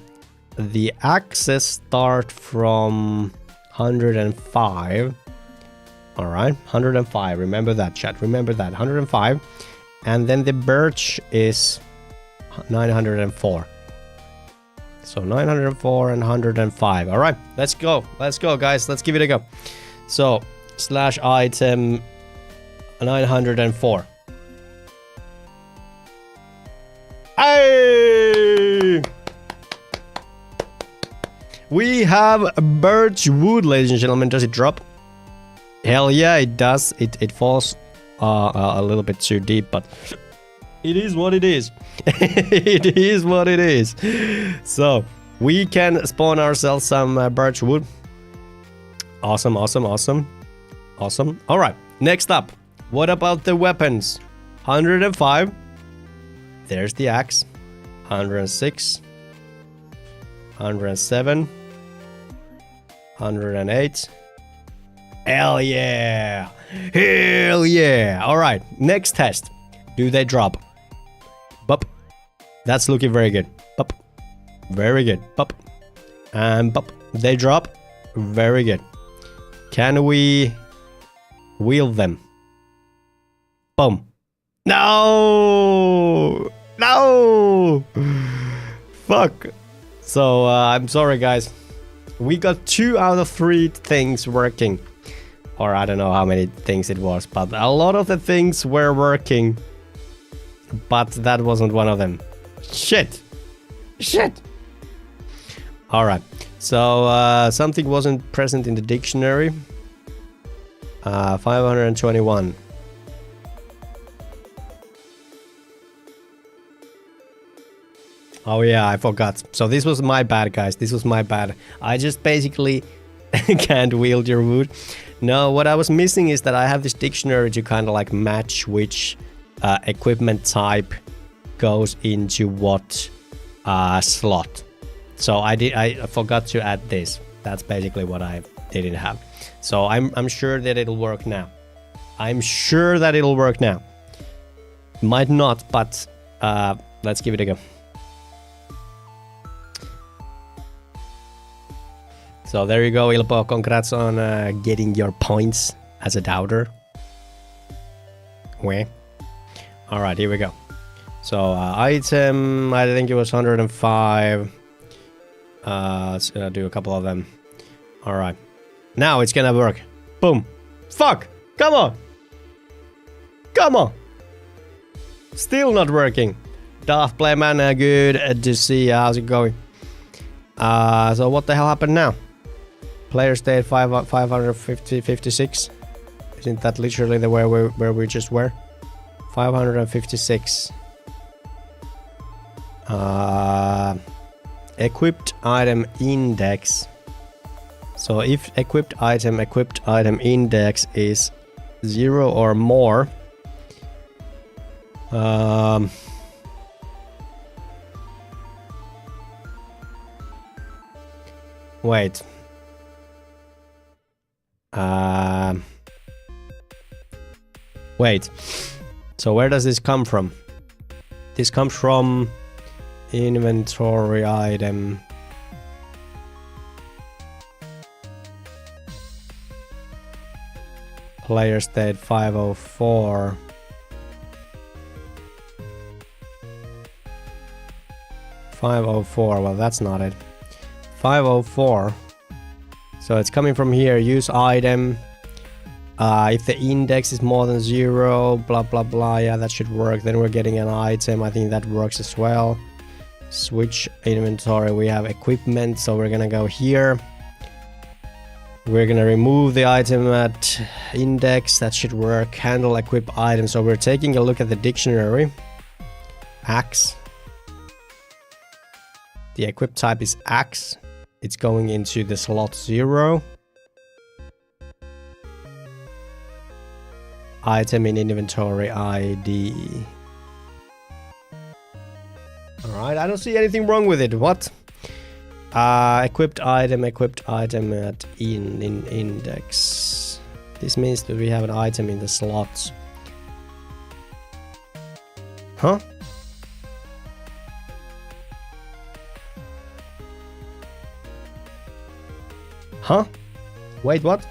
the access start from 105. All right, 105. Remember that, chat. Remember that, 105. And then the birch is 904. So 904 and 105. All right, let's go. Let's go, guys. Let's give it a go. So, /item 904. Hey! We have birch wood, ladies and gentlemen. Does it drop? Hell yeah, it does. It falls a little bit too deep, but it is what it is. It is what it is. So, we can spawn ourselves some birch wood. Awesome. All right, next up, what about the weapons? 105. There's the axe. 106. 107. 108. Hell yeah. Hell yeah. All right, next test. Do they drop? Bup. That's looking very good. Bup. Very good. Pop. And pop. They drop. Very good. Can we wield them? Boom. No! No! Fuck. So, I'm sorry, guys. We got 2 out of 3 things working. Or I don't know how many things it was, but a lot of the things were working. But that wasn't one of them. Shit! Shit! Alright. So, something wasn't present in the dictionary. 521. Oh yeah, I forgot. So this was my bad, guys. This was my bad. I just basically can't wield your wood. No, what I was missing is that I have this dictionary to kind of like match which equipment type goes into what slot. So I forgot to add this. That's basically what I didn't have. So I'm sure that it'll work now. I'm sure that it'll work now. Might not, but let's give it a go. So there you go, Ilpo. Congrats on getting your points as a doubter. Where? Alright, here we go. So item, I think it was 105. Let's do a couple of them. Alright. Now it's gonna work. Boom. Fuck! Come on! Come on! Still not working. Daft Playman, good to see you. How's it going? So what the hell happened now? Player state 556. Isn't that literally the where we just were? 556. Equipped item index. So if equipped item index is 0 or more, wait. Wait. So where does this come from? This comes from inventory item. Player state 504. 504. Well, that's not it. 504. So it's coming from here. Use item. If the index is more than 0, blah blah blah. Yeah, that should work. Then we're getting an item. I think that works as well. Switch inventory. We have equipment, so we're gonna go here. We're gonna remove the item at index. That should work. Handle equip item. So we're taking a look at the dictionary. Axe. The equip type is axe. It's going into the slot 0. Item in inventory ID. Alright, I don't see anything wrong with it. What? Equipped item at in index. This means that we have an item in the slots. Huh? Huh? Wait, what?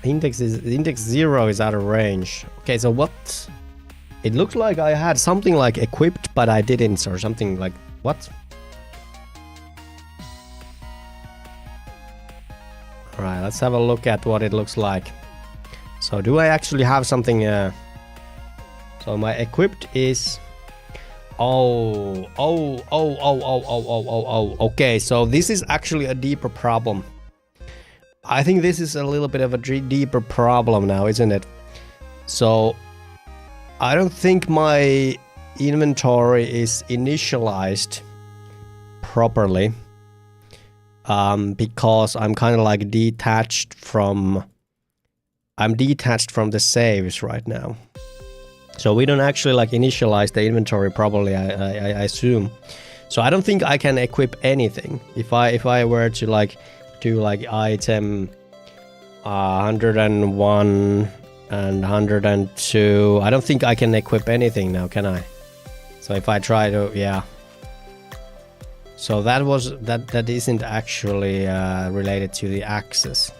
Index 0 is out of range. Okay, so what? It looks like I had something like equipped, but I didn't, or something like what? Alright, let's have a look at what it looks like. So do I actually have something? So my equipped is. Okay, so this is actually a deeper problem. I think this is a little bit of a deeper problem now, isn't it? So I don't think my inventory is initialized properly, because I'm kind of like detached from the saves right now. So we don't actually like initialize the inventory properly, I assume. So I don't think I can equip anything. If I were to like do like item 101 and 102. I don't think I can equip anything now, can I? So if I try to, yeah. So that isn't actually related to the access.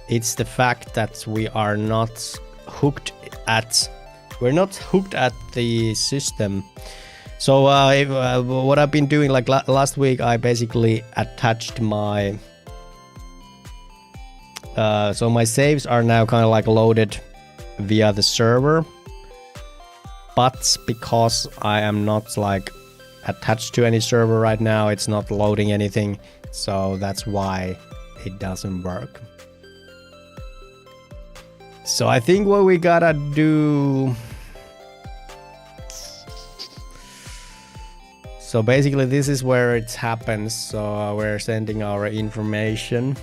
It's the fact that we are not hooked at. We're not hooked at the system. So what I've been doing, like last week, I basically attached my. So my saves are now kind of like loaded via the server, but because I am not like attached to any server right now, it's not loading anything, so that's why it doesn't work. So I think what we gotta do. So basically this is where it happens. So we're sending our information.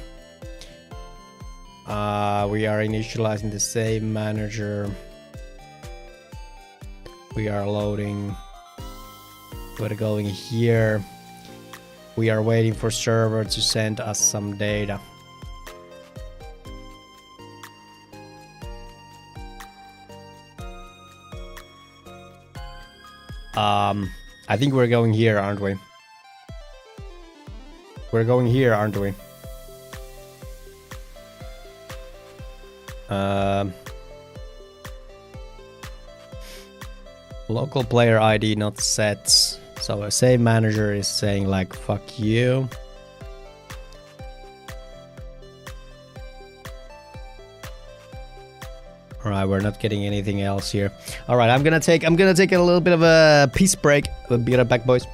We are initializing the save manager. We are loading. We're going here. We are waiting for server to send us some data. I think we're going here, aren't we? We're going here, aren't we? Local player ID not set. So a save manager is saying like fuck you. Alright, we're not getting anything else here. Alright, I'm gonna take a little bit of a peace break. We'll be right back, boys.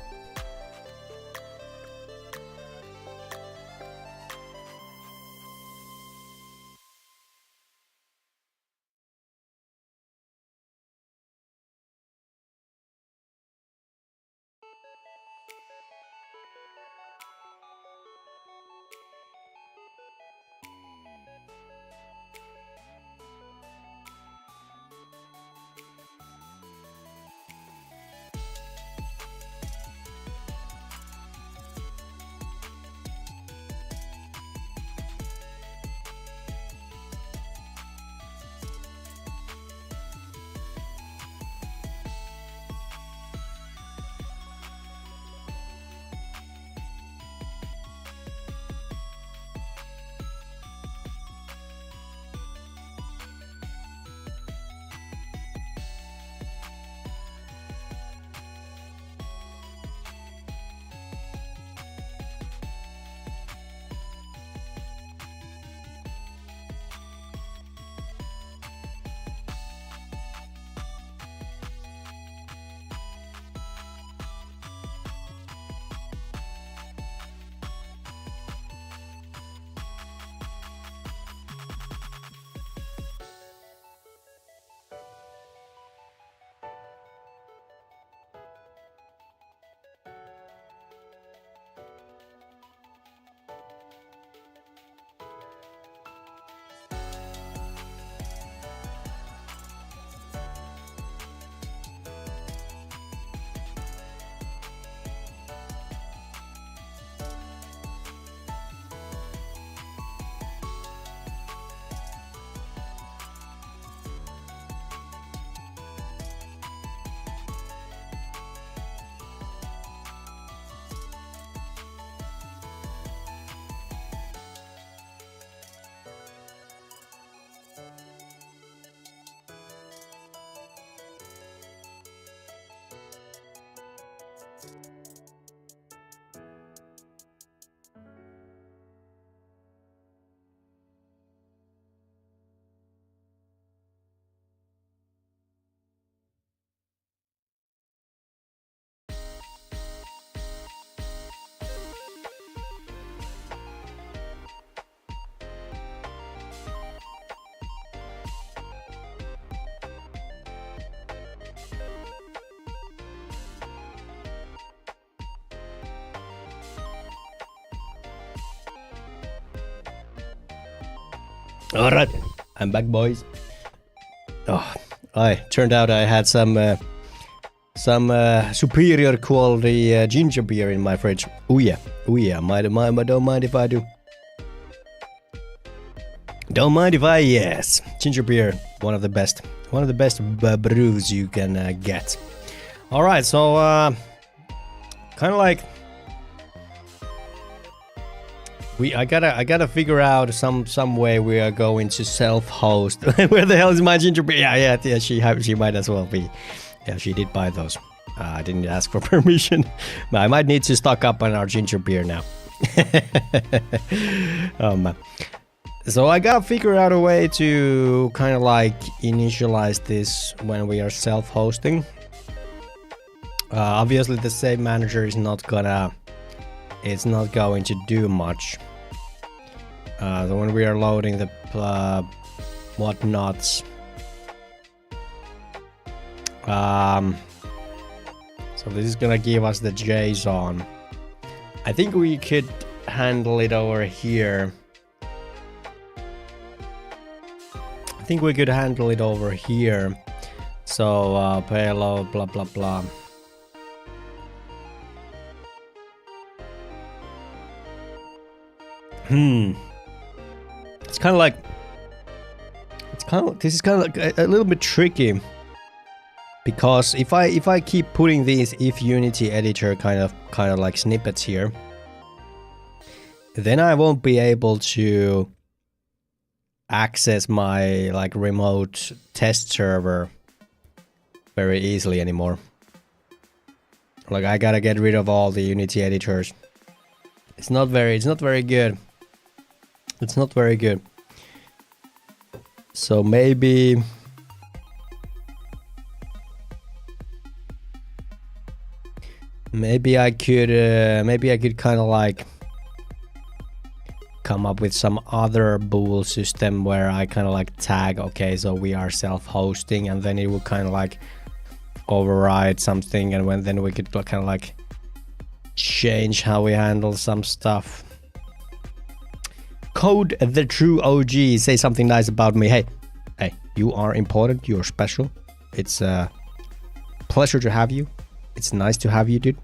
Alright, I'm back, boys. Oh, turned out I had some superior quality ginger beer in my fridge. Oh yeah, don't mind if I do. Don't mind if I yes. Ginger beer, one of the best brews you can get. All right, so kind of like I gotta figure out some way we are going to self-host. Where the hell is my ginger beer? Yeah. She might as well be. Yeah, she did buy those. I didn't ask for permission. But I might need to stock up on our ginger beer now. So I gotta figure out a way to kind of like initialize this when we are self-hosting. Obviously the save manager is not going to do much. So when we are loading the whatnots, so this is gonna give us the JSON. I think we could handle it over here. So payload, blah blah blah. This is kind of like a little bit tricky, because if I keep putting these if Unity editor kind of like snippets here, then I won't be able to access my like remote test server very easily anymore. Like I gotta get rid of all the Unity editors. It's not very good. It's not very good. So maybe I could kind of like come up with some other bool system where I kind of like tag, okay, so we are self-hosting, and then it would kind of like override something, and then we could kind of like change how we handle some stuff. Code the true OG, say something nice about me. Hey, you are important, you're special. It's a pleasure to have you. It's nice to have you, dude.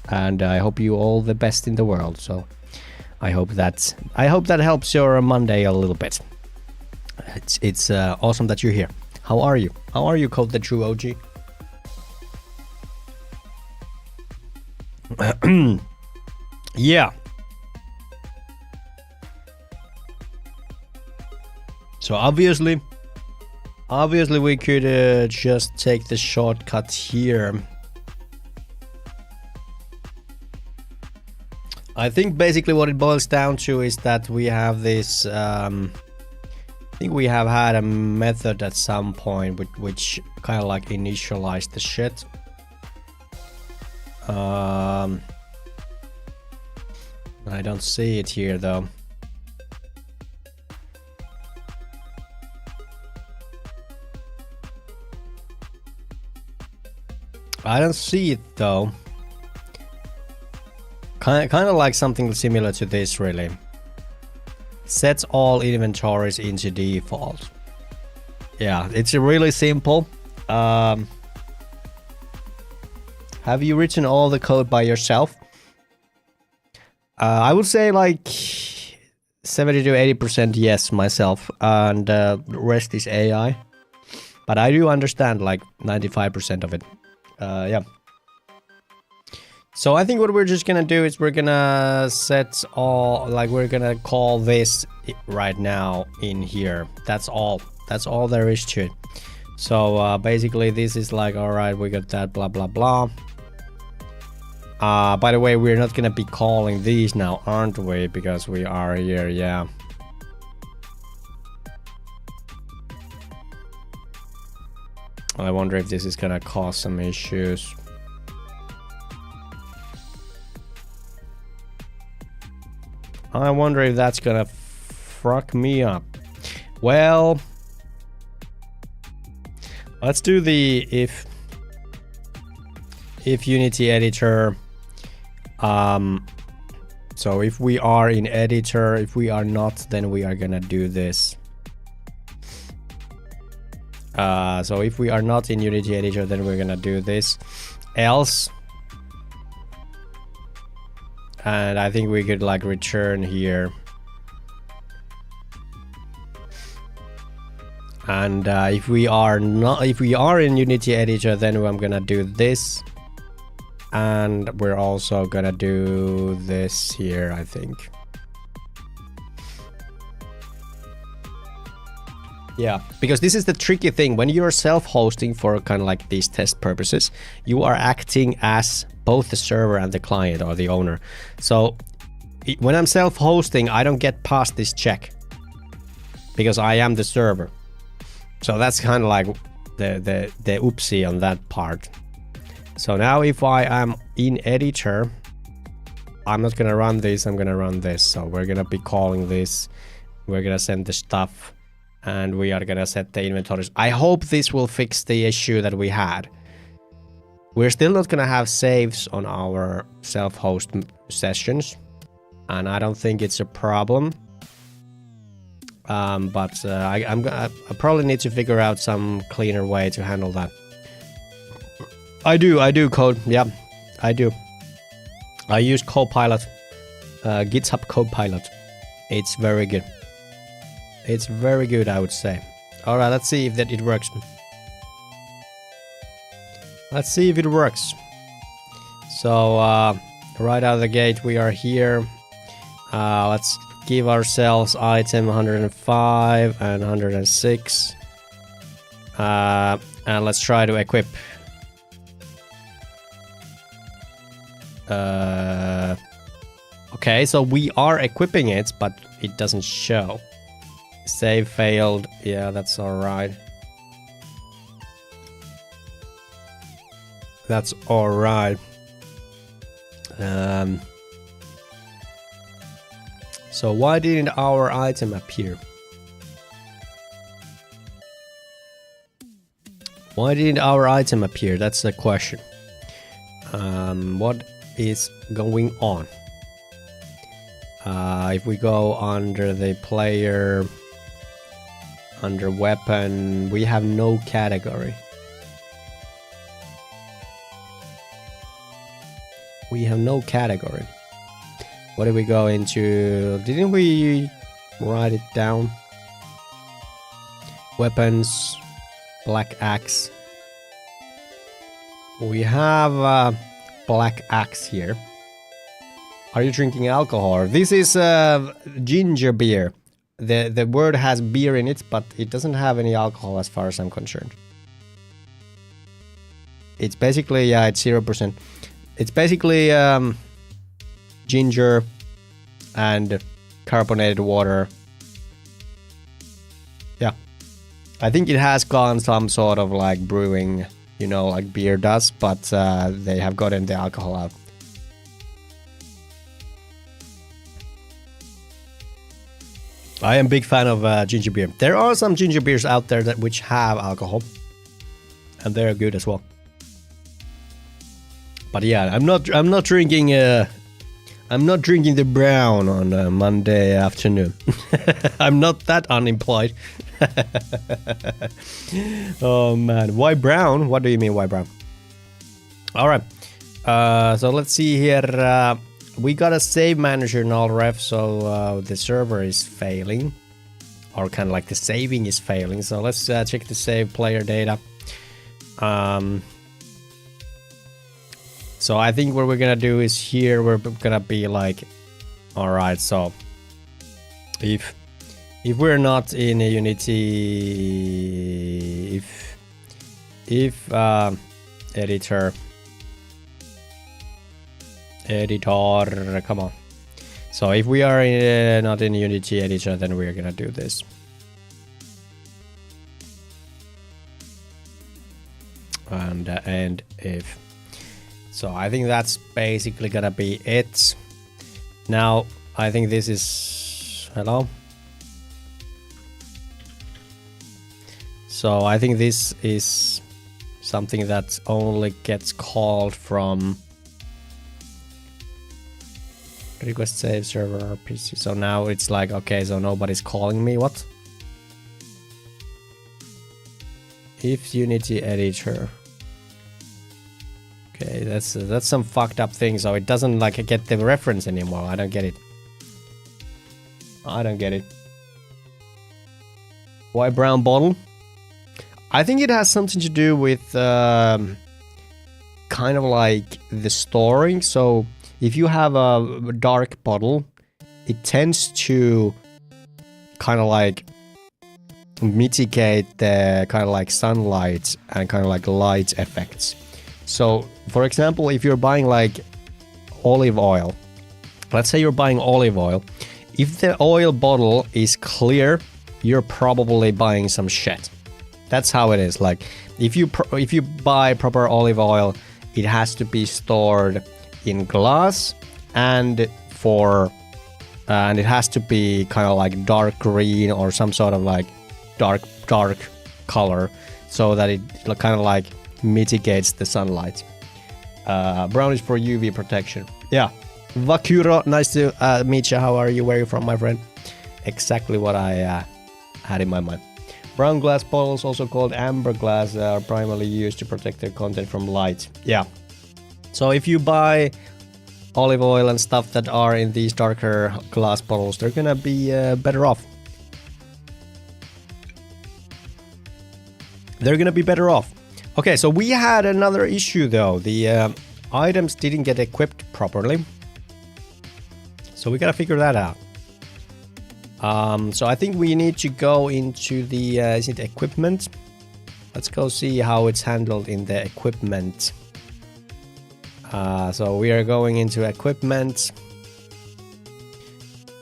And I hope you all the best in the world. So I hope that helps your Monday a little bit. It's awesome that you're here. How are you? Code the true OG? Yeah. So obviously we could just take the shortcut here. I think basically what it boils down to is that we have this, I think we have had a method at some point which kind of like initialized the shit. I don't see it here though. I don't see it though. Kind of like something similar to this, really. Sets all inventories into default. Yeah, it's really simple. Have you written all the code by yourself? I would say like 70 to 80% yes myself, and the rest is AI. But I do understand like 95% of it. Yeah. So I think what we're just gonna do is we're gonna set all, like we're gonna call this right now in here. That's all there is to it. So basically this is like, all right, we got that, blah blah blah. By the way, we're not gonna be calling these now, aren't we? Because we are here, yeah. I wonder if this is gonna cause some issues. I wonder if that's gonna fuck me up. Well, let's do the if Unity editor. So if we are in editor, if we are not, then we are gonna do this. So if we are not in Unity editor, then we're gonna do this. Else, and I think we could like return here. And if we are in Unity editor, then I'm gonna do this, and we're also gonna do this here, I think. Yeah, because this is the tricky thing. When you're self-hosting for kind of like these test purposes, you are acting as both the server and the client or the owner. So when I'm self-hosting, I don't get past this check because I am the server. So that's kind of like the oopsie on that part. So now if I am in editor, I'm not gonna run this, I'm gonna run this. So we're gonna be calling this, we're gonna send the stuff, and we are gonna set the inventories. I hope this will fix the issue that we had. We're still not gonna have saves on our self-host sessions, and I don't think it's a problem. But I probably need to figure out some cleaner way to handle that. I do code, yeah, I do. I use Copilot, GitHub Copilot. It's very good. It's very good, I would say. All right, let's see if it works. Let's see if it works. So right out of the gate, we are here. Let's give ourselves item 105 and 106. And let's try to equip. Okay, so we are equipping it, but it doesn't show. Save failed. Yeah, that's alright. That's alright. So why didn't our item appear? Why didn't our item appear? That's the question. What is going on? If we go under the player, under weapon, we have no category. We have no category. What did we go into? Didn't we write it down? Weapons, black axe. We have black axe here. Are you drinking alcohol? This is ginger beer. The word has beer in it, but it doesn't have any alcohol as far as I'm concerned. It's basically, yeah, it's 0%. It's basically ginger and carbonated water. Yeah. I think it has gone some sort of like brewing, you know, like beer does, but they have gotten the alcohol out. I am a big fan of ginger beer. There are some ginger beers out there that which have alcohol, and they're good as well. But yeah, I'm not drinking the brown on a Monday afternoon. I'm not that unemployed. Oh man, why brown? What do you mean why brown? All right, so let's see here. We got a save manager null ref, so the server is failing, or kind of like the saving is failing. So let's check the save player data. So I think what we're gonna do is here we're gonna be like, all right. So if we're not in a Unity, if editor, come on. So if we are not in Unity editor, then we're gonna do this. And if. So I think that's basically gonna be it. Now I think this is, hello. So I think this is something that only gets called from request save server RPC. So now it's like, okay, so nobody's calling me. What? If Unity editor. Okay, that's some fucked up thing. So it doesn't like get the reference anymore. I don't get it. I don't get it. Why brown bottle? I think it has something to do with kind of like the storing. So if you have a dark bottle, it tends to kind of like mitigate the kind of like sunlight and kind of like light effects. So for example, if you're buying like olive oil, let's say you're buying olive oil, if the oil bottle is clear, you're probably buying some shit. That's how it is. Like if you buy proper olive oil, it has to be stored in glass and it has to be kind of like dark green or some sort of like dark color, so that it kind of like mitigates the sunlight. Brown is for UV protection. Yeah. Vakuro, nice to meet you. How are you? Where are you from, my friend? Exactly what I had in my mind. Brown glass bottles, also called amber glass, are primarily used to protect their content from light. Yeah. So if you buy olive oil and stuff that are in these darker glass bottles, they're gonna be better off. They're gonna be better off. Okay, so we had another issue though. The items didn't get equipped properly. So we gotta figure that out. So I think we need to go into the is it equipment? Let's go see how it's handled in the equipment. So we are going into equipment.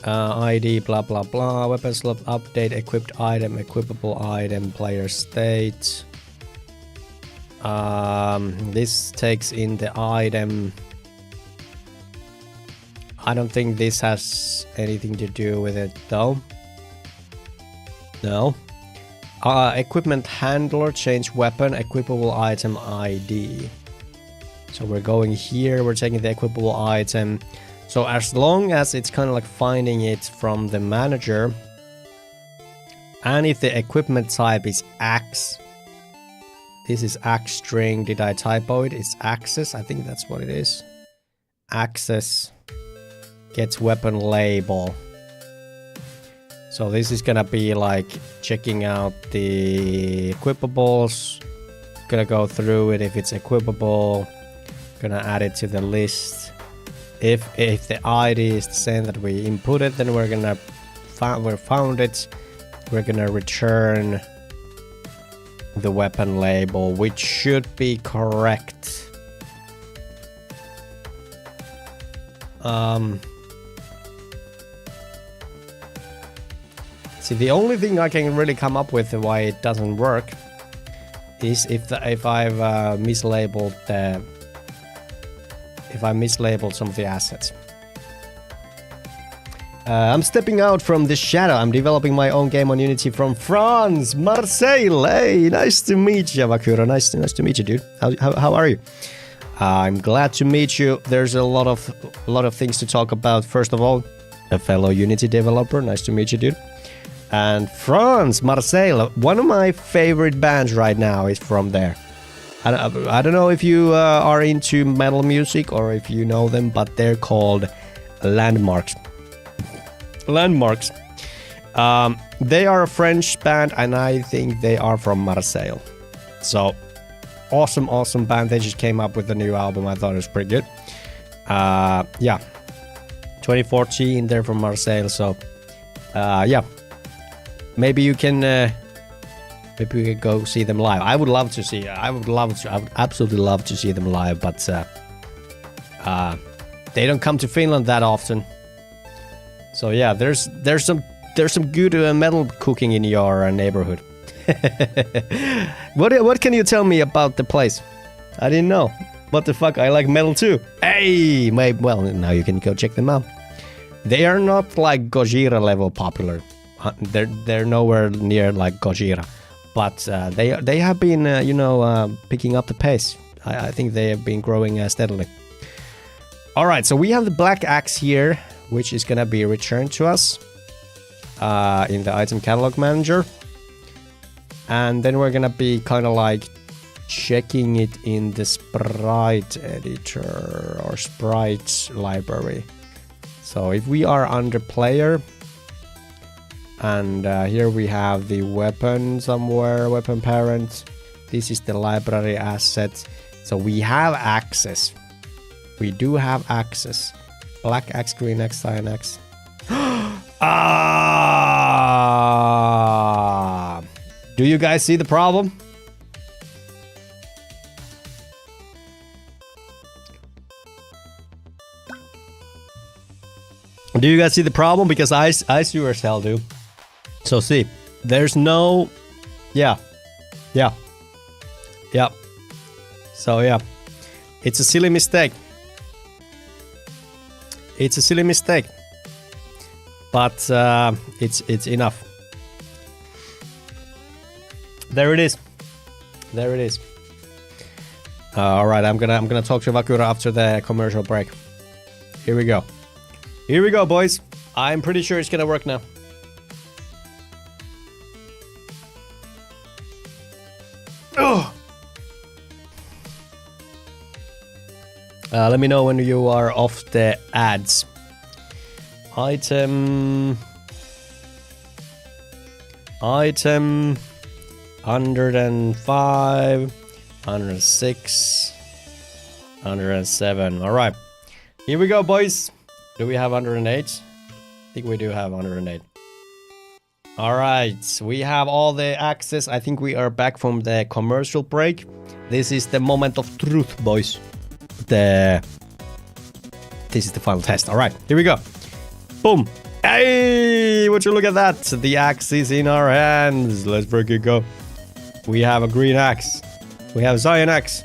ID, blah blah blah. Weapon slot update, equipped item, equipable item, player state. This takes in the item. I don't think this has anything to do with it though. No. Equipment handler, change weapon, equipable item ID. So we're going here, we're taking the equipable item. So as long as it's kind of like finding it from the manager, and if the equipment type is Axe, this is Axe string, did I typo it? It's access, I think that's what it is. Access gets weapon label. So this is gonna be like checking out the equipables, gonna go through it if it's equipable, gonna add it to the list. If the ID is the same that we inputted, then we're gonna found it. We're gonna return the weapon label, which should be correct. See, the only thing I can really come up with why it doesn't work is if I've mislabeled some of the assets. I'm stepping out from the shadow. I'm developing my own game on Unity from France, Marseille. Hey, nice to meet you, Vakura. Nice to meet you, dude. How are you? I'm glad to meet you. There's a lot of things to talk about. First of all, a fellow Unity developer. Nice to meet you, dude. And France, Marseille. One of my favorite bands right now is from there. I don't know if you are into metal music or if you know them, but they're called Landmarks. Landmarks. They are a French band, and I think they are from Marseille. So, awesome band. They just came up with a new album. I thought it was pretty good. Yeah. 2014, they're from Marseille. So, yeah. Maybe we could go see them live. I would absolutely love to see them live, but they don't come to Finland that often. So yeah, there's some good metal cooking in your neighborhood. What can you tell me about the place? I didn't know. What the fuck? I like metal too. Hey, well, now you can go check them out. They are not like Gojira level popular. They're nowhere near like Gojira, but they have been picking up the pace. I think they have been growing steadily. All right, so we have the black axe here, which is gonna be returned to us in the item catalog manager, and then we're gonna be kind of like checking it in the sprite editor or sprite library. So if we are under player, And here we have the weapon somewhere, weapon parent. This is the library asset. So we have access. We do have access. Black X, green X, cyan X. Ah! Do you guys see the problem? Do you guys see the problem? Because I sure as hell do. So see, there's no... Yeah. So yeah, it's a silly mistake. It's a silly mistake. But it's enough. There it is. There it is. All right, I'm gonna talk to Vakura after the commercial break. Here we go. Here we go, boys. I'm pretty sure it's gonna work now. Ugh. Let me know when you are off the ads. Item 105, 106, 107. All right, here we go, boys. Do we have 108? I think we do have 108. All right, we have all the access. I think we are back from the commercial break. This is the moment of truth, boys. This is the final test. All right, here we go. Boom. Hey, would you look at that? The axe is in our hands. Let's freaking go. We have a green axe. We have cyan axe.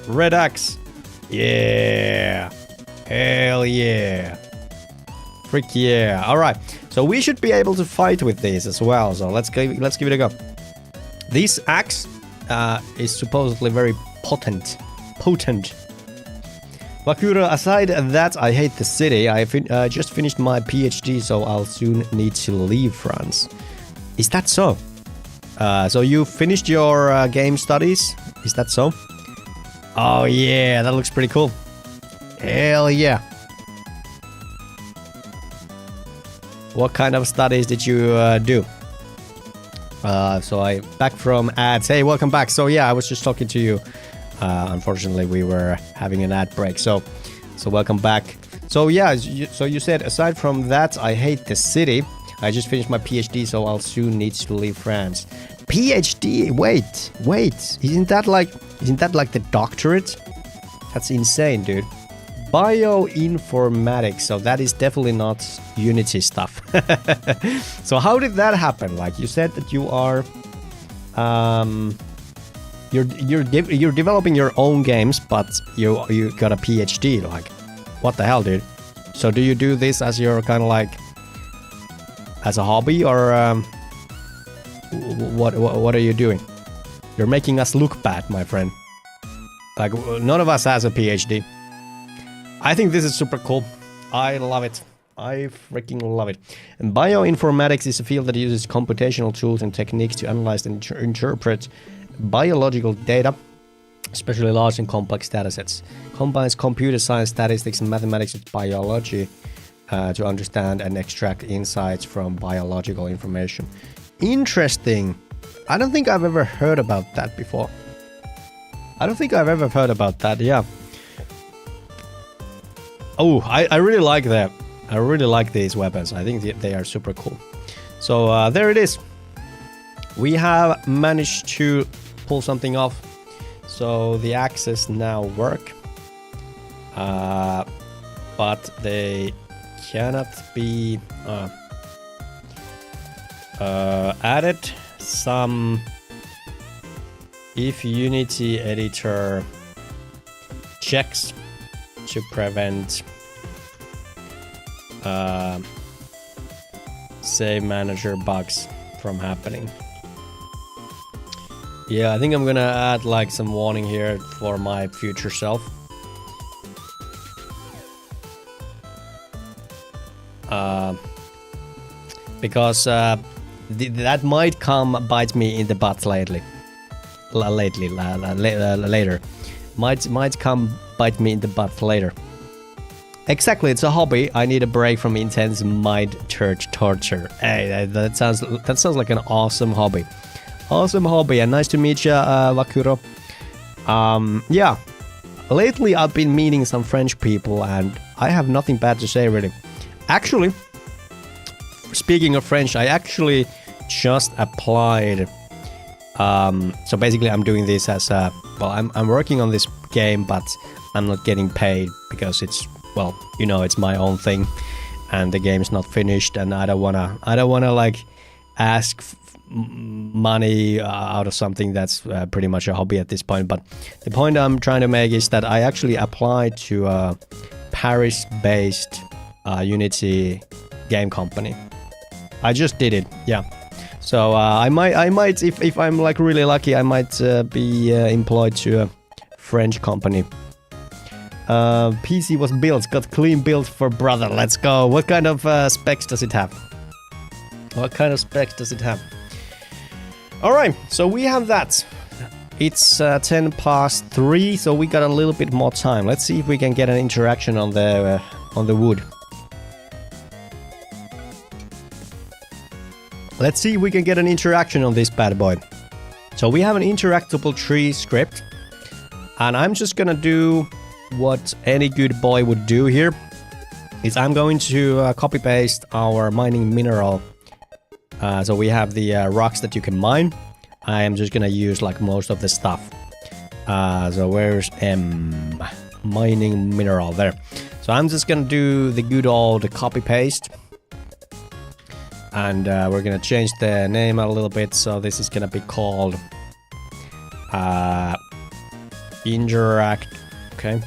Red axe. Yeah. Hell yeah. Frick yeah. All right. So we should be able to fight with these as well. So let's give it a go. This axe is supposedly very potent. Vakura, aside that, I hate the city. I just finished my PhD, so I'll soon need to leave France. Is that so? So you finished your game studies? Is that so? Oh yeah, that looks pretty cool. Hell yeah. What kind of studies did you do? So I back from ads. Hey, welcome back. So yeah, I was just talking to you. Unfortunately, we were having an ad break. So welcome back. So yeah, so you said aside from that, I hate the city. I just finished my PhD, so I'll soon need to leave France. PhD? Wait. Isn't that like the doctorate? That's insane, dude. Bioinformatics. So that is definitely not Unity stuff. So how did that happen? Like you said that you are, you're developing your own games, but you got a PhD. Like, what the hell, dude? So do you do this as your kind of like as a hobby, or what are you doing? You're making us look bad, my friend. Like, none of us has a PhD. I think this is super cool. I love it. I freaking love it. And bioinformatics is a field that uses computational tools and techniques to analyze and interpret biological data, especially large and complex datasets. Combines computer science, statistics, and mathematics with biology to understand and extract insights from biological information. Interesting. I don't think I've ever heard about that before. Yeah. Oh, I really like that. I really like these weapons. I think they are super cool. So there it is. We have managed to pull something off. So the axes now work. But they cannot be added. Some if Unity editor checks to prevent save manager bugs from happening. Yeah, I think I'm gonna add like some warning here for my future self. Because that might come bite me in the butt later. Might come bite me in the butt later. Exactly, it's a hobby. I need a break from intense mind church torture. Hey, that sounds like an awesome hobby. Awesome hobby, and nice to meet you, Vakuro. Yeah. Lately, I've been meeting some French people, and I have nothing bad to say, really. Actually, speaking of French, I actually just applied. So basically, I'm doing this as a I'm working on this game, but I'm not getting paid because it's it's my own thing, and the game's not finished, and I don't wanna like ask money out of something that's pretty much a hobby at this point. But the point I'm trying to make is that I actually applied to a Paris-based Unity game company. I just did it, yeah. So I might if I'm like really lucky, I might be employed to a French company. PC was built, got clean build for brother. Let's go. What kind of specs does it have? What kind of specs does it have? All right, so we have that. It's 10 past 3, so we got a little bit more time. Let's see if we can get an interaction on the wood. Let's see if we can get an interaction on this bad boy. So we have an interactable tree script, and I'm just gonna do what any good boy would do here. Is I'm going to copy paste our mining mineral. So we have the rocks that you can mine. I am just gonna use like most of the stuff. So where's mining mineral there? So I'm just gonna do the good old copy paste. And we're gonna change the name a little bit. So this is gonna be called interact. Okay.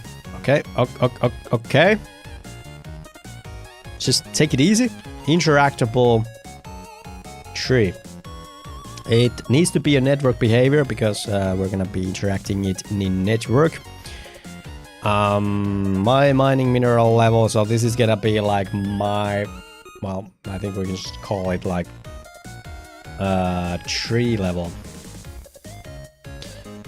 Just take it easy. Interactable tree. It needs to be a network behavior because we're gonna be interacting it in network. My mining mineral level. So this is gonna be like my. Well, I think we can just call it like tree level.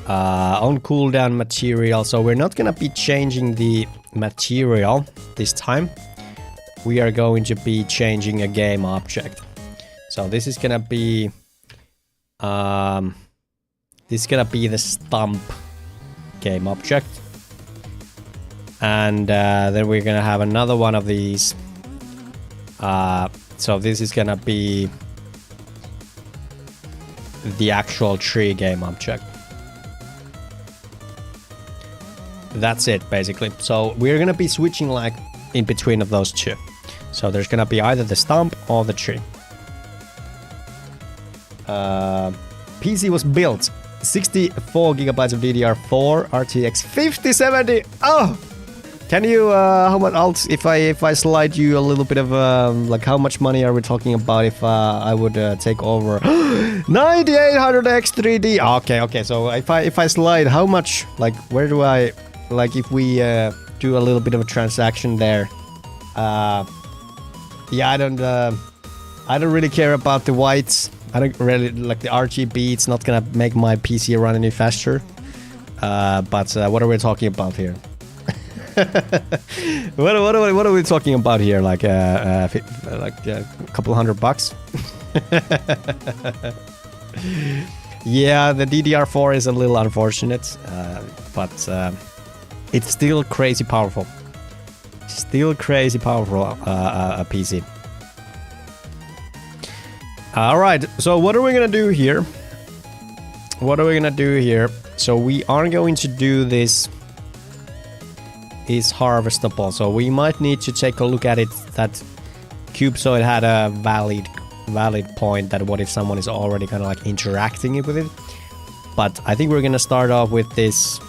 On cooldown material, so we're not gonna be changing the material this time. We are going to be changing a game object. So this is gonna be the stump game object, and then we're gonna have another one of these. So this is gonna be the actual tree game object. That's it, basically. So we're gonna be switching like in between of those two. So there's gonna be either the stump or the tree. PC was built 64 gigabytes of DDR4 RTX 5070. Oh, can you how much else if I slide you a little bit of like how much money are we talking about if I would take over 9800X 3D? Okay. So if I slide, how much, like where do I, like if we do a little bit of a transaction there? Yeah, I don't really care about the whites. I don't really like the RGB. It's not gonna make my PC run any faster. But what are we talking about here? what are we talking about here? Like a couple $100? Yeah, the DDR4 is a little unfortunate, but it's still crazy powerful. Still crazy powerful a PC. All right, so what are we gonna do here? So we are going to do this is harvestable. So we might need to take a look at it, that Cubesoid had a valid point that what if someone is already kind of like interacting with it. But I think we're gonna start off with this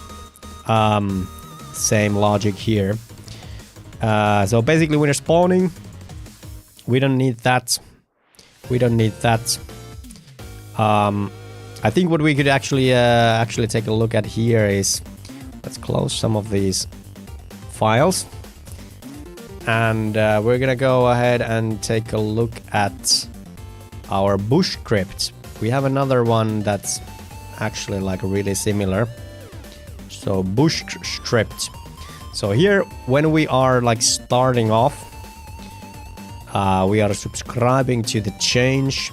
same logic here. So basically when you're spawning, we don't need that. I think what we could actually take a look at here is, let's close some of these files, and we're gonna go ahead and take a look at our bush script. We have another one that's actually like really similar. So bush script. So here, when we are like starting off, we are subscribing to the change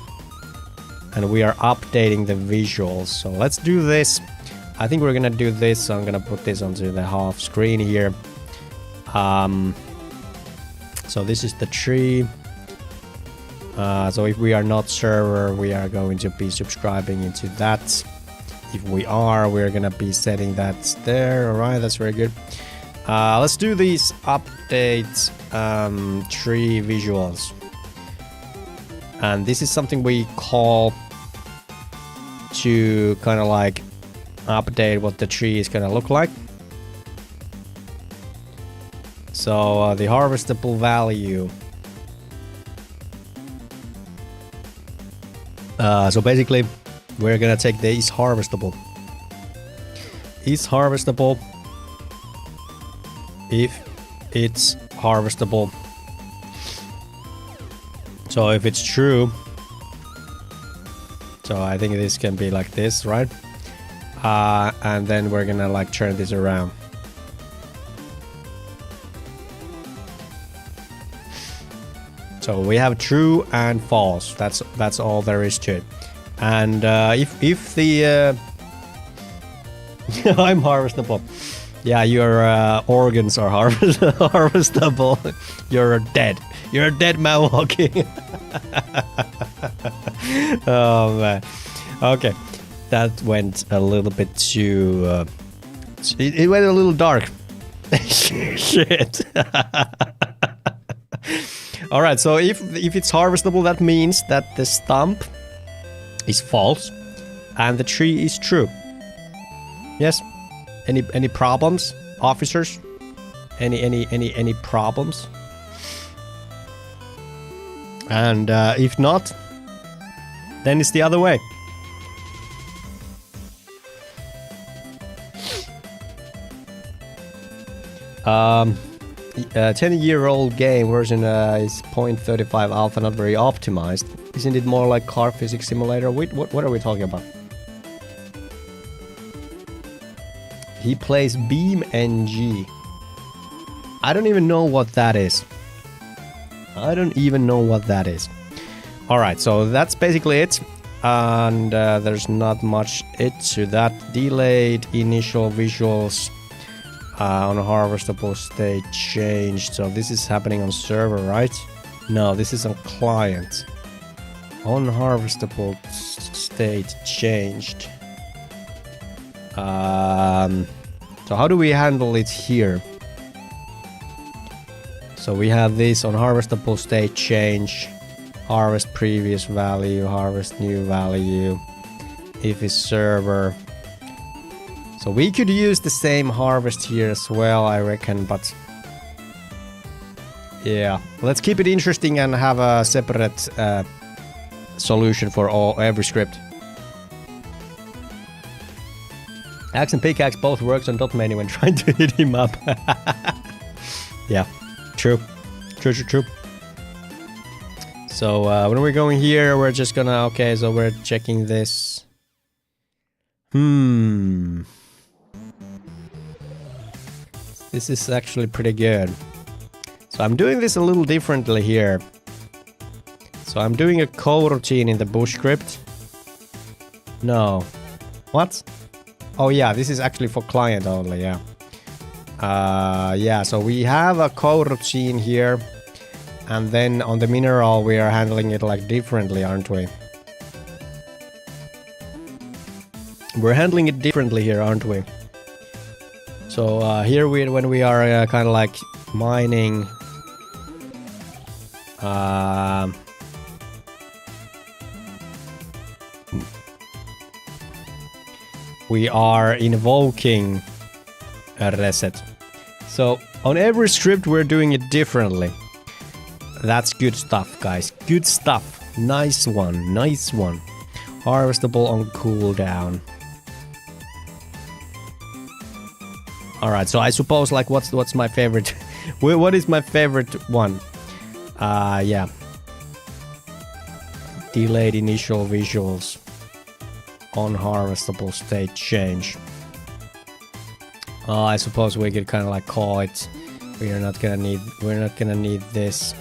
and we are updating the visuals. So let's do this. I think we're gonna do this. So I'm gonna put this onto the half screen here. So this is the tree. So if we are not server, we are going to be subscribing into that. If we are, we're gonna be setting that there. All right, that's very good. Let's do these update tree visuals. And this is something we call to kind of like update what the tree is gonna look like. So the harvestable value. So basically, we're gonna take the is harvestable. Is harvestable if it's harvestable. So if it's true, so I think this can be like this, right? And then we're gonna like turn this around. So we have true and false. That's all there is to it. And if the I'm harvestable. Yeah, your organs are harvestable. You're dead. You're a dead man walking. Oh man. Okay, that went a little bit too. It went a little dark. Shit. All right. So if it's harvestable, that means that the stump is false and the tree is true. Yes. Any problems, officers? Any problems? And if not, then it's the other way. A 10-year-old game version is 0.35 alpha, not very optimized. Isn't it more like car physics simulator? Wait, what are we talking about? He plays Beam NG. I don't even know what that is. Alright, so that's basically it. And there's not much to that. Delayed initial visuals on a harvestable state changed. So this is happening on server, right? No, this is on client. Unharvestable state changed. So how do we handle it here? So we have this on harvestable state change, harvest previous value, harvest new value, if it's server. So we could use the same harvest here as well, I reckon, but yeah, let's keep it interesting and have a separate solution for every script. Axe and pickaxe both works on .many when trying to hit him up. Yeah, true. So when we're going here, we're just gonna, okay, so we're checking this. This is actually pretty good. So I'm doing this a little differently here. So I'm doing a coroutine in the bush script. No. What? Oh yeah, this is actually for client only, yeah. Yeah, so we have a coroutine here. And then on the mineral, we are handling it like differently, aren't we? We're handling it differently here, aren't we? So here when we are kind of like mining, we are invoking a reset. So on every script we're doing it differently. That's good stuff, guys. Good stuff. Nice one. Nice one. Harvestable on cooldown. Alright, so I suppose like what's my favorite? What is my favorite one? Yeah. Delayed initial visuals. Unharvestable state change. I suppose we could kind of like call it. We're not gonna need this.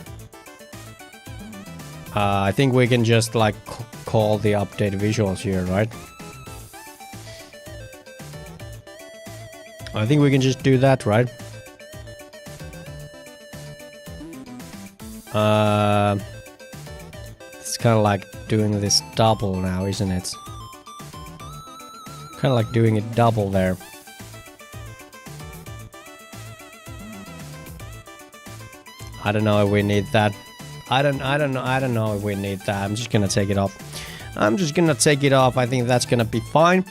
I think we can just like call the update visuals here, right? I think we can just do that, right? It's kind of like doing this double now, isn't it? Kind of like doing it double there. I don't know if we need that. I don't know if we need that. I'm just gonna take it off. I think that's gonna be fine.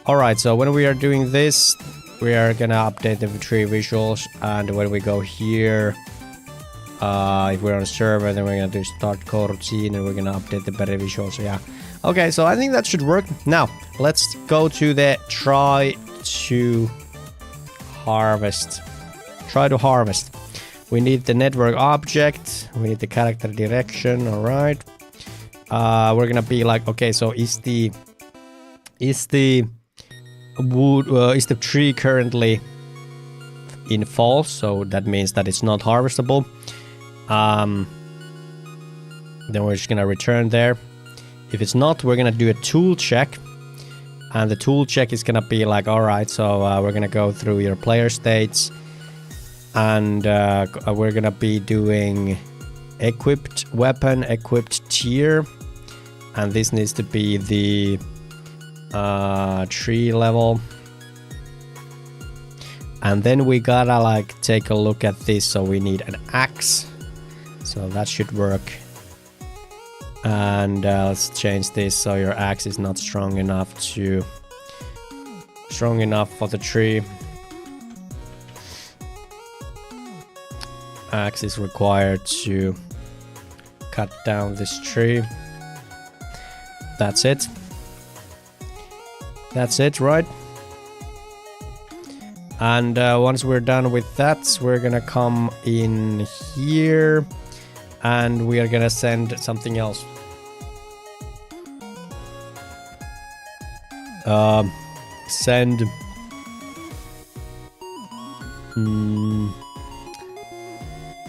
All right, so when we are doing this, we are gonna update the tree visuals, and when we go here, if we're on a server, then we're gonna do start coroutine, and we're gonna update the better visuals. So yeah, okay, so I think that should work. Now let's go to the try to harvest. We need the network object. We need the character direction. All right. We're gonna be like, okay, so is the tree currently in false? So that means that it's not harvestable. Then we're just gonna return there. If it's not, we're gonna do a tool check, and the tool check is gonna be like, all right, so we're gonna go through your player states. And we're gonna be doing equipped weapon, equipped tier, and this needs to be the tree level. And then we gotta like take a look at this. So we need an axe, so that should work. And let's change this so your axe is not strong enough for the tree. Axe is required to cut down this tree. That's it. That's it, right? And once we're done with that, we're gonna come in here and we are gonna send something else. Send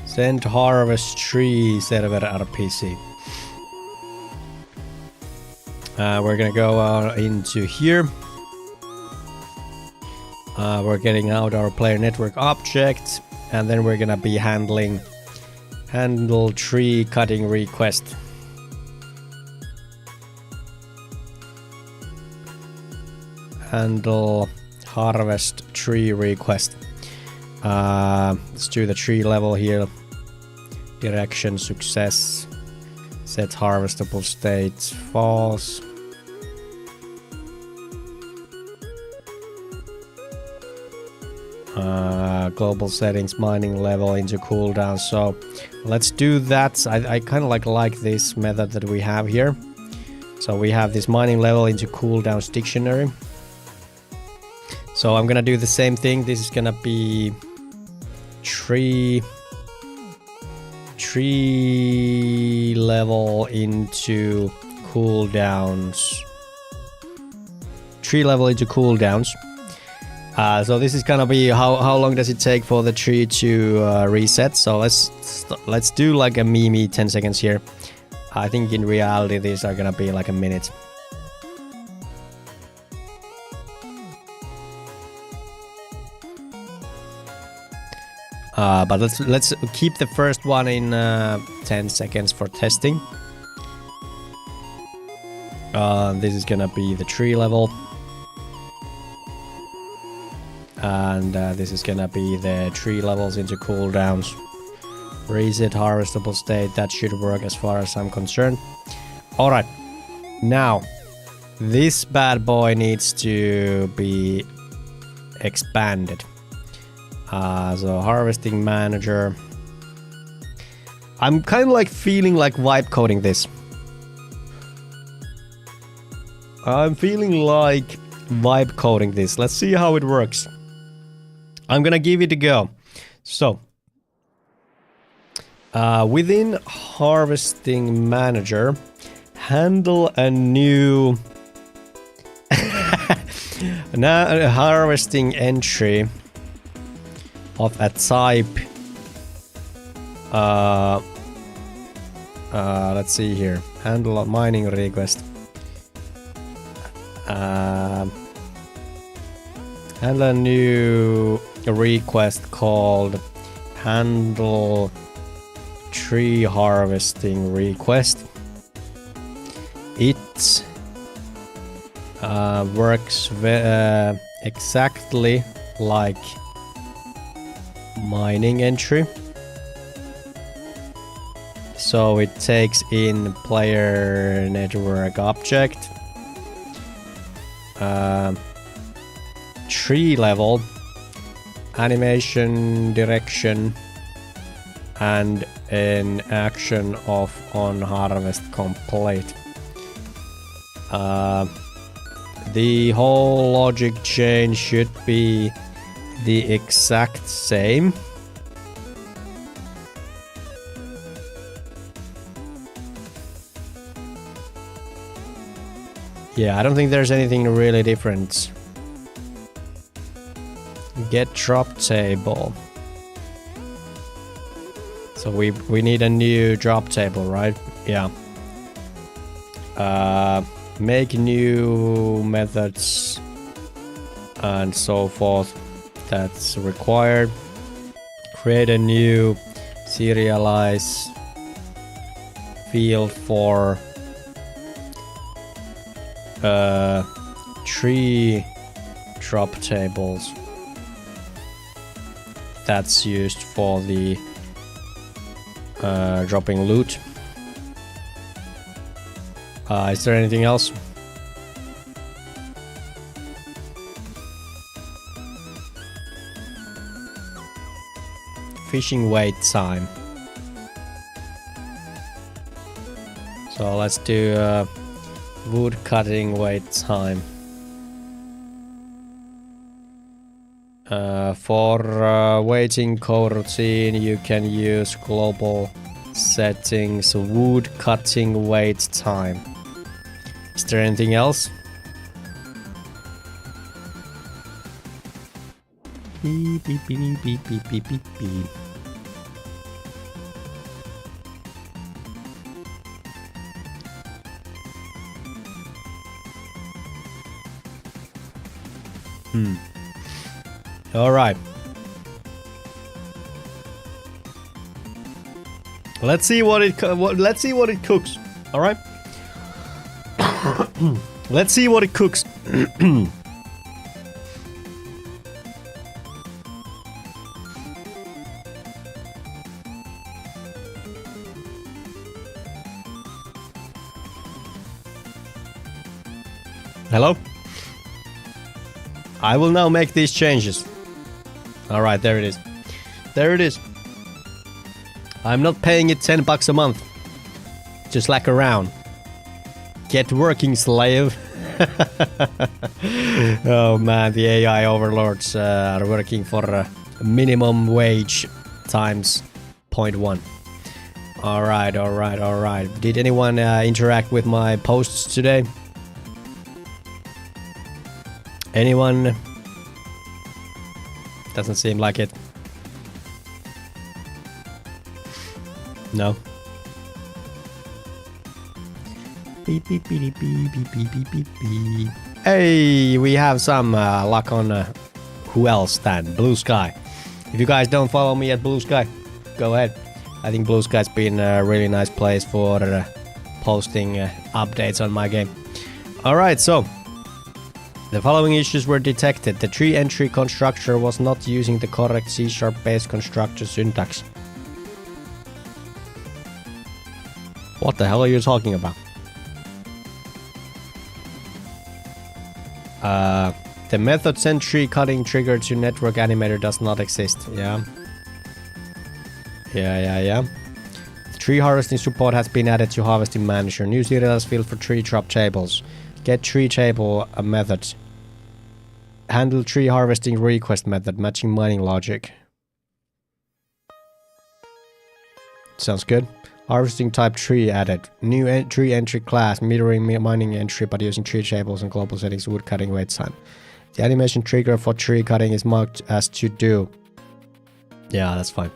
send harvest tree server RPC. We're gonna go into here. We're getting out our player network object, and then we're gonna be handle tree cutting request. Handle harvest tree request. Let's do the tree level here. Direction success. Set harvestable state false. Global settings mining level into cooldown. So let's do that. I kind of like this method that we have here. So we have this mining level into cooldowns dictionary. So I'm gonna do the same thing. This is gonna be tree level into cooldowns. Tree level into cooldowns. So this is gonna be how long does it take for the tree to reset. So let's do like a meme 10 seconds here. I think in reality these are gonna be like a minute. But let's keep the first one in 10 seconds for testing. This is gonna be the tree level. And this is gonna be the tree levels into cooldowns. Reset harvestable state, that should work as far as I'm concerned. Alright, now this bad boy needs to be expanded. So harvesting manager. I'm kind of like feeling like vibe coding this. I'm feeling like vibe coding this. Let's see how it works. I'm gonna give it a go. So within harvesting manager, handle a new harvesting entry. of a type. Let's see here. Handle a mining request. Handle a new request called handle tree harvesting request. It works exactly like mining entry. So it takes in player network object, tree level, animation direction, and an action of on harvest complete. The whole logic chain should be the exact same. Yeah, I don't think there's anything really different. Get drop table. So we need a new drop table, right? Yeah. Make new methods and so forth. That's required. Create a new serialize field for tree drop tables. That's used for the dropping loot. Is there anything else? Fishing wait time. So let's do wood cutting wait time. For waiting coroutine, you can use global settings wood cutting wait time. Is there anything else? Beep, beep, beep, beep, beep, beep, beep, beep. All right. Let's see what it cooks. All right. Let's see what it cooks. Hello? I will now make these changes. Alright, there it is. There it is. I'm not paying it $10 a month. Just like around. Get working, slave. Oh man, the AI overlords are working for minimum wage times 0.1. Alright, alright, alright. Did anyone interact with my posts today? Anyone? Doesn't seem like it. No. Beep, beep, beep, beep, beep, beep, beep, beep, beep. Hey, we have some luck on who else then? Blue Sky. If you guys don't follow me at Blue Sky, go ahead. I think Blue Sky's been a really nice place for posting updates on my game. Alright, so the following issues were detected. The tree entry constructor was not using the correct C# based constructor syntax. What the hell are you talking about? The method send tree cutting trigger to network animator does not exist. Yeah. The tree harvesting support has been added to harvesting manager. New serials field for tree drop tables. Get tree table a method. Handle tree harvesting request method matching mining logic. Sounds good. Harvesting type tree added. New tree entry class mirroring mining entry but using tree tables and global settings wood cutting wait time. The animation trigger for tree cutting is marked as to do. Yeah, that's fine.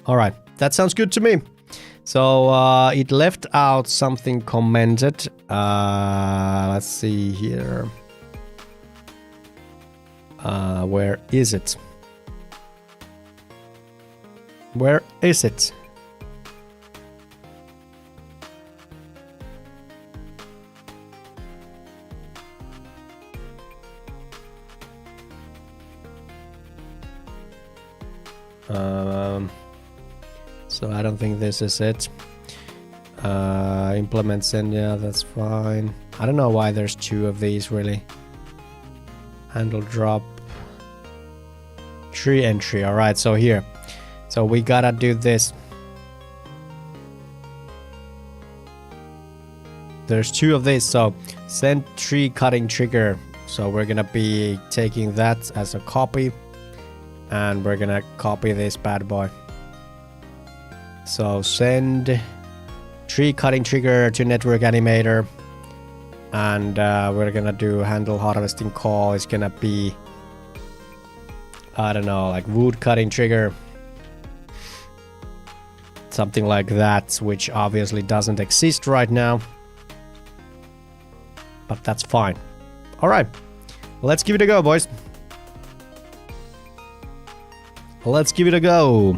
All right, that sounds good to me. So it left out something commented. Let's see here. Where is it? Where is it? So I don't think this is it. Implements in, yeah, that's fine. I don't know why there's two of these really. Handle drop. Tree entry, alright, so here. So we gotta do this. There's two of these, so send tree cutting trigger. So we're gonna be taking that as a copy. And we're gonna copy this bad boy. So send tree cutting trigger to network animator. And we're gonna do handle harvesting call. It's gonna be, I don't know, like wood cutting trigger. Something like that, which obviously doesn't exist right now. But that's fine. Alright, let's give it a go, boys. Let's give it a go.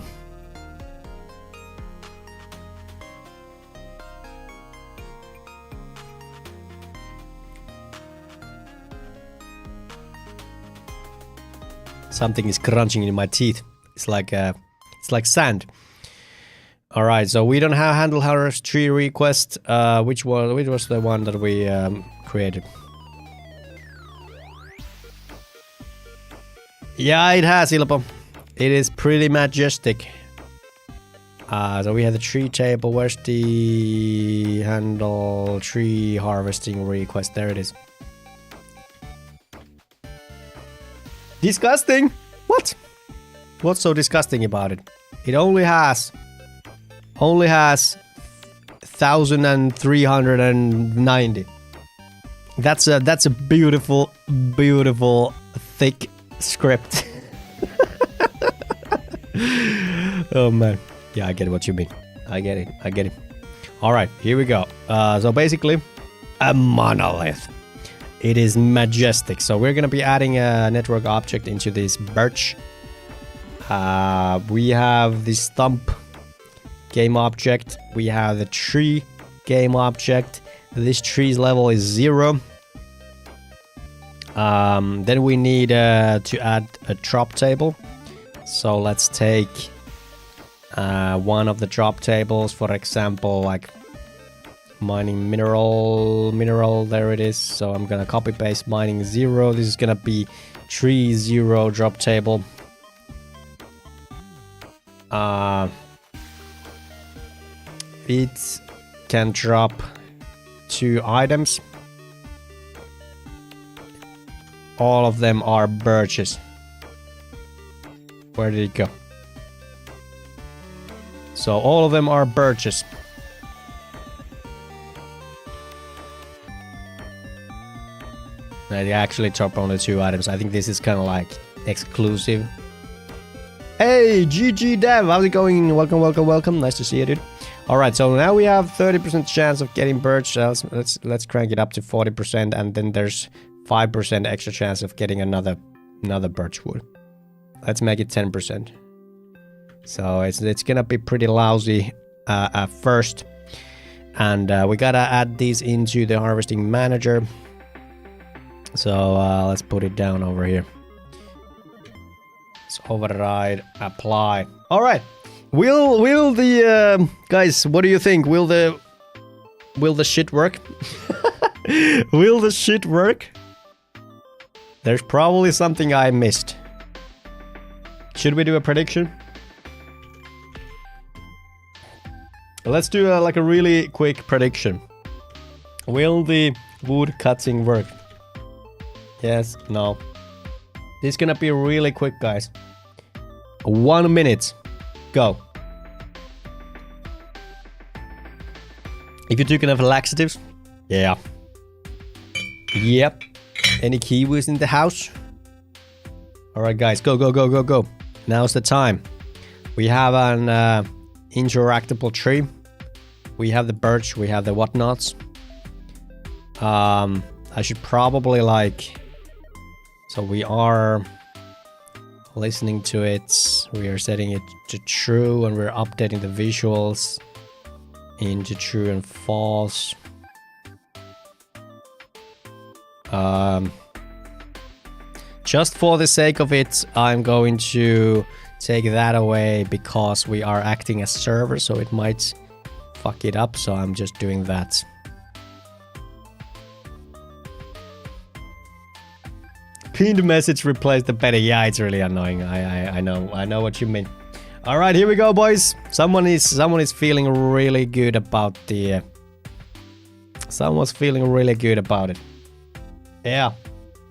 Something is crunching in my teeth. It's like sand. All right, so we don't have handle harvest tree request. Which was the one that we created? Yeah, it has, Ilpo. It is pretty majestic. So we have the tree table. Where's the handle tree harvesting request? There it is. Disgusting! What? What's so disgusting about it? It only has 1,390. That's a beautiful thick script. Oh man, yeah, I get what you mean. I get it. All right, here we go. So basically, a monolith. It is majestic. So we're gonna be adding a network object into this birch. We have the stump game object. We have the tree game object. This tree's level is 0. Then we need to add a drop table. So let's take one of the drop tables, for example, like mining mineral, there it is. So I'm gonna copy paste mining 0. This is gonna be tree 0 drop table. It can drop 2 items. All of them are birches. Where did it go? So all of them are birches. They actually drop only 2 items. I think this is kind of like exclusive. Hey, GG Dev, how's it going? Welcome. Nice to see you, dude. All right, so now we have 30% chance of getting birch. Let's crank it up to 40%, and then there's 5% extra chance of getting another birch wood. Let's make it 10%. So it's gonna be pretty lousy at first, and we gotta add these into the harvesting manager. So let's put it down over here. Let's override, apply. All right. Will the guys? What do you think? Will the shit work? Will the shit work? There's probably something I missed. Should we do a prediction? Let's do like a really quick prediction. Will the wood cutting work? Yes, no. This is gonna be really quick, guys. 1 minute. Go. If you took enough laxatives? Yeah. Yep. Any kiwis in the house? Alright guys, go. Now's the time. We have an interactable tree. We have the birch. We have the whatnots. I should probably like... So we are listening to it. We are setting it to true and we're updating the visuals into true and false. Just for the sake of it, I'm going to take that away because we are acting as server, so it might fuck it up, so I'm just doing that. Pinned message replaced the better. Yeah, it's really annoying. I know what you mean. All right, here we go, boys. Someone is feeling really good about the. Someone's feeling really good about it. Yeah,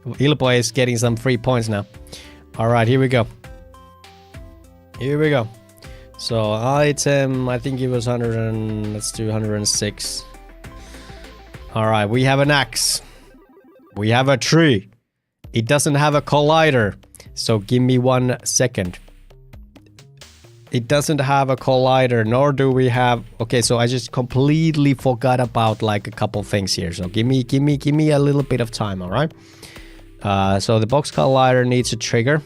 Ilpo is getting some free points now. All right, here we go. Here we go. So item, I think it was 100 and let's do 106. All right, we have an axe. We have a tree. It doesn't have a collider, so give me 1 second. It doesn't have a collider, nor do we have... Okay, so I just completely forgot about like a couple things here. So give me a little bit of time, all right? So the box collider needs a trigger.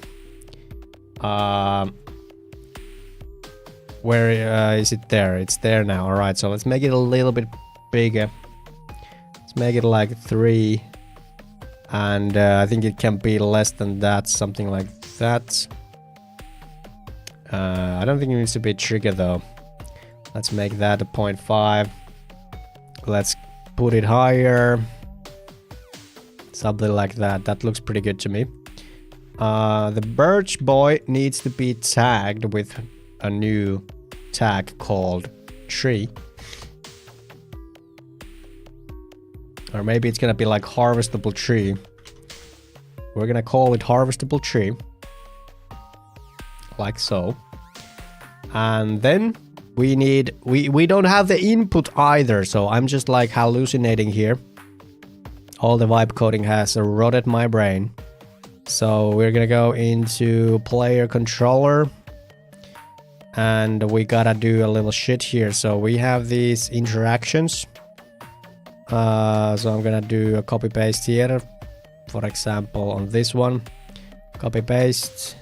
Where is it there? It's there now. All right, so let's make it a little bit bigger. Let's make it like 3. And I think it can be less than that, something like that. I don't think it needs to be a trigger though. Let's make that a 0.5. Let's put it higher. Something like that. That looks pretty good to me. The birch boy needs to be tagged with a new tag called tree. Or maybe it's gonna be like harvestable tree. We're gonna call it harvestable tree. Like so. And then we need... We don't have the input either, so I'm just like hallucinating here. All the vibe coding has rotted my brain. So we're gonna go into player controller. And we gotta do a little shit here. So we have these interactions. So I'm gonna do a copy paste here. For example, on this one. Copy paste.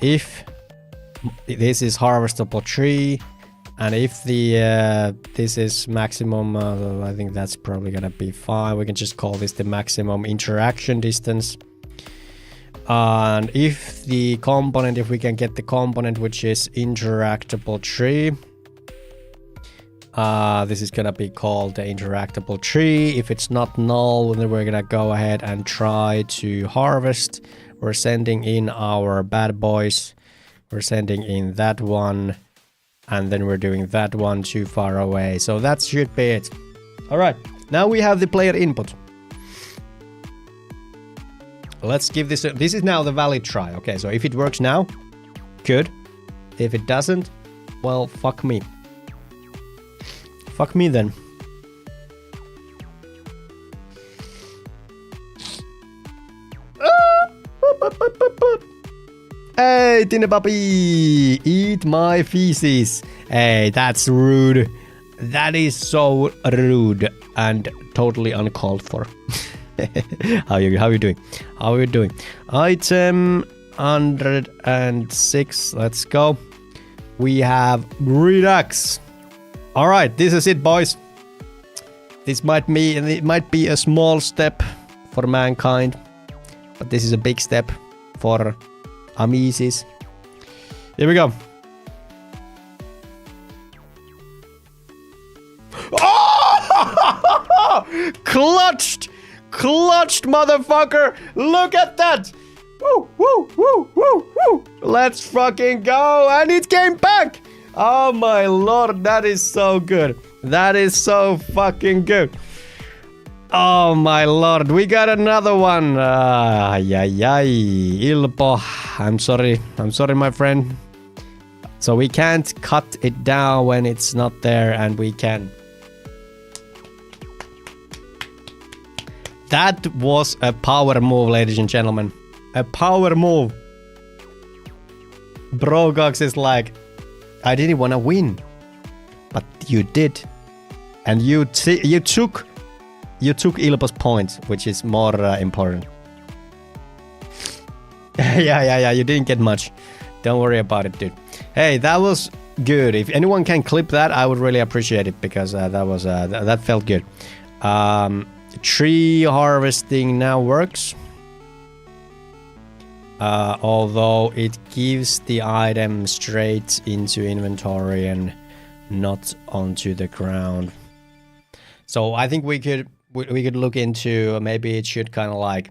If this is harvestable tree. And if the this is maximum, I think that's probably gonna be fine. We can just call this the maximum interaction distance. And if the component, if we can get the component which is interactable tree, this is gonna be called the interactable tree. If it's not null, then we're gonna go ahead and try to harvest. We're sending in our bad boys. We're sending in that one. And then we're doing that one too far away. So that should be it. All right, now we have the player input. Let's give this this is now the valid try. Okay, so if it works now, good. If it doesn't, well, fuck me. Fuck me then. Hey, Tine Papi! Eat my feces. Hey, that's rude. That is so rude and totally uncalled for. How you doing? How are you doing? Item 106. Let's go. We have green axe. All right, this is it, boys. This might be a small step for mankind, but this is a big step for Amisis. Here we go. Oh! Clutched! Clutched, motherfucker! Look at that! Woo, woo, woo, woo, woo! Let's fucking go! And it came back! Oh my lord, that is so good. That is so fucking good. Oh my lord, we got another one. Ilpo. I'm sorry, my friend. So we can't cut it down when it's not there, and we can. That was a power move, ladies and gentlemen. A power move. Brogox is like, I didn't want to win, but you did, and you took Ilpo's point, which is more important. yeah. You didn't get much. Don't worry about it, dude. Hey, that was good. If anyone can clip that, I would really appreciate it because that felt good. Tree harvesting now works. Although it gives the item straight into inventory and not onto the ground. So I think we could look into maybe it should kind of like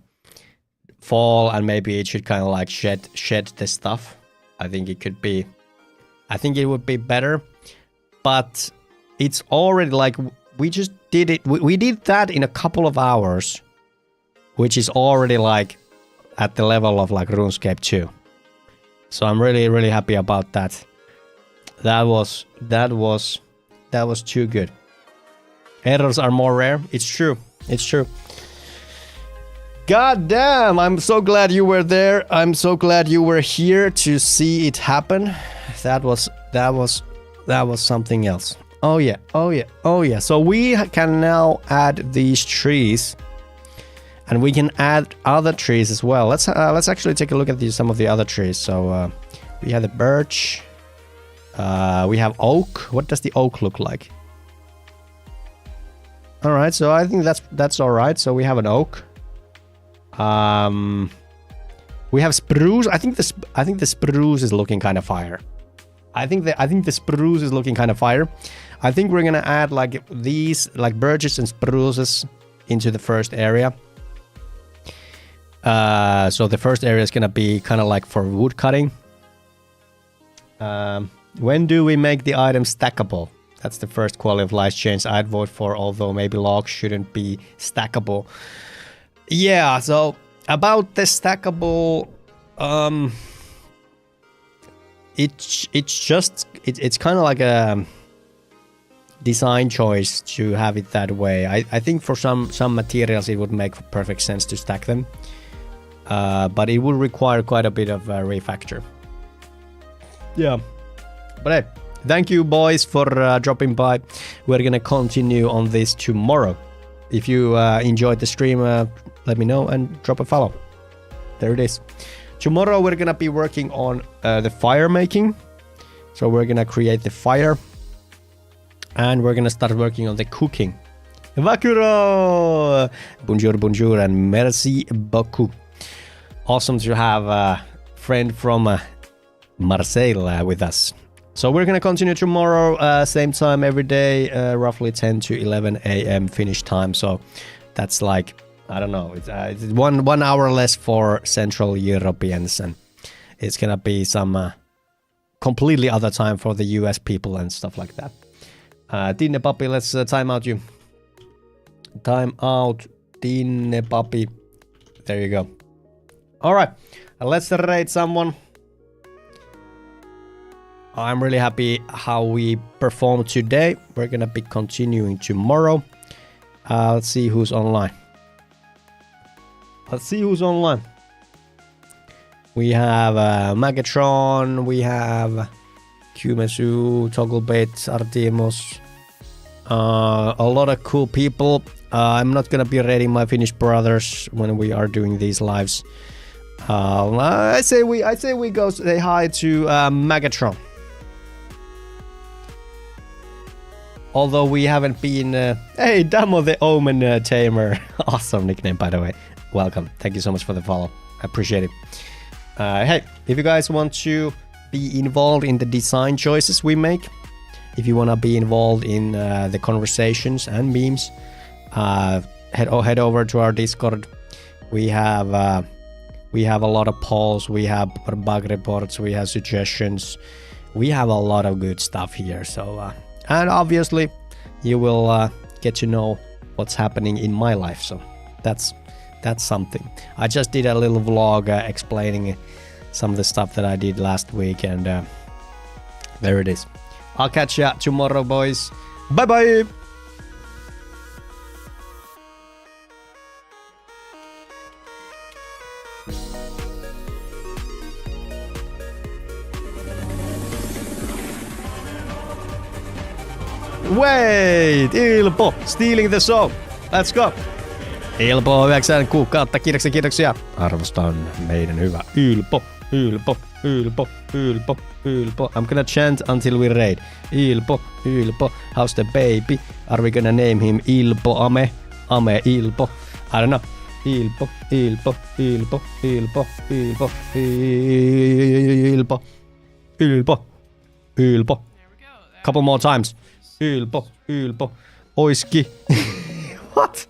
fall and maybe it should kind of like shed the stuff. I think it would be better, but it's already like we just did it. We did that in a couple of hours, which is already like at the level of like RuneScape 2. So I'm really, really happy about that. That was too good. Errors are more rare. It's true. God damn, I'm so glad you were there. I'm so glad you were here to see it happen. That was something else. Oh yeah. So we can now add these trees. And we can add other trees as well. Let's actually take a look at some of the other trees. So we have the birch. We have oak. What does the oak look like? All right, so I think that's all right. So we have an oak. We have spruce. I think the spruce is looking kind of fire. I think the spruce is looking kind of fire. I think we're gonna add like these like birches and spruces into the first area. So the first area is gonna be kind of like for wood cutting. When do we make the item stackable? That's the first quality of life change I'd vote for, although maybe logs shouldn't be stackable. Yeah, so about the stackable, it's kind of like a design choice to have it that way. I think for some materials it would make perfect sense to stack them. But it will require quite a bit of refactor. Yeah. But hey, thank you boys for dropping by. We're gonna continue on this tomorrow. If you enjoyed the stream, let me know and drop a follow. There it is. Tomorrow we're gonna be working on the fire making. So we're gonna create the fire. And we're gonna start working on the cooking. Vakuro! Bonjour and merci beaucoup. Awesome to have a friend from Marseille with us. So we're gonna continue tomorrow, same time every day, roughly 10 to 11 a.m. Finnish time. So that's like, I don't know, it's one hour less for Central Europeans, and it's gonna be some completely other time for the US people and stuff like that. Tinne Papi, let's time out you. Time out, Tinne Papi. There you go. All right, let's rate someone. I'm really happy how we performed today. We're gonna be continuing tomorrow. Let's see who's online. We have Megatron, we have Kumesu, Togglebait, Artemus. A lot of cool people. I'm not gonna be rating my Finnish brothers when we are doing these lives. I say we go say hi to Megatron. Although we haven't been... hey, Damo the Omen Tamer. Awesome nickname, by the way. Welcome. Thank you so much for the follow. I appreciate it. Hey, if you guys want to be involved in the design choices we make, if you want to be involved in the conversations and memes, head over to our Discord. We have a lot of polls. We have bug reports. We have suggestions. We have a lot of good stuff here. So... and obviously, you will get to know what's happening in my life. So that's something. I just did a little vlog explaining some of the stuff that I did last week, and there it is. I'll catch you tomorrow, boys. Bye bye. Wait! Ilpo! Stealing the song! Let's go! Ilpo 9 kuukautta. Kiitoksia. Arvostan meidän hyvä Ilpo. Ilpo. I'm gonna chant until we raid. Ilpo. How's the baby? Are we gonna name him Ilpo Ame? Ame Ilpo. I don't know. Ilpo. Couple more times. Ilpo. Oiski. What?